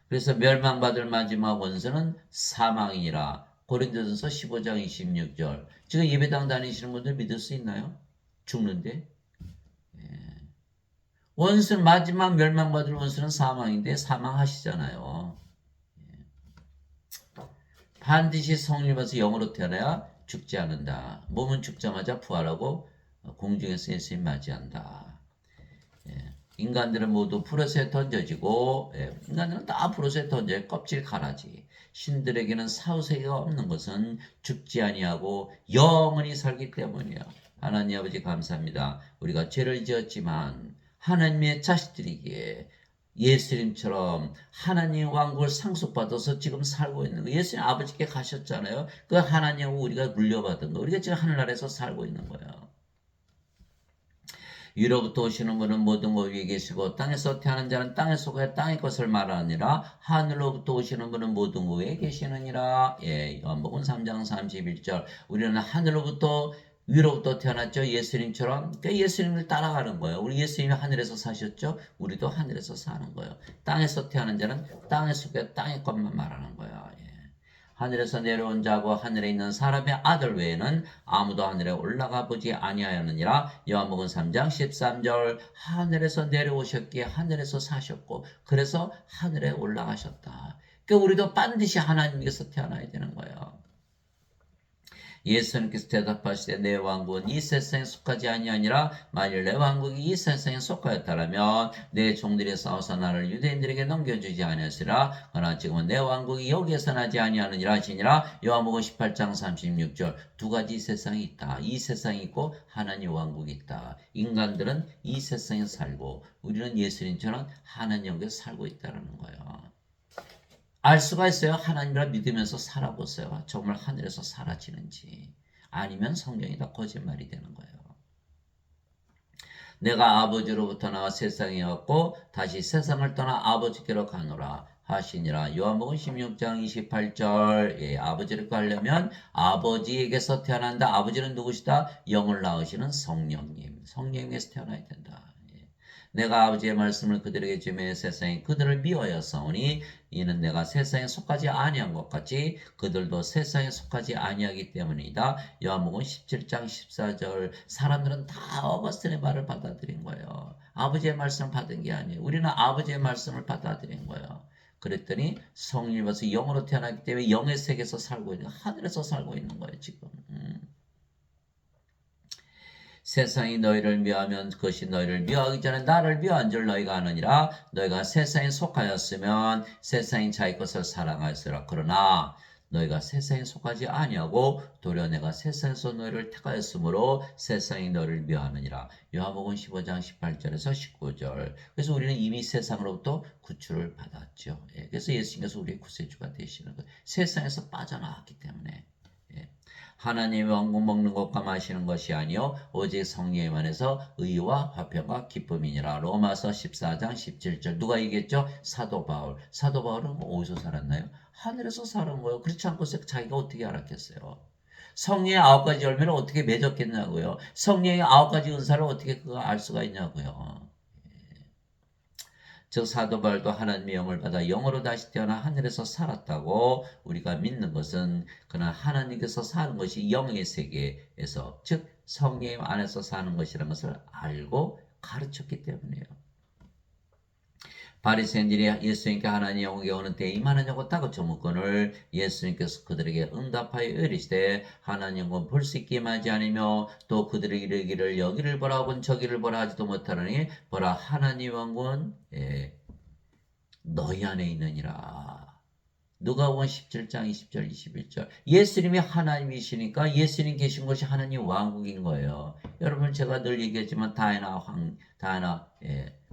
그래서 멸망받을 마지막 원수는 사망이니라. 고린도전서 15장 26절. 지금 예배당 다니시는 분들 믿을 수 있나요? 죽는데. 원수는 마지막 멸망받을 원수는 사망인데 사망하시잖아요. 반드시 성령을 받아서 영으로 태어나야 죽지 않는다. 몸은 죽자마자 부활하고 공중에서 예수님 맞이한다. 인간들은 모두 프로세에 던져지고 인간들은 다 프로세에 던져요. 껍질 가라지. 신들에게는 사후세계가 없는 것은 죽지 아니하고 영원히 살기 때문이에요. 하나님 아버지 감사합니다. 우리가 죄를 지었지만 하나님의 자식들이기에 예수님처럼 하나님 왕국을 상속받아서 지금 살고 있는 거. 예수님 아버지께 가셨잖아요. 그 하나님하고 우리가 물려받은 거. 우리가 지금 하늘나라에서 살고 있는 거예요. 위로부터 오시는 분은 모든 것 위에 계시고 땅에서 태어난 자는 땅에 속해 땅의 것을 말하니라. 하늘로부터 오시는 분은 모든 것 위에 계시느니라. 요한복음 3장 31절. 우리는 하늘로부터 위로부터 태어났죠. 예수님처럼. 그러니까 예수님을 따라가는 거예요. 우리 예수님이 하늘에서 사셨죠. 우리도 하늘에서 사는 거예요. 땅에서 태어난 자는 땅에 속해 땅의 것만 말하는 거예요. 하늘에서 내려온 자고 하늘에 있는 사람의 아들 외에는 아무도 하늘에 올라가 보지 아니하였느니라. 요한복음 3장 13절. 하늘에서 내려오셨기에 하늘에서 사셨고 그래서 하늘에 올라가셨다. 그러니까 우리도 반드시 하나님께서 태어나야 되는 거예요. 예수님께서 대답하시되 내 왕국은 이 세상에 속하지 아니하니라. 만일 내 왕국이 이 세상에 속하였다라면 내 종들이 싸워서 나를 유대인들에게 넘겨주지 아니하시라. 그러나 지금은 내 왕국이 여기에서 나지 아니하느니라 하시니라. 요한복음 18장 36절. 두 가지 세상이 있다. 이 세상이 있고 하나님 왕국이 있다. 인간들은 이 세상에 살고 우리는 예수님처럼 하나님 영역에 살고 있다는 거예요. 알 수가 있어요. 하나님이라 믿으면서 살아보세요. 정말 하늘에서 사라지는지. 아니면 성경이 다 거짓말이 되는 거예요. 내가 아버지로부터 나와 세상에 왔고 다시 세상을 떠나 아버지께로 가노라 하시니라. 요한복음 16장 28절. 아버지를 가려면 아버지에게서 태어난다. 아버지는 누구시다? 영을 낳으시는 성령님. 성령에게서 태어나야 된다. 내가 아버지의 말씀을 그들에게 주매 세상이 그들을 미워하였사오니 이는 내가 세상에 속하지 아니한 것 같이 그들도 세상에 속하지 아니하기 때문이다. 요한복음 17장 14절. 사람들은 다 어거스틴의 말을 받아들인 거예요. 아버지의 말씀을 받은 게 아니에요. 우리는 아버지의 말씀을 받아들인 거예요. 그랬더니 성령이 와서 영으로 태어났기 때문에 영의 세계에서 살고 있는, 하늘에서 살고 있는 거예요 지금. 세상이 너희를 미워하면 그것이 너희를 미워하기 전에 나를 미워한 줄 너희가 아느니라. 너희가 세상에 속하였으면 세상이 자기 것을 사랑하였으라. 그러나 너희가 세상에 속하지 아니하고 도리어 내가 세상에서 너희를 택하였으므로 세상이 너희를 미워하느니라. 요한복음 15장 18절에서 19절. 그래서 우리는 이미 세상으로부터 구출을 받았죠. 그래서 예수님께서 우리의 구세주가 되시는 거예요. 세상에서 빠져나왔기 때문에. 하나님의 왕국 먹는 것과 마시는 것이 아니요 오직 성령에 관해서 의와 화평과 기쁨이니라. 로마서 14장 17절. 누가 얘기했죠? 사도 바울. 사도 바울은 어디서 살았나요? 하늘에서 살은 거예요. 그렇지 않고서 자기가 어떻게 알았겠어요? 성령의 9가지 열매를 어떻게 맺었겠냐고요. 성령의 9가지 은사를 어떻게 그가 알 수가 있냐고요. 즉 사도 바울도 하나님의 영을 받아 영으로 다시 태어나 하늘에서 살았다고 우리가 믿는 것은 그는 하나님께서 사는 것이 영의 세계에서, 즉 성령 안에서 사는 것이라는 것을 알고 가르쳤기 때문이에요. 바리새인들이 예수님께 하나님의 영이 어느 때에 임하느냐고 다그쳐 묻거늘 예수님께서 그들에게 응답하여 이르시되 하나님의 영은 볼 수 있게 임하지 않으며 또 그들이 이르기를 여기를 보라 혹은 저기를 보라 하지도 못하느니 보라 하나님의 영은 너희 안에 있느니라. 누가복음 17장 20절 21절. 예수님이 하나님이시니까 예수님 계신 것이 하나님 왕국인 거예요. 여러분 제가 늘 얘기했지만 다이나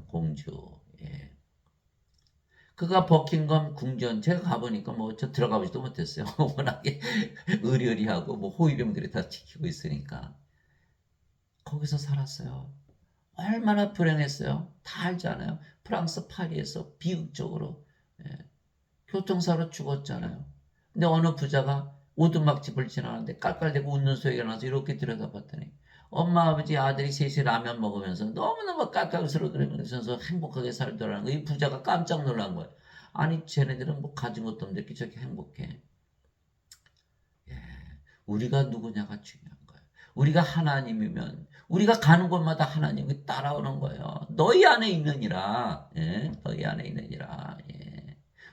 공주, 그가 버킹엄 궁전 제가 가보니까 뭐 저 들어가 보지도 못했어요. 워낙에 의리의리하고 뭐 호위병들이 다 지키고 있으니까 거기서 살았어요. 얼마나 불행했어요. 다 알잖아요. 프랑스 파리에서 비극적으로 교통사로 죽었잖아요. 근데 어느 부자가 오두막집을 지나가는데 깔깔대고 웃는 소리가 나서 이렇게 들여다봤더니 엄마 아버지 아들이 셋이 라면 먹으면서 너무너무 깔깔스러워 그러면서 행복하게 살더라는 거예요. 이 부자가 깜짝 놀란 거예요. 아니 쟤네들은 뭐 가진 것도 없는데 이렇게 저렇게 행복해. 우리가 누구냐가 중요한 거예요. 우리가 하나님이면 우리가 가는 곳마다 하나님이 따라오는 거예요. 너희 안에 있느니라. 너희 안에 있느니라.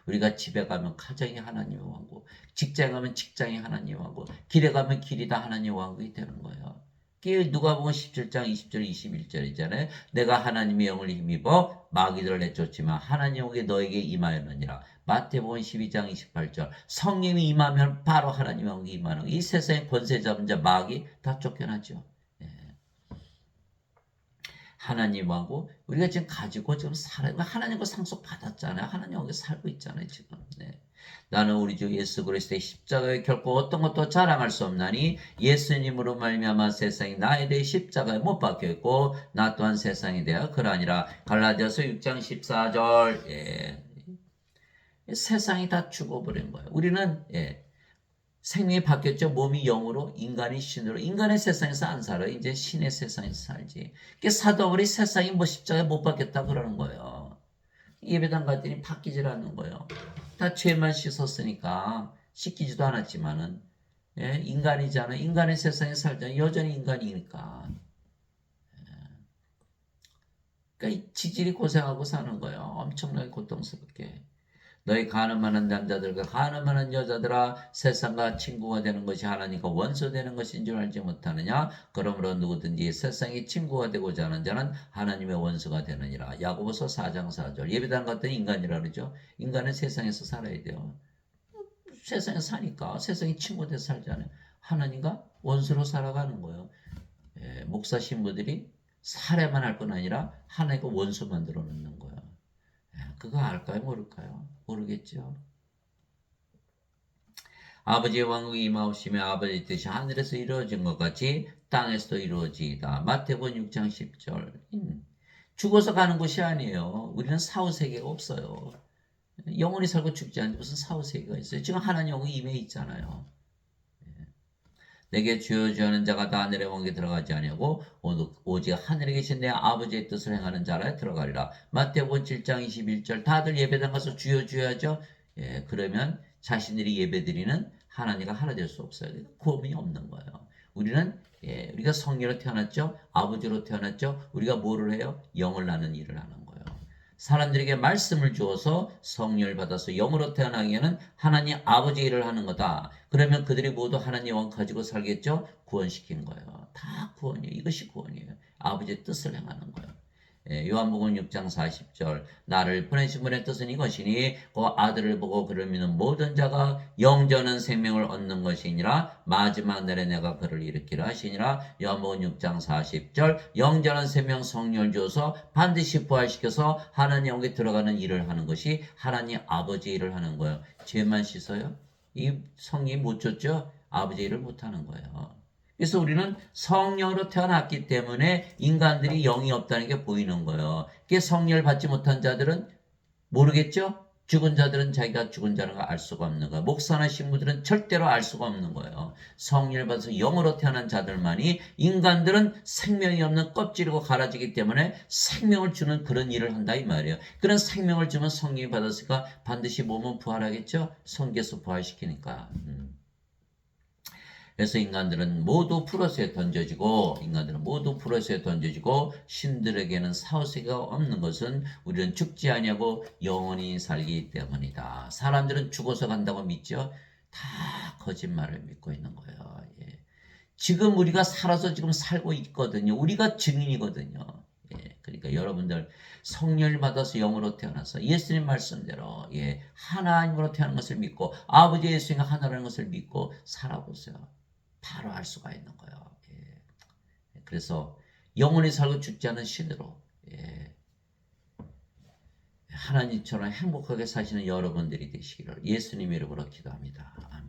우리가 집에 가면 가정이 하나님의 왕국, 직장에 가면 직장이 하나님의 왕국, 길에 가면 길이 다 하나님의 왕국이 되는 거예요. 누가복음 17장 20절 21절이잖아요. 내가 하나님의 영을 힘입어 마귀들을 내쫓지만 하나님의 영이 너에게 임하였느니라. 마태복음 12장 28절. 성령이 임하면 바로 하나님의 영이 임하는, 이 세상의 권세 잡은 자 마귀 다 쫓겨나죠. 하나님 왕국 우리가 지금 가지고 지금 살아요. 하나님과 상속 받았잖아요. 하나님 여기 살고 있잖아요 지금. 나는 우리 주 예수 그리스도의 십자가에 결코 어떤 것도 자랑할 수 없나니 예수님으로 말미암아 세상이 나에 대해 십자가에 못 박혀 있고 나 또한 세상에 대하여 그러하니라. 갈라디아서 6장 14절. 세상이 다 죽어버린 거예요. 우리는 생명이 바뀌었죠. 몸이 영으로, 인간이 신으로. 인간의 세상에서 안 살아요. 이제 신의 세상에서 살지. 사도 바울이 세상이 뭐 십자가에 못 박혔다 그러는 거예요. 예배당 갔더니 바뀌질 않는 거예요. 다 죄만 씻었으니까 씻기지도 않았지만은 인간이잖아. 인간의 세상에 살잖아. 여전히 인간이니까. 그러니까 지질이 고생하고 사는 거예요. 엄청나게 고통스럽게. 너희 가늠하는 남자들과 가늠하는 여자들아 세상과 친구가 되는 것이 하나님과 원수 되는 것인 줄 알지 못하느냐. 그러므로 누구든지 세상이 친구가 되고자 하는 자는 하나님의 원수가 되느니라. 야고보서 4장 4절. 예배당 갔더니 인간이라 그러죠. 인간은 세상에서 살아야 돼요. 세상에 사니까 세상이 친구 돼서 살잖아요. 하나님과 원수로 살아가는 거예요. 목사 신부들이 살해만 할 뿐 아니라 하나님과 원수 만들어 놓는 거예요. 그거 알까요? 모를까요? 모르겠죠. 아버지의 왕국이 임하오시며 아버지의 뜻이 하늘에서 이루어진 것 같이 땅에서도 이루어지이다. 마태복음 6장 10절. 죽어서 가는 곳이 아니에요. 우리는 사후세계가 없어요. 영원히 살고 죽지 않는데 무슨 사후세계가 있어요. 지금 하나님 영이 임해 있잖아요. 내게 주여주는 자가 다 하늘의 왕국에 들어가지 아니하고 오직 하늘에 계신 내 아버지의 뜻을 행하는 자라 들어가리라. 마태복음 7장 21절. 다들 예배당 가서 주여 주여하죠. 그러면 자신들이 예배드리는 하나님과 하나 될 수 없어요. 구원이 없는 거예요. 우리는 우리가 성령으로 태어났죠. 아버지로 태어났죠. 우리가 뭐를 해요? 영을 낳는 일을 하는 거예요. 사람들에게 말씀을 주어서 성령을 받아서 영으로 태어나기에는 하나님 아버지 일을 하는 거다. 그러면 그들이 모두 하나님 영 가지고 살겠죠? 구원시킨 거예요. 다 구원이에요. 이것이 구원이에요. 아버지의 뜻을 행하는 거예요. 요한복음 6장 40절. 나를 보내신 분의 뜻은 이것이니 그 아들을 보고 그를 믿는 모든 자가 영전한 생명을 얻는 것이니라. 마지막 날에 내가 그를 일으키라 하시니라. 요한복음 6장 40절. 영전한 생명 성령을 주어서 반드시 부활시켜서 하나님 영에 들어가는 일을 하는 것이 하나님 아버지 일을 하는 거예요. 죄만 씻어요? 이 성령이 못 줬죠? 아버지 일을 못하는 거예요. 그래서 우리는 성령으로 태어났기 때문에 인간들이 영이 없다는 게 보이는 거예요. 성령을 받지 못한 자들은 모르겠죠? 죽은 자들은 자기가 죽은 자라는 걸 알 수가 없는 거예요. 목사나 신부들은 절대로 알 수가 없는 거예요. 성령을 받아서 영으로 태어난 자들만이, 인간들은 생명이 없는 껍질이고 갈아지기 때문에 생명을 주는 그런 일을 한다 이 말이에요. 그런 생명을 주면 성령이 받았으니까 반드시 몸은 부활하겠죠. 성경에서 부활시키니까. 그래서 인간들은 모두 프로세에 던져지고 신들에게는 사후세계가 없는 것은 우리는 죽지 아니하고 영원히 살기 때문이다. 사람들은 죽어서 간다고 믿죠. 다 거짓말을 믿고 있는 거예요. 예. 지금 우리가 살아서 지금 살고 있거든요. 우리가 증인이거든요. 예. 그러니까 여러분들 성령을 받아서 영으로 태어나서 예수님 말씀대로 하나님으로 태어난 것을 믿고 아버지 예수님과 하나라는 것을 믿고 살아보세요. 바로 알 수가 있는 거예요. 예. 그래서 영원히 살고 죽지 않은 신으로 하나님처럼 행복하게 사시는 여러분들이 되시기를 예수님 이름으로 기도합니다. 아멘.